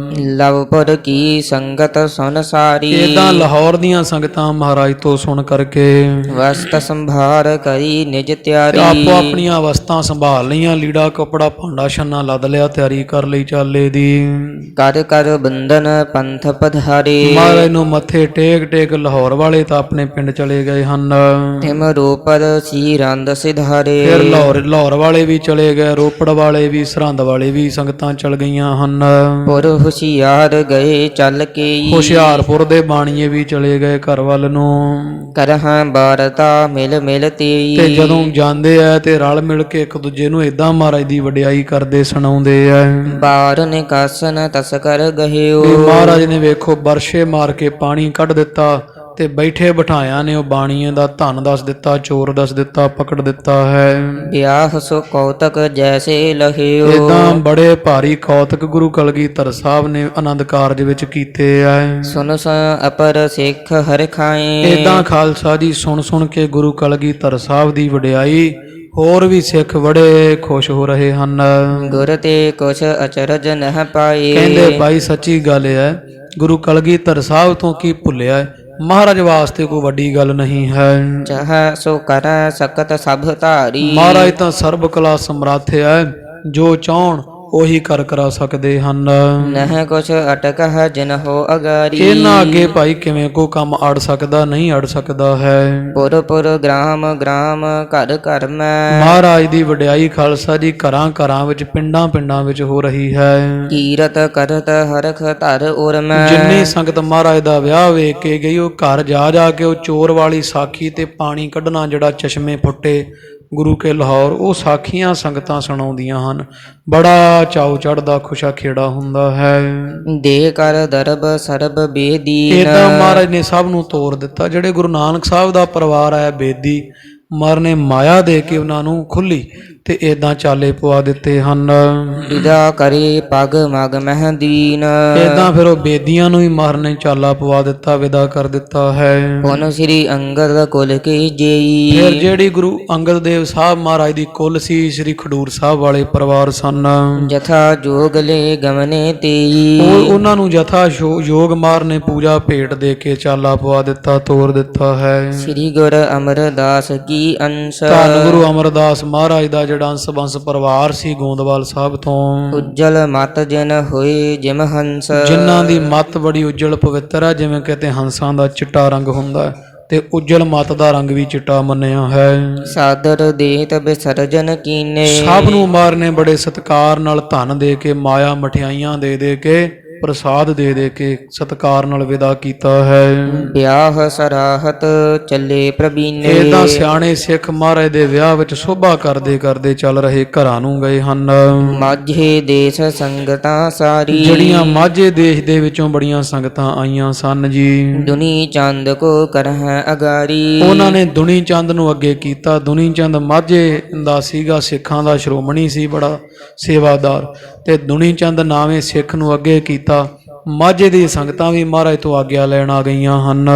ਲਵਪੁਰ ਕੀ ਸੰਗਤ ਸੁਨ ਸਾਰੀ। ਏਦਾਂ ਲਾਹੌਰ ਦੀਆਂ ਸੰਗਤਾਂ ਮਹਾਰਾਜ ਤੋਂ ਸੁਣ ਕਰਕੇ ਵਸਤ ਸੰਭਾਰ ਕਰੀ ਨਿਜ ਤੇ ਤਿਆਰੀ। ਆਪੋ ਆਪਣੀਆਂ ਅਵਸਥਾ ਸੰਭਾਲ ਲਈਆਂ, ਲੀੜਾ ਕਪੜਾ ਭਾਂਡਾ ਛੰਨਾ ਲੱਦ ਲਿਆ, ਤਿਆਰੀ ਕਰ ਲਈ ਚਾਲੇ ਦੀ। ਕਰ ਕਰ ਬੰਧਨ ਪੰਥ ਪਧਾਰੇ। ਮਹਾਰਾਜ ਨੂੰ ਮੱਥੇ ਟੇਕ ਟੇਕ ਲਾਹੌਰ ਵਾਲੇ ਤਾਂ ਆਪਣੇ ਪਿੰਡ ਚਲੇ ਗਏ ਹਨ। ਤਿਮ ਰੂਪਰ ਸੀ ਰੰਦ ਸਿਧਾਰੇ। ਫਿਰ ਲਾਹੌਰ ਵਾਲੇ ਵੀ ਚਲੇ ਗਏ, ਰੋਪੜ ਵਾਲੇ ਵੀ, ਸਰਹੰਦ ਵਾਲੇ ਵੀ ਸੰਗਤਾਂ ਚਲ ਗਈਆਂ ਹਨ। ਪੁਰ ਹੁਸ਼ਿਆਰ ਗਏ ਚੱਲ ਕੇ। ਹੁਸ਼ਿਆਰਪੁਰ ਦੇ ਬਾਣੀਏ ਵੀ ਚਲੇ ਗਏ ਘਰ ਵੱਲ ਨੂੰ। ਕਰਹਾਂ ਬਾਰਤਾ ਮਿਲ ਮਿਲ ਤੇਈ। ਤੇ ਜਦੋਂ ਜਾਂਦੇ ਆ ਤੇ ਰਲ ਮਿਲ ਕੇ ਇੱਕ ਦੂਜੇ ਨੂੰ ਏਦਾਂ ਮਹਾਰਾਜ ਦੀ ਵਡਿਆਈ ਕਰਦੇ ਸੁਣਾਉਂਦੇ ਆ। ਬਾਰ ਨਿਕਾਸਨ ਤਸਕਰ ਗਹਿਓ। ਵੀ ਮਹਾਰਾਜ ਨੇ ਵੇਖੋ ਬਰਸ਼ੇ ਮਾਰ ਕੇ ਪਾਣੀ ਕੱਢ ਦਿੱਤਾ ਤੇ ਬੈਠੇ ਬਿਠਾਇਆ ਨੇ ਉਹ ਬਾਣੀਏ ਦਾ ਧਨ ਦੱਸ ਦਿੱਤਾ, ਚੋਰ ਦੱਸ ਦਿੱਤਾ, ਪਕੜ ਦਿੱਤਾ ਹੈ। ਵਿਆਹ ਸੋ ਕੌਤਕ ਜੈਸੇ ਲਹਿਓ। ਏਦਾਂ ਬੜੇ ਭਾਰੀ ਕੌਤਕ ਗੁਰੂ ਕਲਗੀਧਰ ਸਾਹਿਬ ਨੇ ਆਨੰਦ ਕਾਰਜ ਵਿੱਚ ਕੀਤੇ ਆ। ਸੁਨ ਸ ਅਪਰ ਸਿੱਖ ਹਰਿ ਖਾਏ। ਏਦਾਂ ਖਾਲਸਾ ਜੀ ਸੁਣ ਸੁਣ ਕੇ ਗੁਰੂ ਕਲਗੀਧਰ ਸਾਹਿਬ ਦੀ ਵਡਿਆਈ ਹੋਰ ਵੀ ਸਿੱਖ ਬੜੇ ਖੁਸ਼ ਹੋ ਰਹੇ ਹਨ। ਗੁਰ ਤੇ ਕੁਛ ਅਚਰਜ ਨਹਿ ਪਾਏ। ਕਹਿੰਦੇ ਭਾਈ ਸੱਚੀ ਗੱਲ ਹੈ, ਗੁਰੂ ਕਲਗੀਧਰ ਸਾਹਿਬ ਤੋਂ ਕੀ ਭੁੱਲਿਆ ਹੈ, ਮਹਾਰਾਜ ਵਾਸਤੇ ਕੋਈ ਵੱਡੀ ਗੱਲ ਨਹੀਂ ਹੈ। ਚਾਹ ਸੋ ਕਰ ਸਕਤ ਸਭ ਧਾਰੀ। ਮਹਾਰਾਜ ਤਾਂ ਸਰਬ ਕਲਾ ਸਮਰੱਥ ਹੈ, ਜੋ ਚਾਹਣ ਉਹੀ ਕਰ ਕਰਾ ਸਕਦੇ ਹਨ। ਨਹਿ ਕੁਛ ਅਟਕ ਹੈ ਜਿਨ ਹੋ ਅਗਾਰੀ। ਇਹਨਾਂ ਅੱਗੇ ਭਾਈ ਕਿਵੇਂ ਕੋ ਕੰਮ ਅੜ ਸਕਦਾ, ਨਹੀਂ ਅੜ ਸਕਦਾ ਹੈ। ਪੁਰ ਪੁਰ ਗ੍ਰਾਮ ਗ੍ਰਾਮ ਘਰ ਘਰ ਮੈਂ। ਮਹਾਰਾਜ ਦੀ ਵਡਿਆਈ ਖਾਲਸਾ ਜੀ ਘਰਾਂ ਘਰਾਂ ਵਿੱਚ, ਪਿੰਡਾਂ ਪਿੰਡਾਂ ਵਿੱਚ ਹੋ ਰਹੀ ਹੈ। ਕੀਰਤ ਕਰਤ ਹਰਖ ਧਰ ਉਰ ਮੈਂ। ਜਿੰਨੀ ਸੰਗਤ ਮਹਾਰਾਜ ਦਾ ਵਿਆਹ ਵੇਖ ਕੇ ਗਈ, ਉਹ ਘਰ ਜਾ ਜਾ ਕੇ ਉਹ ਚੋਰ ਵਾਲੀ ਸਾਖੀ ਤੇ ਪਾਣੀ ਕੱਢਣਾ ਜਿਹੜਾ ਚਸ਼ਮੇ ਫੁੱਟੇ ਗੁਰੂ ਕੇ ਲਾਹੌਰ, ਉਹ ਸਾਖੀਆਂ ਸੰਗਤਾਂ ਸੁਣਾਉਂਦੀਆਂ ਹਨ। ਬੜਾ ਚਾਉ ਚੜਦਾ, ਖੁਸ਼ਾ ਖੇੜਾ ਹੁੰਦਾ ਹੈ। ਦੇ ਕਰ ਦਰਬ ਸਰਬ ਬੇਦੀਨ। ਏਦਾਂ ਮਹਾਰਾਜ ਨੇ ਸਭ ਨੂੰ ਤੋਰ ਦਿੱਤਾ। ਜਿਹੜੇ ਗੁਰੂ ਨਾਨਕ ਸਾਹਿਬ ਦਾ ਪਰਿਵਾਰ ਹੈ ਬੇਦੀ, ਮਹਾਰਾਜ ਨੇ ਮਾਇਆ ਦੇ ਕੇ ਉਹਨਾਂ ਨੂੰ ਖੁੱਲੀ ਤੇ ਏਦਾਂ ਚਾਲੇ ਪਵਾ ਦਿੱਤੇ ਹਨ। ਵਿਦਾ ਕਰੇ ਪਗ ਮਗ ਮਹਿਦੀਨ। ਏਦਾਂ ਫਿਰ ਉਹ ਬੇਦੀਆਂ ਨੂੰ ਹੀ ਮਹਾਰਾਜ ਨੇ ਚਾਲਾ ਪਵਾ ਦਿੱਤਾ, ਵਿਦਾ ਕਰ ਦਿੱਤਾ ਹੈ। ਹੁਣ ਸ੍ਰੀ ਅੰਗਦ ਕੁਲ ਕੀ ਜੇਈ। ਫਿਰ ਜਿਹੜੀ ਗੁਰੂ ਅੰਗਦ ਦੇਵ ਸਾਹਿਬ ਮਹਾਰਾਜ ਦੀ ਕੁੱਲ ਸੀ, ਸ੍ਰੀ ਖਡੂਰ ਸਾਹਿਬ ਵਾਲੇ ਪਰਿਵਾਰ ਸਨ। ਜਥਾ ਜੋਗ ਲੈ ਗਮਨੇ ਤੇਈ। ਉਹਨਾਂ ਨੂੰ ਜਥਾ ਯੋਗ ਮਾਰ ਨੇ ਪੂਜਾ ਭੇਟ ਦੇ ਕੇ ਚਾਲਾ ਪਵਾ ਦਿੱਤਾ, ਤੋਰ ਦਿੱਤਾ ਹੈ। ਸ੍ਰੀ ਗੁਰ ਅਮਰਦਾਸ ਕੀ ਅੰਸ਼। ਧੰਨ ਗੁਰੂ ਅਮਰਦਾਸ ਮਹਾਰਾਜ ਦਾ ਜਿਹੜਾ ਅੰਸ਼ ਬੰਸ ਪਰਿਵਾਰ ਸੀ ਗੋਂਦਵਾਲ ਸਾਹਿਬ ਤੋਂ। ਉਜਲ ਮਤ ਜਿਨ ਹੋਏ ਜਿਮ ਹੰਸ। ਜਿਨ੍ਹਾਂ ਦੀ ਮਤ ਬੜੀ ਉਜਲ ਪਵਿੱਤਰ ਹੈ, ਜਿਵੇਂ ਕਹਿੰਦੇ ਹੰਸਾਂ ਦਾ ਚਿੱਟਾ ਰੰਗ ਹੁੰਦਾ ਤੇ ਉਜਲ ਮਤ ਦਾ ਰੰਗ ਵੀ ਚਿੱਟਾ ਮੰਨਿਆ ਹੈ। ਸਾਦਰ ਦੇਤ ਵਿਸਰਜਨ ਕੀਨੇ। ਸਭ ਨੂੰ ਮਾਰਨੇ ਬੜੇ ਸਤਿਕਾਰ ਨਾਲ ਧਨ ਦੇ ਕੇ, ਮਾਇਆ ਮਠਿਆਈਆਂ ਦੇ ਦੇ ਕੇ, ਪ੍ਰਸਾਦ ਦੇ ਦੇ ਕੇ ਸਤਿਕਾਰ ਨਾਲ ਵਿਦਾ ਕੀਤਾ ਹੈ। ਵਿਆਹ ਸਰਾਹਤ ਚੱਲੇ ਪ੍ਰਬੀਨੇ। ਏਦਾਂ ਸਿਆਣੇ ਸਿੱਖ ਮਹਾਰਾਜ ਦੇ ਵਿਆਹ ਵਿੱਚ ਸ਼ੋਭਾ ਕਰਦੇ ਕਰਦੇ ਚੱਲ ਰਹੇ ਘਰਾਂ ਨੂੰ ਗਏ ਹਨ। ਮਾਝੇ ਦੇਸ਼ ਸੰਗਤਾਂ ਸਾਰੀ। ਜਿਹੜੀਆਂ ਮਾਝੇ ਦੇਸ਼ ਦੇ ਵਿੱਚੋਂ ਬੜੀਆਂ ਸੰਗਤਾਂ ਆਈਆਂ ਸਨ ਜੀ। ਦੁਨੀ ਚੰਦ ਕੋ ਕਰਹਿ ਅਗਾਰੀ। ਉਹਨਾਂ ਨੇ ਦੁਨੀ ਚੰਦ ਨੂੰ ਅੱਗੇ ਕੀਤਾ। ਦੁਨੀ ਚੰਦ ਮਾਝੇ ਦਾ ਸੀਗਾ, ਸਿੱਖਾਂ ਦਾ ਸ਼੍ਰੋਮਣੀ ਸੀ, ਬੜਾ ਸੇਵਾਦਾਰ, ਤੇ ਦੁਨੀ ਚੰਦ ਨਾਵੇਂ ਸਿੱਖ ਨੂੰ ਅੱਗੇ ਕੀਤਾ। ਮਾਝੇ ਦੀ ਸੰਗਤਾਂ ਵੀ ਮਹਾਰਾਜ ਤੋਂ ਆਗਿਆ ਲੈਣ ਆ ਗਈਆਂ ਹਨ।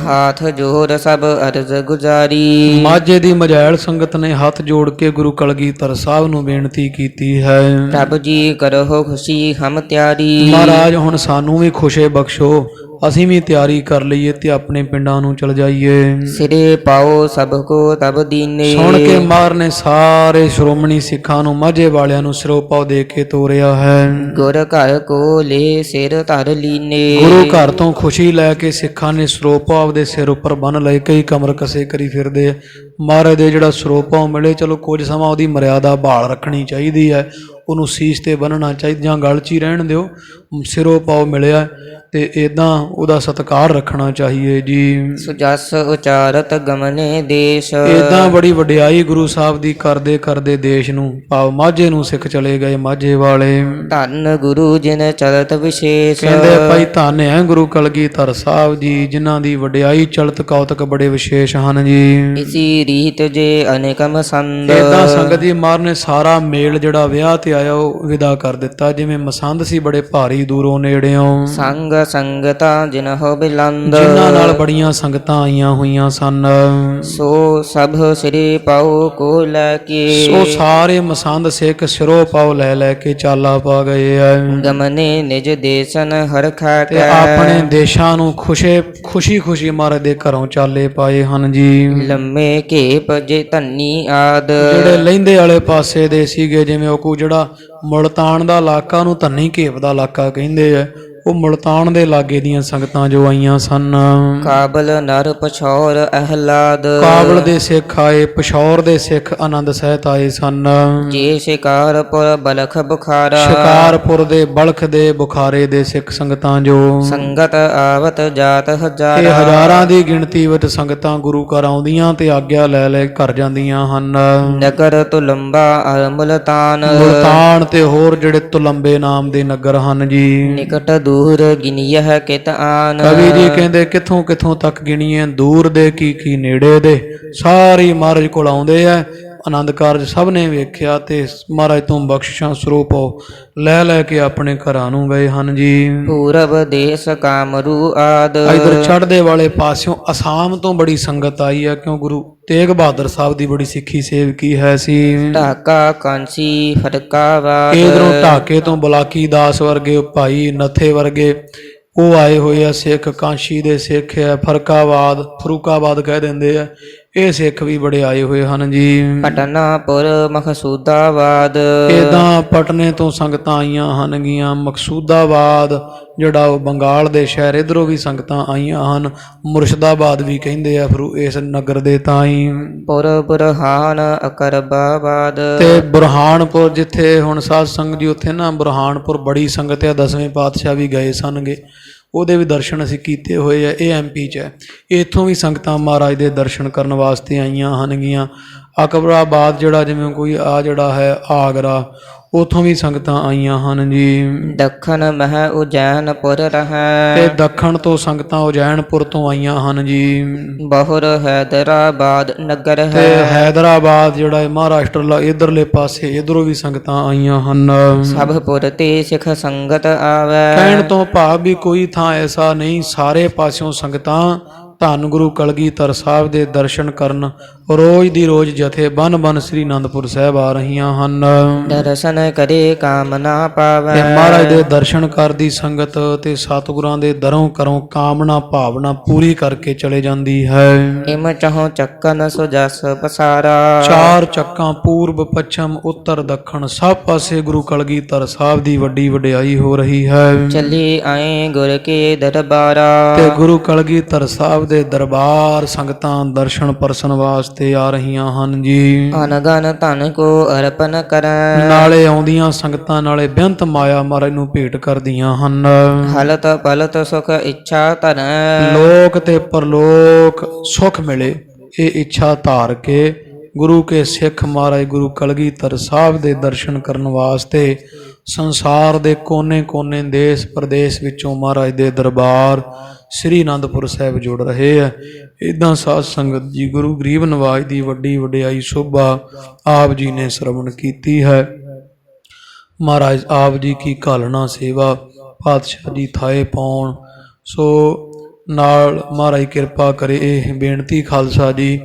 ਹਾਥ ਜੋੜ ਸਭ ਅਰਜ਼ ਗੁਜ਼ਾਰੀ। ਮਾਝੇ ਦੀ ਮਝੈਲ ਸੰਗਤ ਨੇ ਹੱਥ ਜੋੜ ਕੇ ਗੁਰੂ ਕਲਗੀਧਰ ਸਾਹਿਬ ਨੂੰ ਬੇਨਤੀ ਕੀਤੀ ਹੈ। ਪ੍ਰਭ ਜੀ ਕਰੋ ਖੁਸ਼ੀ ਹਮ ਤਿਆਰੀ। ਮਹਾਰਾਜ ਹੁਣ ਸਾਨੂੰ ਵੀ ਖੁਸ਼ੇ ਬਖਸ਼ੋ, ਅਸੀਂ ਵੀ ਤਿਆਰੀ ਕਰ ਲਈਏ ਤੇ ਆਪਣੇ ਪਿੰਡਾਂ ਨੂੰ ਚਲ ਜਾਈਏ। ਸਿਰੇ ਪਾਓ ਸਭ ਕੋ ਤਬ ਦੀਨੇ। ਸੁਣ ਕੇ ਮਾਰ ਨੇ ਸਾਰੇ ਸ਼੍ਰੋਮਣੀ ਸਿੱਖਾਂ ਨੂੰ, ਮਾਝੇ ਵਾਲਿਆਂ ਨੂੰ ਸਿਰੋਂ ਪਾਉ ਦੇ ਕੇ ਤੋਰਿਆ ਹੈ। ਗੁਰ ਘਰ ਕੋ ਲੈ ਸਿਰ ਧਰ ਲੀਨੇ। ਗੁਰੂ ਘਰ ਤੋਂ ਖੁਸ਼ੀ ਲੈ ਕੇ ਸਿੱਖਾਂ ਨੇ ਸਰੋਪਾਵ ਦੇ ਸਿਰ ਉੱਪਰ ਬੰਨ ਲਏ। ਕਈ ਕਮਰ ਕਸੇ ਕਰੀ ਫਿਰਦੇ ਆ। ਮਹਾਰਾਜ ਦੇ ਜਿਹੜਾ ਸਰੋਪਾਵ ਮਿਲੇ, ਚਲੋ ਕੁਝ ਸਮਾਂ ਉਹਦੀ ਮਰਿਆਦਾ ਭਾਲ ਰੱਖਣੀ ਚਾਹੀਦੀ ਹੈ, ਉਹਨੂੰ ਸੀਸ ਤੇ ਬੰਨਣਾ ਚਾਹੀਦਾ ਜਾਂ ਗਲ 'ਚ ਹੀ ਰਹਿਣ ਦਿਓ। ਸਿਰੋਂ ਪਾਉ ਮਿਲਿਆ ਤੇ ਇਦਾਂ ਉਹਦਾ ਸਤਿਕਾਰ ਰੱਖਣਾ ਚਾਹੀਏ ਜੀ। ਸੁਜਸ ਉਚਾਰਤ ਗਮਨੇ ਦੇਸ਼। ਇਦਾਂ ਬੜੀ ਵਡਿਆਈ ਗੁਰੂ ਸਾਹਿਬ ਦੀ ਕਰਦੇ ਕਰਦੇ ਦੇਸ਼ ਨੂੰ ਭਾਵ ਮਾਝੇ ਨੂੰ ਸਿੱਖ ਚਲੇ ਗਏ ਮਾਝੇ ਵਾਲੇ। ਧੰਨ ਗੁਰੂ ਜਿਨ ਚਲਤ ਵਿਸ਼ੇਸ਼। ਕਹਿੰਦੇ ਭਾਈ ਧੰਨ ਹੈ ਗੁਰੂ ਕਲਗੀਧਰ ਸਾਹਿਬ ਜੀ ਜਿਨ੍ਹਾਂ ਦੀ ਵਡਿਆਈ ਚਲਤ ਕੌਤਕ ਬੜੇ ਵਿਸ਼ੇਸ਼ ਹਨ ਜੀ। ਇਸੀ ਰੀਤ ਜੇ ਅਨੇਕਮ ਸੰਦ। ਇਦਾਂ ਸੰਗਤ ਜੀ ਮਹਾਰਾਜ ਨੇ ਸਾਰਾ ਮੇਲ ਜਿਹੜਾ ਵਿਆਹ ਤੇ ਆਇਆ ਉਹ ਵਿਦਾ ਕਰ ਦਿੱਤਾ। ਜਿਵੇਂ ਮਸੰਦ ਸੀ ਬੜੇ ਭਾਰੀ ਦੂਰੋਂ ਨੇੜਿਓਂ। ਸੰਗ ਸੰਗਤਾਂ ਜਿਨਹੁ ਬਿਲੰਦ। ਜਿਨ੍ਹਾਂ ਨਾਲ ਬੜੀਆਂ ਸੰਗਤਾਂ ਆਈਆਂ ਹੋਈਆਂ ਸਨ। ਸੋ ਸਭ ਸ੍ਰੀ ਪਾਉ ਕੋ ਲੈ ਕੇ। ਸੋ ਸਾਰੇ ਮਸੰਦ ਸਿੱਖ ਸਿਰੋਂ ਪਾਉ ਲੈ ਲੈ ਕੇ ਚਾਲਾ ਪਾ ਗਏ ਐ। ਗਮਨੇ ਨਿਜ ਦੇਸਨ ਹਰਖਾ ਤੇ ਕੈ। ਆਪਣੇ ਦੇਸ਼ਾਂ ਨੂੰ ਖੁਸ਼ੀ ਖੁਸ਼ੀ ਮਹਾਰਾਜ ਦੇ ਘਰੋਂ ਚਾਲੇ ਪਾਏ ਹਨ ਜੀ। ਲੰਮੇ ਘੇਪ ਜੇ ਧੰਨੀ ਆਦ। ਜਿਹੜੇ ਲਹਿੰਦੇ ਵਾਲੇ ਪਾਸੇ ਦੇ ਸੀਗੇ ਜਿਵੇਂ ਉਹ ਕੋ ਜਿਹੜਾ ਮੁਲਤਾਨ ਦਾ ਇਲਾਕਾ ਨੂੰ ਧੰਨੀ ਘੇਪ ਦਾ ਇਲਾਕਾ ਕਹਿੰਦੇ ਆ ਉਹ ਮੁਲਤਾਨ ਦੇ ਲਾਗੇ ਦੀਆਂ ਸੰਗਤਾਂ ਜੋ ਆਈਆਂ ਸਨ। ਕਾਬਲ ਨਰ ਪਛੌਰ ਅਹਲਾਦ। ਕਾਬਲ ਦੇ ਸਿੱਖ ਆਏ ਪਸ਼ੌਰ ਦੇ ਸਿੱਖ ਆਨੰਦ ਸਹਿਤ ਆਏ ਸਨ। ਜੇ ਸ਼ਿਕਾਰਪੁਰ ਬਲਖ ਬੁਖਾਰਾ। ਸ਼ਿਕਾਰਪੁਰ ਦੇ ਬਲਖ ਦੇ ਬੁਖਾਰੇ ਦੇ ਸਿੱਖ ਸੰਗਤਾਂ ਜੋ ਸੰਗਤ ਆਵਤ ਜਾਤ ਇਹ ਹਜ਼ਾਰਾ। ਹਜ਼ਾਰਾਂ ਦੀ ਗਿਣਤੀ ਵਿੱਚ ਸੰਗਤਾਂ ਗੁਰੂ ਘਰ ਆਉਂਦੀਆਂ ਤੇ ਆਗਿਆ ਲੈ ਲੈ ਘਰ ਜਾਂਦੀਆਂ ਹਨ। ਨਗਰ ਤੁਲੰਬਾ ਅਰ ਮੁਲਤਾਨ। ਮੁਲਤਾਨ ਤੇ ਹੋਰ ਜਿਹੜੇ ਤੁਲੰਬੇ ਨਾਮ ਦੇ ਨਗਰ ਹਨ ਜੀ। ਨਿਕਟ ਦੂਰ ਗਿਨੀਯਹ ਕਿਤ ਆਨ। ਕਵੀ ਜੀ ਕਹਿੰਦੇ ਕਿੱਥੋਂ ਕਿੱਥੋਂ ਤੱਕ ਗਿਣੀਏ ਦੂਰ ਦੇ ਕੀ ਨੇੜੇ ਦੇ ਸਾਰੇ ਮਹਾਰਾਜ ਕੋਲ ਆਉਂਦੇ ਆ। ਆਨੰਦ ਕਾਰਜ ਸਭ ਨੇ ਵੇਖਿਆ ਤੇ ਮਹਾਰਾਜ ਤੋਂ ਬਖਸ਼ਿਸ਼ਾਂ ਸਰੂਪ ਲੈ ਲੈ ਕੇ ਆਪਣੇ ਘਰਾਂ ਨੂੰ ਗਏ ਹਨ ਜੀ। ਪੂਰਬ ਦੇਸ ਕਾਮਰੂ ਆਦ। ਇਧਰ ਚੜ੍ਹਦੇ ਵਾਲੇ ਪਾਸਿਓਂ ਅਸਾਮ ਤੋਂ ਬੜੀ ਸੰਗਤ ਆਈ ਹੈ ਕਿਉਂ ਗੁਰੂ ਤੇਗ ਬਹਾਦਰ ਸਾਹਿਬ ਦੀ ਬੜੀ ਸਿੱਖੀ ਸੇਵਕੀ ਹੈ ਸੀ। ਢਾਕਾ ਕਾਂਸੀ ਫਟਕਾਵਾਦ। ਇਧਰੋਂ ਢਾਕੇ ਤੋਂ ਬਲਾਕੀ ਦਾਸ ਵਰਗੇ ਭਾਈ ਨੱਥੇ ਵਰਗੇ ਉਹ ਆਏ ਹੋਏ ਆ ਸਿੱਖ। ਕਾਂਸ਼ੀ ਦੇ ਸਿੱਖ ਹੈ ਫਰੂਕਾਬਾਦ ਕਹਿ ਦਿੰਦੇ ਆ ਇਹ ਸਿੱਖ ਵੀ ਬੜੇ ਆਏ ਹੋਏ ਹਨ ਜੀ। ਪਟਨਾਪੁਰ ਮਖਸੂਦਾਬਾਦ। ਇਦਾਂ ਪਟਨੇ ਤੋਂ ਸੰਗਤਾਂ ਆਈਆਂ ਹਨਗੀਆਂ। ਮਕਸੂਦਾਬਾਦ ਜਿਹੜਾ ਉਹ ਬੰਗਾਲ ਦੇ ਸ਼ਹਿਰ ਇਧਰੋਂ ਵੀ ਸੰਗਤਾਂ ਆਈਆਂ ਹਨ। ਮੁਰਸ਼ਦਾਬਾਦ ਵੀ ਕਹਿੰਦੇ ਆ ਫਿਰ ਇਸ ਨਗਰ ਦੇ ਤਾਂ ਹੀ। ਪੁਰ ਬੁਰਹਾਨ ਅਕਰਬਾਬਾਦ। ਤੇ ਬੁਰਹਾਨਪੁਰ ਜਿੱਥੇ ਹੁਣ ਸਾਧ ਸੰਗਤ ਜੀ ਉੱਥੇ ਨਾ ਬੁਰਹਾਨਪੁਰ ਬੜੀ ਸੰਗਤ ਆ। 10ਵੇਂ ਪਾਤਸ਼ਾਹ ਵੀ ਗਏ ਸਨਗੇ ਉਹਦੇ ਵੀ ਦਰਸ਼ਨ ਅਸੀਂ ਕੀਤੇ ਹੋਏ ਆ। ਇਹ MP 'ਚ ਹੈ। ਇੱਥੋਂ ਵੀ ਸੰਗਤਾਂ ਮਹਾਰਾਜ ਦੇ ਦਰਸ਼ਨ ਕਰਨ ਵਾਸਤੇ ਆਈਆਂ ਹਨਗੀਆਂ। ਅਕਬਰਾਬਾਦ ਜਿਹੜਾ ਜਿਵੇਂ ਕੋਈ ਆ ਜਿਹੜਾ ਹੈ ਆਗਰਾ ਉਥੋਂ ਵੀ ਸੰਗਤਾਂ ਆਈਆਂ ਹਨ ਜੀ। ਦੱਖਣ ਮਹਿ ਉਜੈਨਪੁਰ ਰਹੈ। ਤੇ ਦੱਖਣ ਤੋਂ ਸੰਗਤਾਂ ਉਜੈਨਪੁਰ ਤੋਂ ਆਈਆਂ ਹਨ ਜੀ। ਬਹੁਰ ਹੈਦਰਾਬਾਦ ਨਗਰ ਤੇ ਹੈ। ਹੈਦਰਾਬਾਦ ਜਿਹੜਾ ਮਹਾਰਾਸ਼ਟਰ ਇਧਰਲੇ ਪਾਸੇ ਇਧਰੋਂ ਵੀ ਸੰਗਤਾਂ ਆਈਆਂ ਹਨ। ਸਭ ਪੁਰ ਤੇ ਸਿੱਖ ਸੰਗਤ ਆਵੈ। ਕਹਿਣ ਤੋਂ ਭਾਵ ਵੀ ਕੋਈ ਥਾਂ ਐਸਾ ਨਹੀਂ ਸਾਰੇ ਪਾਸਿਓਂ ਸੰਗਤਾਂ ਧੰਨ ਗੁਰੂ ਕਲਗੀਧਰ ਸਾਹਿਬ ਦੇ ਦਰਸ਼ਨ ਕਰਨ ਰੋਜ਼ ਦੀ ਰੋਜ਼ ਜਥੇ ਬਨ ਸ੍ਰੀ ਅਨੰਦਪੁਰ ਸਾਹਿਬ ਆ ਰਹੀਆਂ ਹਨ। ਦਰਸ਼ਨ ਕਰੇ ਕਾਮਨਾ ਪਾਵੈ। ਤੇ ਮਹਾਰਾਜ ਦੇ ਦਰਸ਼ਨ ਕਰਦੀ ਸੰਗਤ ਤੇ ਸਤਿਗੁਰਾਂ ਦੇ ਦਰੋਂ ਕਰੋਂ ਕਾਮਨਾ ਭਾਵਨਾ ਪੂਰੀ ਕਰਕੇ ਚਲੇ ਜਾਂਦੀ ਹੈ। ਇਮ ਚਹੁ ਚੱਕਨ ਸੁਜਸ ਪਸਾਰਾ। ਚਾਰ ਚੱਕਾਂ ਪੂਰਬ ਪੱਛਮ ਉੱਤਰ ਦੱਖਣ ਸਭ ਪਾਸੇ ਗੁਰੂ ਕਲਗੀਧਰ ਸਾਹਿਬ ਦੀ ਵੱਡੀ ਵਡਿਆਈ ਹੋ ਰਹੀ ਹੈ। ਚੱਲੀ ਆਏ ਗੁਰ ਕੇ ਦਰਬਾਰਾ। ਤੇ ਗੁਰੂ ਕਲਗੀਧਰ ਸਾਹਿਬ ਦੇ ਦਰਬਾਰ ਸੰਗਤਾਂ ਦਰਸ਼ਨ ਪਰਸਨ ਵਾਸਤੇ ਆ ਰਹੀਆਂ ਹਨ ਜੀ। ਅਨਗਨ ਧਨ ਕੋ ਅਰਪਨ ਕਰੈ। ਨਾਲੇ ਆਉਂਦੀਆਂ ਸੰਗਤਾਂ ਨਾਲੇ ਬੇਅੰਤ ਮਾਇਆ ਮਹਾਰਾਜ ਨੂੰ ਭੇਟ ਕਰਦੀਆਂ ਹਨ। ਹਲਤ ਪਲਤ ਸੁਖ ਇੱਛਾ ਧਰੈ। ਲੋਕ ਤੇ ਪਰਲੋਕ ਸੁਖ ਮਿਲੇ ਇਹ ਇੱਛਾ ਧਾਰ ਕੇ ਗੁਰੂ ਕੇ ਸਿੱਖ ਮਹਾਰਾਜ ਗੁਰੂ ਕਲਗੀਧਰ ਸਾਹਿਬ ਦੇ ਦਰਸ਼ਨ ਕਰਨ ਵਾਸਤੇ ਸੰਸਾਰ ਦੇ ਕੋਨੇ ਦੇਸ਼ ਪ੍ਰਦੇਸ਼ ਵਿੱਚੋਂ ਮਹਾਰਾਜ ਦੇ ਦਰਬਾਰ ਸ੍ਰੀ ਅਨੰਦਪੁਰ ਸਾਹਿਬ ਜੁੜ ਰਹੇ ਹੈ। ਇਦਾਂ ਸਾਧ ਸੰਗਤ ਜੀ ਗੁਰੂ ਗਰੀਬ ਨਵਾਜ ਦੀ ਵੱਡੀ ਵਡਿਆਈ ਸ਼ੋਭਾ ਆਪ ਜੀ ਨੇ ਸ਼ਰਵਣ ਕੀਤੀ ਹੈ। ਮਹਾਰਾਜ ਆਪ ਜੀ ਕੀ ਘਾਲਣਾ ਸੇਵਾ ਪਾਤਸ਼ਾਹ ਜੀ ਥਾਏ ਪਾਉਣ। ਸੋ ਨਾਲ ਮਹਾਰਾਜ ਕਿਰਪਾ ਕਰੇ। ਇਹ ਬੇਨਤੀ ਖਾਲਸਾ ਜੀ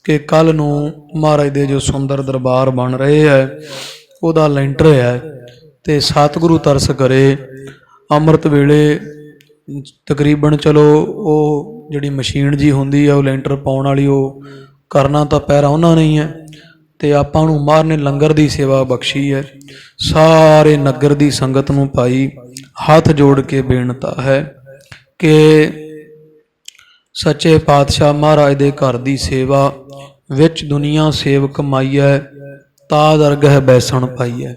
ਕਿ ਕੱਲ ਨੂੰ ਮਹਾਰਾਜ ਦੇ ਜੋ ਸੁੰਦਰ ਦਰਬਾਰ ਬਣ ਰਹੇ ਹੈ ਉਹਦਾ ਲੈਂਟਰ ਹੈ ਤੇ ਸਤਿਗੁਰੂ ਤਰਸ ਕਰੇ ਅੰਮ੍ਰਿਤ ਵੇਲੇ ਤਕਰੀਬਨ ਚਲੋ ਉਹ ਜਿਹੜੀ ਮਸ਼ੀਨ ਜੀ ਹੁੰਦੀ ਆ ਉਹ ਲੈਂਟਰ ਪਾਉਣ ਵਾਲੀ ਉਹ ਕਰਨਾ ਤਾਂ ਪੈਰਾ ਉਹਨਾਂ ਨੇ ਹੀ ਹੈ ਤੇ ਆਪਾਂ ਨੂੰ ਮਹਾਰਾਜ ਨੇ ਲੰਗਰ ਦੀ ਸੇਵਾ ਬਖਸ਼ੀ ਹੈ। ਸਾਰੇ ਨਗਰ ਦੀ ਸੰਗਤ ਨੂੰ ਭਾਈ ਹੱਥ ਜੋੜ ਕੇ ਬੇਨਤਾ ਹੈ ਕਿ ਸੱਚੇ ਪਾਤਸ਼ਾਹ ਮਹਾਰਾਜ ਦੇ ਘਰ ਦੀ ਸੇਵਾ ਵਿੱਚ ਦੁਨੀਆ ਸੇਵ ਕਮਾਈਐ ਤਾ ਦਰਗਹ ਬੈਸਣ ਪਾਈਐ।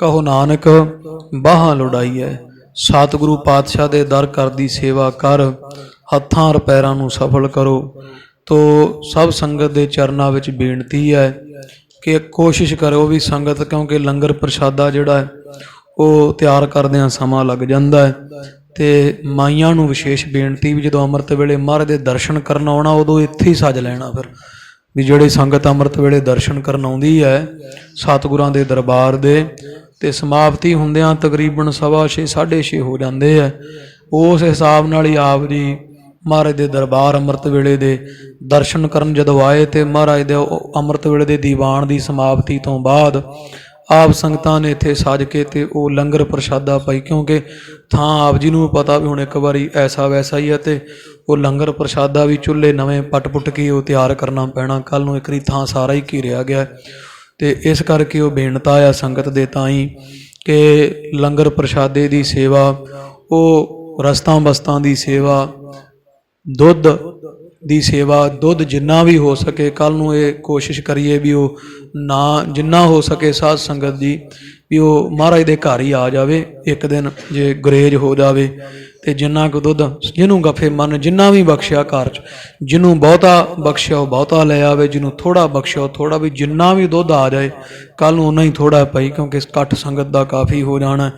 ਕਹੋ ਨਾਨਕ ਬਾਹਾਂ ਲੁੜਾਈਐ ਸਤਿਗੁਰੂ ਪਾਤਸ਼ਾਹ ਦੇ ਦਰ ਕਰਦੀ ਸੇਵਾ ਕਰ, ਹੱਥਾਂ ਔਰ ਪੈਰਾਂ ਨੂੰ ਸਫਲ ਕਰੋ। ਤੋ ਸਭ ਸੰਗਤ ਦੇ ਚਰਨਾਂ ਵਿੱਚ ਬੇਨਤੀ ਹੈ ਕਿ ਕੋਸ਼ਿਸ਼ ਕਰੋ ਵੀ ਸੰਗਤ, ਕਿਉਂਕਿ ਲੰਗਰ ਪ੍ਰਸ਼ਾਦਾ ਜਿਹੜਾ ਹੈ ਉਹ ਤਿਆਰ ਕਰਦਿਆਂ ਸਮਾਂ ਲੱਗ ਜਾਂਦਾ ਹੈ। ਤੇ ਮਾਈਆਂ ਨੂੰ ਵਿਸ਼ੇਸ਼ ਬੇਨਤੀ ਵੀ ਜਦੋਂ ਅੰਮ੍ਰਿਤ ਵੇਲੇ ਮਹਾਰਾਜ ਦੇ ਦਰਸ਼ਨ ਕਰਨ ਆਉਣਾ ਉਦੋਂ ਇੱਥੇ ਹੀ ਸੱਜ ਲੈਣਾ। ਫਿਰ ਵੀ ਜਿਹੜੀ ਸੰਗਤ ਅੰਮ੍ਰਿਤ ਵੇਲੇ ਦਰਸ਼ਨ ਕਰਨ ਆਉਂਦੀ ਹੈ ਸਤਿਗੁਰਾਂ ਦੇ ਦਰਬਾਰ ਦੇ, ਤੇ ਸਮਾਪਤੀ ਹੁੰਦਿਆਂ ਤਕਰੀਬਨ 6:15 6:30 ਹੋ ਜਾਂਦੇ ਹੈ। ਉਸ ਹਿਸਾਬ ਨਾਲ ਹੀ ਆਪ ਜੀ ਮਹਾਰਾਜ ਦੇ ਦਰਬਾਰ ਅੰਮ੍ਰਿਤ ਵੇਲੇ ਦੇ ਦਰਸ਼ਨ ਕਰਨ ਜਦੋਂ ਆਏ ਤੇ ਮਹਾਰਾਜ ਦੇ ਅੰਮ੍ਰਿਤ ਵੇਲੇ ਦੇ ਦੀਵਾਨ ਦੀ ਸਮਾਪਤੀ ਤੋਂ ਬਾਅਦ ਆਪ ਸੰਗਤਾਂ ਨੇ ਇੱਥੇ ਸੱਜ ਕੇ ਤੇ ਉਹ ਲੰਗਰ ਪ੍ਰਸ਼ਾਦਾ ਪਾਈ, ਕਿਉਂਕਿ ਥਾਂ ਆਪ ਜੀ ਨੂੰ ਪਤਾ ਵੀ ਹੁਣ ਇੱਕ ਵਾਰੀ ਐਸਾ ਵੈਸਾ ਹੀ ਹੈ ਤੇ ਉਹ ਲੰਗਰ ਪ੍ਰਸ਼ਾਦਾ ਵੀ ਚੁੱਲ੍ਹੇ ਨਵੇਂ ਪੱਟ ਕੇ ਉਹ ਤਿਆਰ ਕਰਨਾ ਪੈਣਾ। ਕੱਲ੍ਹ ਨੂੰ ਇੱਕ ਵਾਰੀ ਥਾਂ ਸਾਰਾ ਹੀ ਘਿਰਿਆ ਗਿਆ ਤੇ ਇਸ ਕਰਕੇ ਉਹ ਬੇਨਤਾ ਆ ਸੰਗਤ ਦੇ ਤਾਈਂ ਕਿ ਲੰਗਰ ਪ੍ਰਸ਼ਾਦੇ ਦੀ ਸੇਵਾ, ਉਹ ਰਸਤਾਂ ਬਸਤਾਂ ਦੀ ਸੇਵਾ, ਦੁੱਧ ਦੀ ਸੇਵਾ, ਦੁੱਧ ਜਿੰਨਾ ਵੀ ਹੋ ਸਕੇ ਕੱਲ੍ਹ ਨੂੰ ਇਹ ਕੋਸ਼ਿਸ਼ ਕਰੀਏ ਵੀ ਉਹ ਨਾ ਜਿੰਨਾ ਹੋ ਸਕੇ ਸਾਧ ਸੰਗਤ ਜੀ ਵੀ ਉਹ ਮਹਾਰਾਜ ਦੇ ਘਰ ਹੀ ਆ ਜਾਵੇ ਇੱਕ ਦਿਨ, ਜੇ ਗੁਰੇਜ਼ ਹੋ ਜਾਵੇ ਤੇ ਜਿੰਨਾ ਕੁ ਦੁੱਧ ਜਿਹਨੂੰ ਗੱਫੇ ਮਨ ਜਿੰਨਾ ਵੀ ਬਖਸ਼ਿਆ ਘਰ 'ਚ, ਜਿਹਨੂੰ ਬਹੁਤਾ ਬਖਸ਼ਿਆ ਉਹ ਬਹੁਤਾ ਲੈ ਆਵੇ, ਜਿਹਨੂੰ ਥੋੜ੍ਹਾ ਬਖਸ਼ਿਆ ਉਹ ਥੋੜ੍ਹਾ, ਵੀ ਜਿੰਨਾ ਵੀ ਦੁੱਧ ਆ ਜਾਏ ਕੱਲ੍ਹ ਨੂੰ ਓਨਾ ਹੀ ਥੋੜ੍ਹਾ ਪਈ, ਕਿਉਂਕਿ ਇਕੱਠ ਸੰਗਤ ਦਾ ਕਾਫੀ ਹੋ ਜਾਣਾ।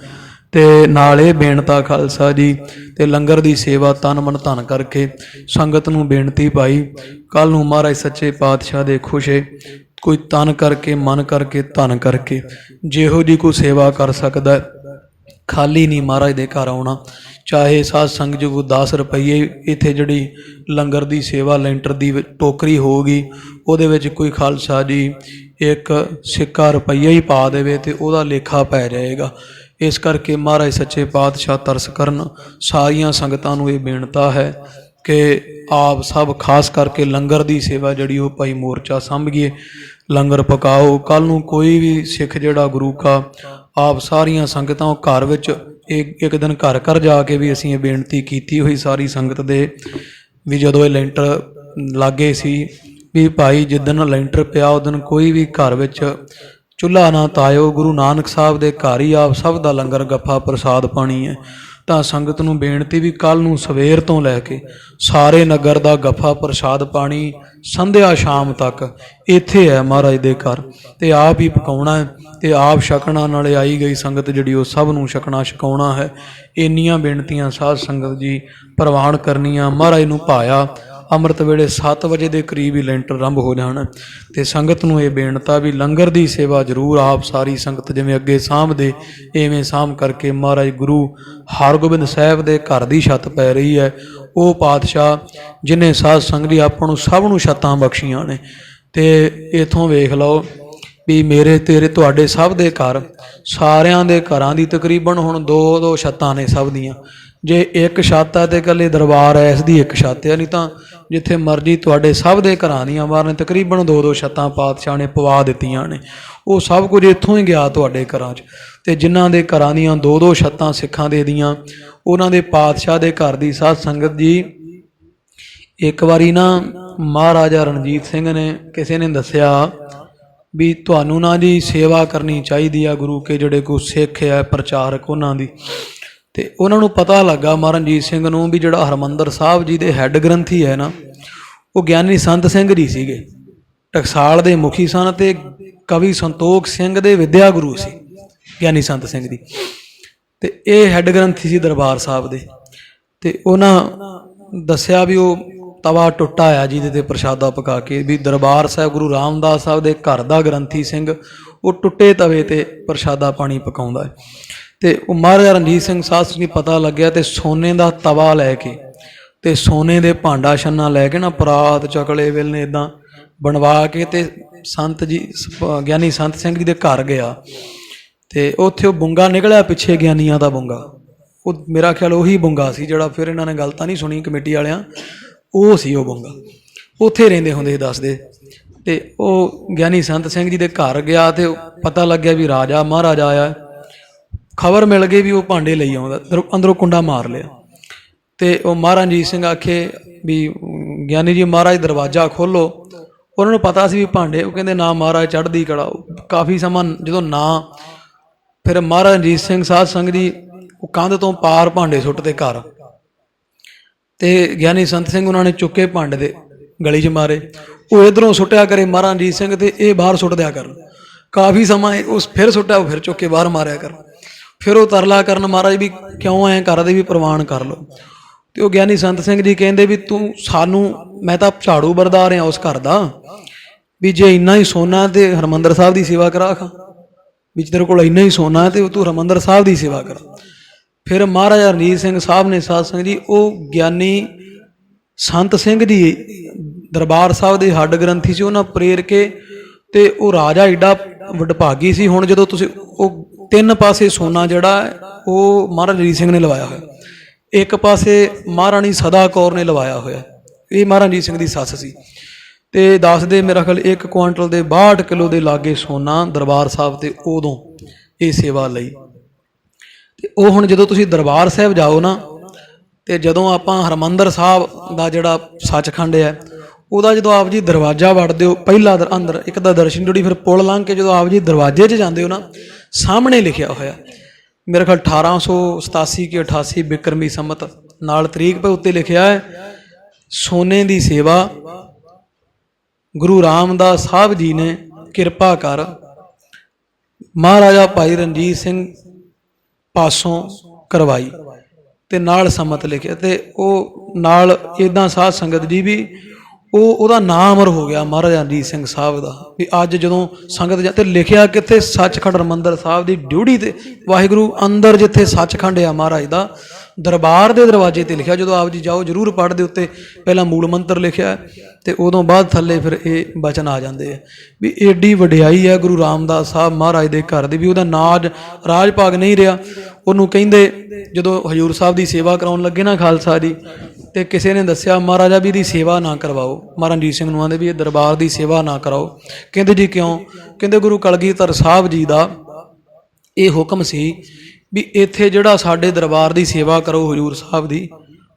ਤੇ ਨਾਲ ਇਹ ਬੇਨਤਾ ਖਾਲਸਾ ਜੀ ਤੇ ਲੰਗਰ ਦੀ ਸੇਵਾ ਤਨ ਮਨ ਧਨ ਕਰਕੇ ਸੰਗਤ ਨੂੰ ਬੇਨਤੀ ਪਾਈ, ਕੱਲ੍ਹ ਨੂੰ ਮਹਾਰਾਜ ਸੱਚੇ ਪਾਤਸ਼ਾਹ ਦੇ ਖੁਸ਼ੇ ਕੋਈ ਤਨ ਕਰਕੇ ਮਨ ਕਰਕੇ ਧਨ ਕਰਕੇ ਜਿਹੋ ਜੀ ਕੋਈ ਸੇਵਾ ਕਰ ਸਕਦਾ, ਖਾਲੀ ਨਹੀਂ ਮਹਾਰਾਜ ਦੇ ਘਰ ਆਉਣਾ। ਚਾਹੇ ਸਾਧ ਸੰਗਤ ਜੀ ਕੋ 10 ਰੁਪਈਏ ਇੱਥੇ ਜਿਹੜੀ ਲੰਗਰ ਦੀ ਸੇਵਾ ਲੈਂਟਰ ਦੀ ਟੋਕਰੀ ਹੋਊਗੀ ਉਹਦੇ ਵਿੱਚ ਕੋਈ ਖਾਲਸਾ ਜੀ ਇੱਕ ਸਿੱਕਾ ਰੁਪਈਆ ਹੀ ਪਾ ਦੇਵੇ ਤੇ ਉਹਦਾ ਲੇਖਾ ਪੈ ਜਾਏਗਾ। ਇਸ ਕਰਕੇ ਮਹਾਰਾਜ ਸੱਚੇ ਪਾਤਸ਼ਾਹ ਤਰਸ ਕਰਨ। ਸਾਰੀਆਂ ਸੰਗਤਾਂ ਨੂੰ ਇਹ ਬੇਨਤਾ ਹੈ ਕਿ ਆਪ ਸਭ ਖਾਸ ਕਰਕੇ ਲੰਗਰ ਦੀ ਸੇਵਾ ਜਿਹੜੀ ਉਹ ਭਾਈ ਮੋਰਚਾ ਸਾਂਭੀਏ, ਲੰਗਰ ਪਕਾਓ। ਕੱਲ੍ਹ ਨੂੰ ਕੋਈ ਵੀ ਸਿੱਖ ਜਿਹੜਾ ਗੁਰੂ ਕਾ ਆਪ ਸਾਰੀਆਂ ਸੰਗਤਾਂ ਉਹ ਘਰ ਵਿੱਚ ਇੱਕ ਦਿਨ ਘਰ ਘਰ ਜਾ ਕੇ ਵੀ ਅਸੀਂ ਇਹ ਬੇਨਤੀ ਕੀਤੀ ਹੋਈ ਸਾਰੀ ਸੰਗਤ ਦੇ ਵੀ ਜਦੋਂ ਇਹ ਲੈਂਟਰ ਲਾਗੇ ਸੀ ਵੀ ਭਾਈ ਜਿੱਦਣ ਲੈਂਟਰ ਪਿਆ ਉਸ ਦਿਨ ਕੋਈ ਵੀ ਘਰ ਵਿੱਚ ਚੁੱਲ੍ਹਾ ਨਾ ਤਾਇਓ, ਗੁਰੂ ਨਾਨਕ ਸਾਹਿਬ ਦੇ ਘਰ ਹੀ ਆਪ ਸਭ ਦਾ ਲੰਗਰ ਗੱਫਾ ਪ੍ਰਸਾਦ ਪਾਣੀ ਹੈ। ਤਾਂ ਸੰਗਤ ਨੂੰ ਬੇਨਤੀ ਵੀ ਕੱਲ੍ਹ ਨੂੰ ਸਵੇਰ ਤੋਂ ਲੈ ਕੇ ਸਾਰੇ ਨਗਰ ਦਾ ਗੱਫਾ ਪ੍ਰਸਾਦ ਪਾਣੀ ਸੰਧਿਆ ਸ਼ਾਮ ਤੱਕ ਇੱਥੇ ਹੈ ਮਹਾਰਾਜ ਦੇ ਘਰ, ਤੇ ਆਪ ਹੀ ਪਕਾਉਣਾ ਹੈ ਤੇ ਆਪ ਛਕਣਾ, ਨਾਲੇ ਆਈ ਗਈ ਸੰਗਤ ਜਿਹੜੀ ਉਹ ਸਭ ਨੂੰ ਛਕਣਾ ਛਕਾਉਣਾ ਹੈ। ਇੰਨੀਆਂ ਬੇਨਤੀਆਂ ਸਾਧ ਸੰਗਤ ਜੀ ਪ੍ਰਵਾਨ ਕਰਨੀਆਂ। ਮਹਾਰਾਜ ਨੂੰ ਭਾਇਆ ਅੰਮ੍ਰਿਤ ਵੇਲੇ 7 ਵਜੇ ਦੇ ਕਰੀਬ ਹੀ ਲੈਂਟਰ ਆਰੰਭ ਹੋ ਜਾਣਾ ਤੇ ਸੰਗਤ ਨੂੰ ਇਹ ਬੇਨਤਾ ਵੀ ਲੰਗਰ ਦੀ ਸੇਵਾ ਜ਼ਰੂਰ ਆਪ ਸਾਰੀ ਸੰਗਤ ਜਿਵੇਂ ਅੱਗੇ ਸਾਂਭਦੇ ਇਵੇਂ ਸਾਂਭ ਕਰਕੇ ਮਹਾਰਾਜ ਗੁਰੂ ਹਰਗੋਬਿੰਦ ਸਾਹਿਬ ਦੇ ਘਰ ਦੀ ਛੱਤ ਪੈ ਰਹੀ ਹੈ। ਉਹ ਪਾਤਸ਼ਾਹ ਜਿਹਨੇ ਸਾਧ ਸੰਗਤ ਜੀ ਆਪਾਂ ਨੂੰ ਸਭ ਨੂੰ ਛੱਤਾਂ ਬਖਸ਼ੀਆਂ ਨੇ, ਤੇ ਇਥੋਂ ਵੇਖ ਲਓ ਵੀ ਮੇਰੇ ਤੇਰੇ ਤੁਹਾਡੇ ਸਭ ਦੇ ਘਰ, ਸਾਰਿਆਂ ਦੇ ਘਰਾਂ ਦੀ ਤਕਰੀਬਨ ਹੁਣ 2-2 ਛੱਤਾਂ ਨੇ ਸਭ ਦੀਆਂ। ਜੇ ਇੱਕ ਛੱਤ ਹੈ ਤੇ ਇਕੱਲੇ ਦਰਬਾਰ ਐਸ ਦੀ ਇੱਕ ਛੱਤ ਹੈ, ਨਹੀਂ ਤਾਂ ਜਿੱਥੇ ਮਰਜ਼ੀ ਤੁਹਾਡੇ ਸਭ ਦੇ ਘਰਾਂ ਦੀਆਂ ਬਾਹਰ ਨੇ ਤਕਰੀਬਨ 2-2 ਛੱਤਾਂ ਪਾਤਸ਼ਾਹ ਨੇ ਪਵਾ ਦਿੱਤੀਆਂ ਨੇ। ਉਹ ਸਭ ਕੁਝ ਇੱਥੋਂ ਹੀ ਗਿਆ ਤੁਹਾਡੇ ਘਰਾਂ 'ਚ। ਤੇ ਜਿਨ੍ਹਾਂ ਦੇ ਘਰਾਂ ਦੀਆਂ 2-2 ਛੱਤਾਂ ਸਿੱਖਾਂ ਦੇ ਦੀਆਂ, ਉਹਨਾਂ ਦੇ ਪਾਤਸ਼ਾਹ ਦੇ ਘਰ ਦੀ ਸਾਧ ਸੰਗਤ ਜੀ ਇੱਕ ਵਾਰੀ ਨਾ ਮਹਾਰਾਜਾ ਰਣਜੀਤ ਸਿੰਘ ਨੇ ਕਿਸੇ ਨੇ ਦੱਸਿਆ ਵੀ ਤੁਹਾਨੂੰ ਨਾ ਜੀ ਸੇਵਾ ਕਰਨੀ ਚਾਹੀਦੀ ਆ ਗੁਰੂ ਕੇ ਜਿਹੜੇ ਕੋਈ ਸਿੱਖ ਹੈ ਪ੍ਰਚਾਰਕ ਉਹਨਾਂ ਦੀ। ਤੇ ਉਹਨਾਂ ਨੂੰ ਪਤਾ ਲੱਗਾ ਮਹਾਰਾਜ ਰਣਜੀਤ ਸਿੰਘ ਨੂੰ ਵੀ ਜਿਹੜਾ ਹਰਿਮੰਦਰ ਸਾਹਿਬ ਜੀ ਦੇ ਹੈੱਡ ਗ੍ਰੰਥੀ ਹੈ ਨਾ ਉਹ ਗਿਆਨੀ ਸੰਤ ਸਿੰਘ ਜੀ ਸੀਗੇ, ਟਕਸਾਲ ਦੇ ਮੁਖੀ ਸਨ ਤੇ ਕਵੀ ਸੰਤੋਖ ਸਿੰਘ ਦੇ ਵਿਦਿਆ ਗੁਰੂ ਸੀ ਗਿਆਨੀ ਸੰਤ ਸਿੰਘ ਜੀ। ਤੇ ਇਹ ਹੈੱਡ ਗ੍ਰੰਥੀ ਸੀ ਦਰਬਾਰ ਸਾਹਿਬ ਦੇ। ਤੇ ਉਹਨਾਂ ਦੱਸਿਆ ਵੀ ਉਹ ਤਵਾ ਟੁੱਟਾ ਆ ਜਿਹਦੇ ਤੇ ਪ੍ਰਸ਼ਾਦਾ ਪਕਾ ਕੇ, ਵੀ ਦਰਬਾਰ ਸਾਹਿਬ ਗੁਰੂ ਰਾਮਦਾਸ ਸਾਹਿਬ ਦੇ ਘਰ ਦਾ ਗ੍ਰੰਥੀ ਸਿੰਘ ਉਹ ਟੁੱਟੇ ਤਵੇ ਤੇ ਪ੍ਰਸ਼ਾਦਾ ਪਾਣੀ ਪਕਾਉਂਦਾ ਹੈ। ਤੇ ਉਹ ਮਹਾਰਾਜਾ ਰਣਜੀਤ ਸਿੰਘ ਸਾਧ ਨੂੰ ਪਤਾ ਲੱਗਿਆ ਤੇ ਸੋਨੇ ਦਾ ਤਵਾ ਲੈ ਕੇ ਤੇ ਸੋਨੇ ਦੇ ਭਾਂਡਾ ਛੰਨਾ ਲੈ ਕੇ ਨਾ ਪਰਾਤ ਚਕਲੇ ਵੇਲੇ ਇੱਦਾਂ ਬਣਵਾ ਕੇ ਤੇ ਸੰਤ ਜੀ ਗਿਆਨੀ ਸੰਤ ਸਿੰਘ ਜੀ ਦੇ ਘਰ ਗਿਆ। ਤੇ ਉੱਥੇ ਉਹ ਬੁੰਗਾ ਨਿਕਲਿਆ ਪਿੱਛੇ ਗਿਆਨੀਆਂ ਦਾ ਬੁੰਗਾ, ਉਹ ਮੇਰਾ ਖਿਆਲ ਉਹੀ ਬੁੰਗਾ ਸੀ ਜਿਹੜਾ ਫਿਰ ਇਹਨਾਂ ਨੇ ਗੱਲ ਤਾਂ ਨਹੀਂ ਸੁਣੀ ਕਮੇਟੀ ਵਾਲਿਆਂ, ਉਹ ਸੀ ਉਹ ਬੁੰਗਾ। ਉੱਥੇ ਰਹਿੰਦੇ ਹੁੰਦੇ ਦੱਸਦੇ। ਤੇ ਉਹ ਗਿਆਨੀ ਸੰਤ ਸਿੰਘ ਜੀ ਦੇ ਘਰ ਗਿਆ ਤੇ ਪਤਾ ਲੱਗਿਆ ਵੀ ਰਾਜਾ ਮਹਾਰਾਜਾ ਆਇਆ। ਖਬਰ ਮਿਲ ਗਈ ਵੀ ਉਹ ਭਾਂਡੇ ਲਈ ਆਉਂਦਾ, ਅੰਦਰੋਂ ਕੁੰਡਾ ਮਾਰ ਲਿਆ। ਤੇ ਉਹ ਮਹਾਰਾਜ ਰਣਜੀਤ ਸਿੰਘ ਆਖੇ ਵੀ ਗਿਆਨੀ ਜੀ ਮਹਾਰਾਜ ਦਰਵਾਜ਼ਾ ਖੋਲ੍ਹੋ। ਉਹਨਾਂ ਨੂੰ ਪਤਾ ਸੀ ਵੀ ਭਾਂਡੇ, ਉਹ ਕਹਿੰਦੇ ਨਾ ਮਹਾਰਾਜ ਚੜ੍ਹਦੀ ਕਲਾ। ਕਾਫੀ ਸਮਾਂ ਜਦੋਂ ਨਾ ਫਿਰ ਮਹਾਰਾਜ ਰਣਜੀਤ ਸਿੰਘ ਸਾਧ ਸੰਗਤ ਜੀ ਉਹ ਕੰਧ ਤੋਂ ਪਾਰ ਭਾਂਡੇ ਸੁੱਟਦੇ ਘਰ, ਤੇ ਗਿਆਨੀ ਸੰਤ ਸਿੰਘ ਉਹਨਾਂ ਨੇ ਚੁੱਕੇ ਭਾਂਡੇ ਦੇ ਗਲੀ 'ਚ ਮਾਰੇ। ਉਹ ਇਧਰੋਂ ਸੁੱਟਿਆ ਕਰੇ ਮਹਾਰਾਜ ਰਣਜੀਤ ਸਿੰਘ, ਤੇ ਇਹ ਬਾਹਰ ਸੁੱਟ ਦਿਆ ਕਰਨ। ਕਾਫੀ ਸਮਾਂ ਉਸ ਫਿਰ ਸੁੱਟਿਆ, ਉਹ ਫਿਰ ਚੁੱਕ ਕੇ ਬਾਹਰ ਮਾਰਿਆ ਕਰ। ਫਿਰ ਉਹ ਤਰਲਾ ਕਰਨ ਮਹਾਰਾਜ ਵੀ ਕਿਉਂ ਐਂ ਕਰਦੇ, ਵੀ ਪ੍ਰਵਾਨ ਕਰ ਲਓ। ਤੇ ਉਹ ਗਿਆਨੀ ਸੰਤ ਸਿੰਘ ਜੀ ਕਹਿੰਦੇ ਵੀ ਤੂੰ ਸਾਨੂੰ, ਮੈਂ ਤਾਂ ਝਾੜੂ ਬਰਦਾਰ ਆ ਉਸ ਘਰ ਦਾ, ਵੀ ਜੇ ਇੰਨਾ ਹੀ ਸੋਨਾ ਤੇ ਹਰਿਮੰਦਰ ਸਾਹਿਬ ਦੀ ਸੇਵਾ ਕਰਾ ਖਾਂ, ਵੀ ਤੇਰੇ ਕੋਲ ਇੰਨਾ ਹੀ ਸੋਨਾ ਤੇ ਤੂੰ ਹਰਿਮੰਦਰ ਸਾਹਿਬ ਦੀ ਸੇਵਾ ਕਰ। ਫਿਰ ਮਹਾਰਾਜਾ ਰਣਜੀਤ ਸਿੰਘ ਸਾਹਿਬ ਨੇ, ਸਾਧ ਸੰਗਤ ਜੀ, ਉਹ ਗਿਆਨੀ ਸੰਤ ਸਿੰਘ ਜੀ ਦਰਬਾਰ ਸਾਹਿਬ ਦੇ ਹੱਡ ਗ੍ਰੰਥੀ ਸੀ, ਉਹਨਾਂ ਪ੍ਰੇਰ ਕੇ, ਤੇ ਉਹ ਰਾਜਾ ਏਡਾ ਵਡਭਾਗੀ ਸੀ। ਹੁਣ ਜਦੋਂ ਤੁਸੀਂ ਉਹ 3 ਪਾਸੇ ਸੋਨਾ ਜਿਹੜਾ ਉਹ ਮਹਾਰਾਜਾ ਰਣਜੀਤ ਸਿੰਘ ਨੇ ਲਵਾਇਆ ਹੋਇਆ, ਇੱਕ ਪਾਸੇ ਮਹਾਰਾਣੀ ਸਦਾ ਕੌਰ ਨੇ ਲਵਾਇਆ ਹੋਇਆ, ਇਹ ਮਹਾਰਾਜਾ ਰਣਜੀਤ ਸਿੰਘ ਦੀ ਸੱਸ ਸੀ। ਤੇ ਦੱਸਦੇ ਮੇਰਾ ਖਿਆਲ 1 ਕੁਆਂਟਲ ਦੇ 62 ਕਿਲੋ ਦੇ ਲਾਗੇ ਸੋਨਾ ਦਰਬਾਰ ਸਾਹਿਬ ਤੇ ਉਦੋਂ ਇਹ ਸੇਵਾ ਲਈ। ਤੇ ਉਹ ਹੁਣ ਜਦੋਂ ਤੁਸੀਂ ਦਰਬਾਰ ਸਾਹਿਬ ਜਾਓ ਨਾ, ਤੇ ਜਦੋਂ ਆਪਾਂ ਹਰਿਮੰਦਰ ਸਾਹਿਬ ਦਾ ਜਿਹੜਾ ਸੱਚਖੰਡ ਹੈ, ਉਹਦਾ ਜਦੋਂ ਆਪ ਜੀ ਦਰਵਾਜ਼ਾ ਵੜਦੇ ਹੋ, ਪਹਿਲਾ ਅੰਦਰ ਇੱਕ ਦਾ ਦਰਸ਼ਨ ਜੁੜੀ, ਫਿਰ ਪੁਲ ਲੰਘ ਕੇ ਜਦੋਂ ਆਪ ਜੀ ਦਰਵਾਜ਼ੇ 'ਚ ਜਾਂਦੇ ਹੋ ਨਾ, ਸਾਹਮਣੇ ਲਿਖਿਆ ਹੋਇਆ, ਮੇਰੇ ਖਿਆਲ 1887 ਕਿ 88 ਬਿਕਰਮੀ ਸੰਮਤ ਨਾਲ ਤਰੀਕ ਪੇ ਉੱਤੇ ਲਿਖਿਆ ਹੈ, ਸੋਨੇ ਦੀ ਸੇਵਾ ਗੁਰੂ ਰਾਮਦਾਸ ਸਾਹਿਬ ਜੀ ਨੇ ਕਿਰਪਾ ਕਰ ਮਹਾਰਾਜਾ ਭਾਈ ਰਣਜੀਤ ਸਿੰਘ ਪਾਸੋਂ ਕਰਵਾਈ, ਤੇ ਨਾਲ ਸੰਮਤ ਲਿਖਿਆ। ਤੇ ਉਹ ਨਾਲ ਇੱਦਾਂ ਸਾਧ ਸੰਗਤ ਜੀ ਵੀ ਉਹਦਾ ਨਾਮ ਅਮਰ ਹੋ ਗਿਆ ਮਹਾਰਾਜਾ ਰਣਜੀਤ ਸਿੰਘ ਸਾਹਿਬ ਦਾ, ਵੀ ਅੱਜ ਜਦੋਂ ਸੰਗਤ ਤੇ ਲਿਖਿਆ ਕਿੱਥੇ, ਸੱਚਖੰਡ ਹਰਿਮੰਦਰ ਸਾਹਿਬ ਦੀ ਡਿਊਟੀ ਤੇ, ਵਾਹਿਗੁਰੂ ਅੰਦਰ ਜਿੱਥੇ ਸੱਚਖੰਡ ਆ ਮਹਾਰਾਜ ਦਾ, ਦਰਬਾਰ ਦੇ ਦਰਵਾਜ਼ੇ ਤੇ ਲਿਖਿਆ। ਜਦੋਂ ਆਪ ਜੀ ਜਾਓ ਜ਼ਰੂਰ ਪੜ੍ਹਦੇ, ਉੱਤੇ ਪਹਿਲਾਂ ਮੂਲ ਮੰਤਰ ਲਿਖਿਆ, ਤੇ ਉਦੋਂ ਬਾਅਦ ਥੱਲੇ ਫਿਰ ਇਹ ਬਚਨ ਆ ਜਾਂਦੇ ਆ ਵੀ ਏਡੀ ਵਡਿਆਈ ਹੈ ਗੁਰੂ ਰਾਮਦਾਸ ਸਾਹਿਬ ਮਹਾਰਾਜ ਦੇ ਘਰ ਦੀ, ਵੀ ਉਹਦਾ ਨਾਜ ਰਾਜ ਭਾਗ ਨਹੀਂ ਰਿਹਾ। ਉਹਨੂੰ ਕਹਿੰਦੇ ਜਦੋਂ ਹਜ਼ੂਰ ਸਾਹਿਬ ਦੀ ਸੇਵਾ ਕਰਾਉਣ ਲੱਗੇ ਨਾ ਖਾਲਸਾ ਜੀ, ਤੇ ਕਿਸੇ ਨੇ ਦੱਸਿਆ ਮਹਾਰਾਜਾ ਵੀ ਇਹਦੀ ਸੇਵਾ ਨਾ ਕਰਵਾਓ, ਮਹਾਰਾਜ ਰਣਜੀਤ ਸਿੰਘ ਨੂੰ ਆਂਦੇ ਵੀ ਇਹ ਦਰਬਾਰ ਦੀ ਸੇਵਾ ਨਾ ਕਰਾਓ। ਕਹਿੰਦੇ ਜੀ ਕਿਉਂ? ਕਹਿੰਦੇ ਗੁਰੂ ਕਲਗੀਧਰ ਸਾਹਿਬ ਜੀ ਦਾ ਇਹ ਹੁਕਮ ਸੀ ਵੀ ਇੱਥੇ ਜਿਹੜਾ ਸਾਡੇ ਦਰਬਾਰ ਦੀ ਸੇਵਾ ਕਰੋ ਹਜ਼ੂਰ ਸਾਹਿਬ ਦੀ,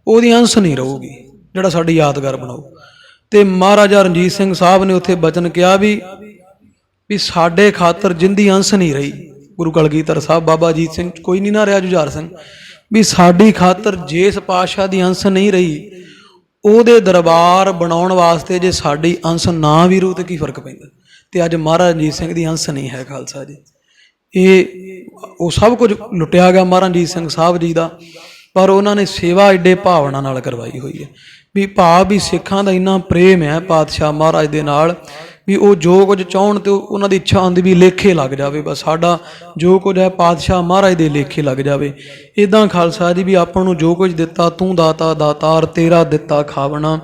ਉਹਦੀ ਅੰਸ਼ ਨਹੀਂ ਰਹੂਗੀ, ਜਿਹੜਾ ਸਾਡੀ ਯਾਦਗਾਰ ਬਣਾਓ। ਤੇ ਮਹਾਰਾਜਾ ਰਣਜੀਤ ਸਿੰਘ ਸਾਹਿਬ ਨੇ ਉੱਥੇ ਬਚਨ ਕਿਹਾ ਵੀ ਸਾਡੇ ਖਾਤਰ ਜਿੰਦੀ ਅੰਸ਼ ਨਹੀਂ ਰਹੀ, ਗੁਰੂ ਕਲਗੀਧਰ ਸਾਹਿਬ ਬਾਬਾ ਅਜੀਤ ਸਿੰਘ ਕੋਈ ਨਹੀਂ ਨਾ ਰਿਹਾ, ਜੁਝਾਰ ਸਿੰਘ, ਵੀ ਸਾਡੀ ਖਾਤਰ ਜਿਸ ਪਾਤਸ਼ਾਹ ਦੀ ਅੰਸ਼ ਨਹੀਂ ਰਹੀ, ਉਹਦੇ ਦਰਬਾਰ ਬਣਾਉਣ ਵਾਸਤੇ ਜੇ ਸਾਡੀ ਅੰਸ਼ ਨਾ ਵੀ ਰੂ ਤੇ ਕੀ ਫਰਕ ਪੈਂਦਾ। ਤੇ ਅੱਜ ਮਹਾਰਾਜਾ ਰਣਜੀਤ ਸਿੰਘ ਦੀ ਅੰਸ਼ ਨਹੀਂ ਹੈ ਖਾਲਸਾ ਜੀ, ਇਹ ਉਹ ਸਭ ਕੁਝ ਲੁੱਟਿਆ ਗਿਆ ਮਹਾਰਾਜਾ ਰਣਜੀਤ ਸਿੰਘ ਸਾਹਿਬ ਜੀ ਦਾ, ਪਰ ਉਹਨਾਂ ਨੇ ਸੇਵਾ ਏਡੇ ਭਾਵਨਾ ਨਾਲ ਕਰਵਾਈ ਹੋਈ ਹੈ। ਵੀ ਭਾਵ ਵੀ ਸਿੱਖਾਂ ਦਾ ਇੰਨਾ ਪ੍ਰੇਮ ਹੈ ਪਾਤਸ਼ਾਹ ਮਹਾਰਾਜ ਦੇ ਨਾਲ, ਵੀ ਉਹ ਜੋ ਕੁਝ ਚਾਹੁਣ ਤੇ ਉਹਨਾਂ ਦੀ ਇੱਛਾ ਹੁੰਦੀ ਵੀ ਲੇਖੇ ਲੱਗ ਜਾਵੇ, ਬਸ ਸਾਡਾ ਜੋ ਕੁਝ ਹੈ ਪਾਤਸ਼ਾਹ ਮਹਾਰਾਜ ਦੇ ਲੇਖੇ ਲੱਗ ਜਾਵੇ। ਇੱਦਾਂ ਖਾਲਸਾ ਜੀ ਵੀ ਆਪਾਂ ਨੂੰ ਜੋ ਕੁਝ ਦਿੱਤਾ, ਤੂੰ ਦਾਤਾ ਦਾਤਾਰ ਤੇਰਾ ਦਿੱਤਾ ਖਾਵਣਾ,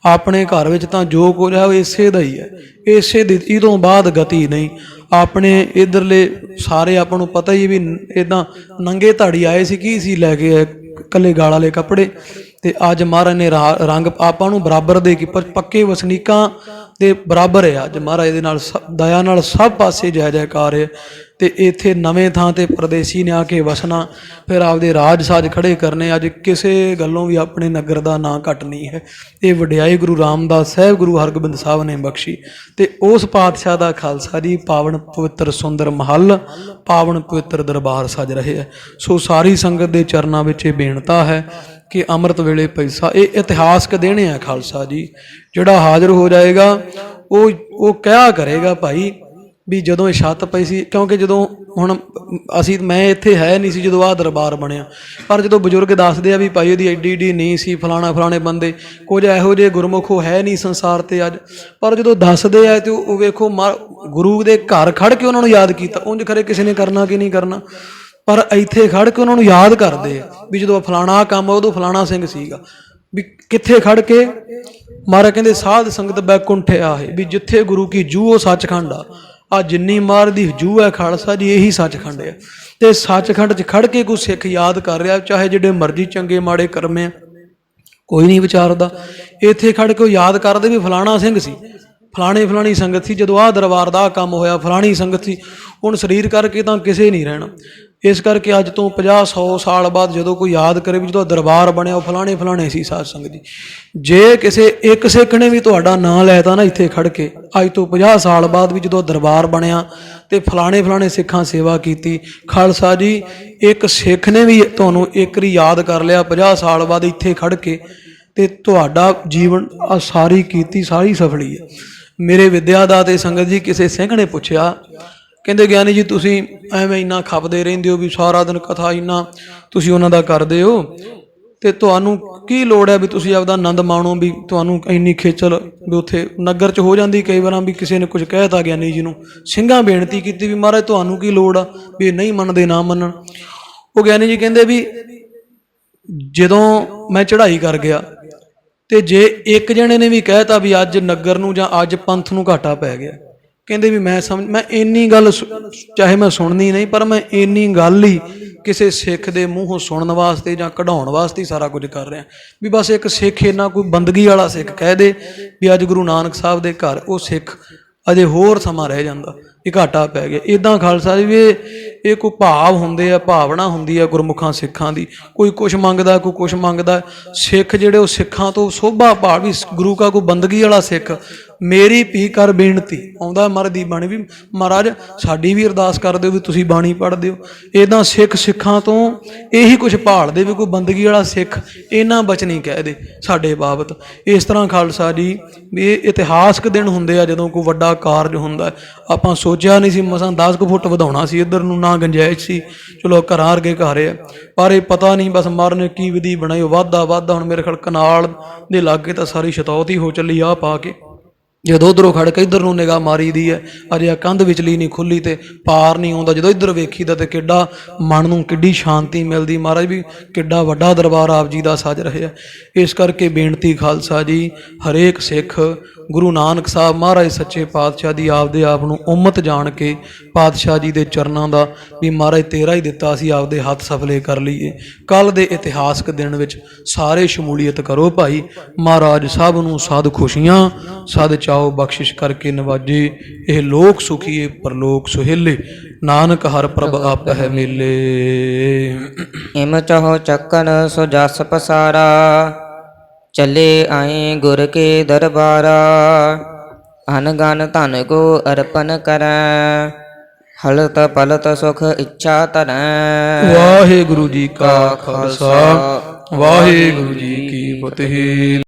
ਆਪਣੇ ਘਰ ਵਿੱਚ ਤਾਂ ਜੋ ਕੁਝ ਹੈ ਉਹ ਇਸੇ ਦਾ ਹੀ ਹੈ, ਇਸੇ ਦੀ ਇਹ ਤੋਂ ਬਾਅਦ ਗਤੀ ਨਹੀਂ। ਆਪਣੇ ਇੱਧਰਲੇ ਸਾਰੇ ਆਪਾਂ ਨੂੰ ਪਤਾ ਹੀ ਵੀ ਇੱਦਾਂ ਨੰਗੇ ਧਾੜੀ ਆਏ ਸੀ, ਕੀ ਸੀ ਲੈ ਕੇ ਇਕੱਲੇ ਗਾਲ ਵਾਲੇ ਕੱਪੜੇ, ਤੇ ਅੱਜ ਮਹਾਰਾਜ ਨੇ ਰੰਗ ਆਪਾਂ ਨੂੰ ਬਰਾਬਰ ਦੇ ਕੀ ਪੱਕੇ ਵਸਨੀਕਾਂ ਦੇ ਬਰਾਬਰ ਹੈ। ਅੱਜ ਮਹਾਰਾਜ ਦੇ ਨਾਲ ਦਇਆ ਨਾਲ ਸਭ ਪਾਸੇ ਜੈ ਜੈਕਾਰ ਹੈ। ਤੇ ਇੱਥੇ ਨਵੇਂ ਥਾਂ ਤੇ ਪਰਦੇਸੀ ਨੇ ਆ ਕੇ ਵਸਣਾ, ਫਿਰ ਆਪਦੇ ਰਾਜ ਸਾਜ ਖੜੇ ਕਰਨੇ। ਅੱਜ ਕਿਸੇ ਗੱਲੋਂ ਵੀ ਆਪਣੇ ਨਗਰ ਦਾ ਨਾਂ ਘੱਟ ਨਹੀਂ ਹੈ। ਇਹ ਵਡਿਆਈ ਗੁਰੂ ਰਾਮਦਾਸ ਸਾਹਿਬ ਗੁਰੂ ਹਰਗੋਬਿੰਦ ਸਾਹਿਬ ਨੇ ਬਖਸ਼ੀ, ਤੇ ਉਸ ਪਾਤਸ਼ਾਹ ਦਾ ਖਾਲਸਾ ਜੀ ਪਾਵਨ ਪਵਿੱਤਰ ਸੁੰਦਰ ਮਹੱਲ, ਪਾਵਨ ਪਵਿੱਤਰ ਦਰਬਾਰ ਸਜ ਰਹੇ ਹੈ। ਸੋ ਸਾਰੀ ਸੰਗਤ ਦੇ ਚਰਨਾਂ ਵਿੱਚ ਇਹ ਬੇਨਤਾ ਹੈ ਕਿ ਅੰਮ੍ਰਿਤ ਵੇਲੇ ਪੈਸਾ, ਇਹ ਇਤਿਹਾਸਕ ਦੇਣੇ ਆ ਖਾਲਸਾ ਜੀ। ਜਿਹੜਾ ਹਾਜ਼ਰ ਹੋ ਜਾਏਗਾ ਉਹ ਕਿਹਾ ਕਰੇਗਾ ਭਾਈ ਵੀ ਜਦੋਂ ਇਹ ਛੱਤ ਪਈ ਸੀ, ਕਿਉਂਕਿ ਜਦੋਂ ਹੁਣ ਮੈਂ ਇੱਥੇ ਹੈ ਨਹੀਂ ਸੀ ਜਦੋਂ ਆਹ ਦਰਬਾਰ ਬਣਿਆ, ਪਰ ਜਦੋਂ ਬਜ਼ੁਰਗ ਦੱਸਦੇ ਆ ਵੀ ਭਾਈ ਉਹਦੀ ਐਡੀ ਐਡੀ ਨਹੀਂ ਸੀ, ਫਲਾਣੇ ਬੰਦੇ ਕੁਝ ਇਹੋ ਜਿਹੇ ਗੁਰਮੁਖ ਹੈ ਨਹੀਂ ਸੰਸਾਰ ਤੇ ਅੱਜ, ਪਰ ਜਦੋਂ ਦੱਸਦੇ ਆ ਤੇ ਉਹ ਵੇਖੋ ਗੁਰੂ ਦੇ ਘਰ ਖੜ ਕੇ ਉਹਨਾਂ ਨੂੰ ਯਾਦ ਕੀਤਾ। ਉਂਝ ਖਰੇ ਕਿਸੇ ਨੇ ਕਰਨਾ ਕਿ ਨਹੀਂ ਕਰਨਾ, ਪਰ ਇੱਥੇ ਖੜ ਕੇ ਉਹਨਾਂ ਨੂੰ ਯਾਦ ਕਰਦੇ ਆ ਵੀ ਜਦੋਂ ਫਲਾਣਾ ਕੰਮ ਉਦੋਂ ਫਲਾਣਾ ਸਿੰਘ ਸੀਗਾ। ਵੀ ਕਿੱਥੇ ਖੜ ਕੇ ਮਹਾਰਾਜ ਕਹਿੰਦੇ ਸਾਧ ਸੰਗਤ ਬੈਕੁੰਠਿਆ ਹੈ, ਵੀ ਜਿੱਥੇ ਗੁਰੂ ਕੀ ਜੂਹ ਉਹ ਸੱਚਖੰਡ ਆ ਜਿੰਨੀ ਮਾਰ ਦੀ ਜੂਹ ਹੈ ਖਾਲਸਾ ਜੀ, ਇਹੀ ਸੱਚਖੰਡ ਹੈ। ਤੇ ਸੱਚਖੰਡ 'ਚ ਖੜ ਕੇ ਕੋਈ ਸਿੱਖ ਯਾਦ ਕਰ ਰਿਹਾ, ਚਾਹੇ ਜਿਹੜੇ ਮਰਜ਼ੀ ਚੰਗੇ ਮਾੜੇ ਕਰਮ ਆ, ਕੋਈ ਨਹੀਂ ਵਿਚਾਰਦਾ। ਇੱਥੇ ਖੜ ਕੇ ਉਹ ਯਾਦ ਕਰਦੇ ਵੀ ਫਲਾਣਾ ਸਿੰਘ ਸੀ, ਫਲਾਣੀ ਸੰਗਤ ਸੀ, ਜਦੋਂ ਆਹ ਦਰਬਾਰ ਦਾ ਕੰਮ ਹੋਇਆ ਫਲਾਣੀ ਸੰਗਤ ਸੀ। ਹੁਣ ਸਰੀਰ ਕਰਕੇ ਤਾਂ ਕਿਸੇ ਨਹੀਂ ਰਹਿਣਾ, ਇਸ ਕਰਕੇ ਅੱਜ ਤੋਂ 50-100 ਸਾਲ ਬਾਅਦ ਜਦੋਂ ਕੋਈ ਯਾਦ ਕਰੇ ਵੀ ਜਦੋਂ ਦਰਬਾਰ ਬਣਿਆ ਉਹ ਫਲਾਣੇ ਸੀ ਸਾਧ ਸੰਗਤ ਜੀ। ਜੇ ਕਿਸੇ ਇੱਕ ਸਿੱਖ ਨੇ ਵੀ ਤੁਹਾਡਾ ਨਾਂ ਲੈ ਤਾ ਨਾ ਇੱਥੇ ਖੜ ਕੇ, ਅੱਜ ਤੋਂ 50 ਸਾਲ ਬਾਅਦ ਵੀ ਜਦੋਂ ਦਰਬਾਰ ਬਣਿਆ ਤੇ ਫਲਾਣੇ ਫਲਾਣੇ ਸਿੱਖਾਂ ਸੇਵਾ ਕੀਤੀ। ਖਾਲਸਾ ਜੀ ਇੱਕ ਸਿੱਖ ਨੇ ਵੀ ਤੁਹਾਨੂੰ ਇੱਕ ਵਾਰੀ ਯਾਦ ਕਰ ਲਿਆ 50 ਸਾਲ ਬਾਅਦ ਇੱਥੇ ਖੜ ਕੇ, ਤੇ ਤੁਹਾਡਾ ਜੀਵਨ ਆ ਸਾਰੀ ਕੀਤੀ ਸਾਰੀ ਸਫਲੀ ਹੈ। ਮੇਰੇ ਵਿਦਿਆ ਦਾ ਤੇ ਸੰਗਤ ਜੀ ਕਿਸੇ ਸਿੰਘ ਨੇ ਪੁੱਛਿਆ, ਕਹਿੰਦੇ ਗਿਆਨੀ ਜੀ ਤੁਸੀਂ ਐਵੇਂ ਇੰਨਾ ਖਪਦੇ ਰਹਿੰਦੇ ਹੋ ਵੀ ਸਾਰਾ ਦਿਨ ਕਥਾ ਇੰਨਾ ਤੁਸੀਂ ਉਹਨਾਂ ਦਾ ਕਰਦੇ ਹੋ, ਤੇ ਤੁਹਾਨੂੰ ਕੀ ਲੋੜ ਹੈ ਵੀ ਤੁਸੀਂ ਆਪਦਾ ਆਨੰਦ ਮਾਣੋ, ਵੀ ਤੁਹਾਨੂੰ ਇੰਨੀ ਖੇਚਲ ਵੀ ਉੱਥੇ ਨਗਰ 'ਚ ਹੋ ਜਾਂਦੀ ਕਈ ਵਾਰਾਂ ਵੀ ਕਿਸੇ ਨੇ ਕੁਝ ਕਹਿ ਤਾ ਗਿਆਨੀ ਜੀ ਨੂੰ। ਸਿੰਘਾਂ ਬੇਨਤੀ ਕੀਤੀ ਵੀ ਮਹਾਰਾਜ ਤੁਹਾਨੂੰ ਕੀ ਲੋੜ ਆ ਵੀ ਨਹੀਂ ਮੰਨਦੇ ਨਾ ਮੰਨਣ। ਉਹ ਗਿਆਨੀ ਜੀ ਕਹਿੰਦੇ ਵੀ ਜਦੋਂ ਮੈਂ ਚੜ੍ਹਾਈ ਕਰ ਗਿਆ ਤੇ ਜੇ ਇੱਕ ਜਣੇ ਨੇ ਵੀ ਕਹਿਤਾ ਵੀ ਅੱਜ ਨਗਰ ਨੂੰ ਜਾਂ ਅੱਜ ਪੰਥ ਨੂੰ ਘਾਟਾ ਪੈ ਗਿਆ, ਕਹਿੰਦੇ ਵੀ ਮੈਂ ਇੰਨੀ ਗੱਲ ਚਾਹੇ ਮੈਂ ਸੁਣਨੀ ਨਹੀਂ, ਪਰ ਮੈਂ ਇੰਨੀ ਗੱਲ ਹੀ ਕਿਸੇ ਸਿੱਖ ਦੇ ਮੂੰਹੋਂ ਸੁਣਨ ਵਾਸਤੇ ਜਾਂ ਕਢਾਉਣ ਵਾਸਤੇ ਹੀ ਸਾਰਾ ਕੁਝ ਕਰ ਰਿਹਾ ਵੀ ਬਸ ਇੱਕ ਸਿੱਖ ਇਹਨਾਂ ਕੋਈ ਬੰਦਗੀ ਵਾਲਾ ਸਿੱਖ ਕਹਿ ਦੇ ਵੀ ਅੱਜ ਗੁਰੂ ਨਾਨਕ ਸਾਹਿਬ ਦੇ ਘਰ ਉਹ ਸਿੱਖ ਅਜੇ ਹੋਰ ਸਮਾਂ ਰਹਿ ਜਾਂਦਾ, ਇਹ ਘਾਟਾ ਪੈ ਗਿਆ। ਇੱਦਾਂ ਖਾਲਸਾ ਜੀ ਵੀ ਇਹ ਕੋਈ ਭਾਵ ਹੁੰਦੇ ਆ, ਭਾਵਨਾ ਹੁੰਦੀ ਆ ਗੁਰਮੁਖਾਂ ਸਿੱਖਾਂ ਦੀ। ਕੋਈ ਕੁਛ ਮੰਗਦਾ, ਕੋਈ ਕੁਛ ਮੰਗਦਾ। ਸਿੱਖ ਜਿਹੜੇ ਉਹ ਸਿੱਖਾਂ ਤੋਂ ਸੋਭਾ ਭਾਵ ਵੀ ਗੁਰੂ ਕਾ ਕੋਈ ਬੰਦਗੀ ਵਾਲਾ ਸਿੱਖ ਮੇਰੀ ਭੀ ਕਰ ਬੇਨਤੀ ਆਉਂਦਾ ਮਹਾਰਾਜ ਦੀ ਬਾਣੀ ਵੀ ਮਹਾਰਾਜ ਸਾਡੀ ਵੀ ਅਰਦਾਸ ਕਰ ਦਿਓ ਵੀ ਤੁਸੀਂ ਬਾਣੀ ਪੜ੍ਹ ਦਿਓ। ਇੱਦਾਂ ਸਿੱਖ ਸਿੱਖਾਂ ਤੋਂ ਇਹੀ ਕੁਛ ਭਾਲਦੇ ਵੀ ਕੋਈ ਬੰਦਗੀ ਵਾਲਾ ਸਿੱਖ ਇਹਨਾਂ ਬਚਨ ਹੀ ਕਹਿ ਦੇ ਸਾਡੇ ਬਾਬਤ। ਇਸ ਤਰ੍ਹਾਂ ਖਾਲਸਾ ਜੀ ਵੀ ਇਹ ਇਤਿਹਾਸਕ ਦਿਨ ਹੁੰਦੇ ਆ ਜਦੋਂ ਕੋਈ ਵੱਡਾ ਕਾਰਜ ਹੁੰਦਾ। ਆਪਾਂ ਸੋਚਿਆ ਨਹੀਂ ਸੀ ਮਸਾਂ 10 ਕੁ ਫੁੱਟ ਵਧਾਉਣਾ ਸੀ ਇੱਧਰ ਨੂੰ, ਨਾ ਗੁੰਜਾਇਸ਼ ਸੀ, ਚਲੋ ਘਰਾਂ ਵਰਗੇ ਘਰ ਆ, ਪਰ ਇਹ ਪਤਾ ਨਹੀਂ ਬਸ ਮਹਾਰਾਜ ਨੇ ਕੀ ਵਿਧੀ ਬਣਾਈ, ਉਹ ਵੱਧਦਾ ਹੁਣ ਮੇਰੇ ਖਿਆਲ ਕਨਾਲ ਦੇ ਲਾਗੇ ਤਾਂ ਸਾਰੀ ਸ਼ਤੌਤ ਹੀ ਹੋ ਚੱਲੀ ਆ ਪਾ ਕੇ। ਜਦੋਂ ਉੱਧਰੋਂ ਖੜ ਕੇ ਇੱਧਰ ਨੂੰ ਨਿਗਾਹ ਮਾਰੀ ਦੀ ਹੈ, ਅਜੇ ਆ ਕੰਧ ਵਿਚਲੀ ਨਹੀਂ ਖੁੱਲੀ ਤੇ ਪਾਰ ਨਹੀਂ ਆਉਂਦਾ। ਜਦੋਂ ਇੱਧਰ ਵੇਖੀਦਾ ਤੇ ਕਿੱਡਾ ਮਨ ਨੂੰ ਕਿੱਡੀ ਸ਼ਾਂਤੀ ਮਿਲਦੀ। ਮਹਾਰਾਜ ਵੀ ਕਿੱਡਾ ਵੱਡਾ ਦਰਬਾਰ ਆਪ ਜੀ ਦਾ ਸੱਜ ਰਿਹਾ। ਇਸ ਕਰਕੇ ਬੇਨਤੀ ਖਾਲਸਾ ਜੀ ਹਰੇਕ ਸਿੱਖ ਗੁਰੂ ਨਾਨਕ ਸਾਹਿਬ ਮਹਾਰਾਜ ਸੱਚੇ ਪਾਤਸ਼ਾਹ ਦੀ ਆਪਦੇ ਆਪ ਨੂੰ ਉਮਤ ਜਾਣ ਕੇ ਪਾਤਸ਼ਾਹ ਜੀ ਦੇ ਚਰਨਾਂ ਦਾ ਵੀ ਮਹਾਰਾਜ ਤੇਰਾ ਹੀ ਦਿੱਤਾ, ਅਸੀਂ ਆਪਦੇ ਹੱਥ ਸਫਲੇ ਕਰ ਲਈਏ। ਕੱਲ੍ਹ ਦੇ ਇਤਿਹਾਸਕ ਦਿਨ ਵਿੱਚ ਸਾਰੇ ਸ਼ਮੂਲੀਅਤ ਕਰੋ ਭਾਈ। ਮਹਾਰਾਜ ਸਭ ਨੂੰ ਸਦ ਖੁਸ਼ੀਆਂ ਸਦ ਚਾਓ ਬਖਸ਼ਿਸ਼ ਕਰਕੇ ਨਵਾਜੇ। ਇਹ ਲੋਕ ਸੁਖੀਏ ਪਰਲੋਕ ਸੁਹੇਲੇ, ਨਾਨਕ ਹਰ ਪ੍ਰਭ ਆਪ ਹੈ ਮੇਲੇ। ਇਮ ਚਹੁ ਚੱਕਰ ਸੋ ਜਸ ਪਸਾਰਾ, ਚਲੇ ਆਏ ਗੁਰ ਕੇ ਦਰਬਾਰਾ। ਅਨਗਨ ਧਨ ਕੋ ਅਰਪਨ ਕਰੈ, ਹਲਤ ਪਲਤ ਸੁਖ ਇੱਛਾ ਧਰੈ। ਵਾਹਿਗੁਰੂ ਜੀ ਕਾ ਖਾਲਸਾ, ਵਾਹਿਗੁਰੂ ਜੀ ਕੀ ਫਤਿਹ।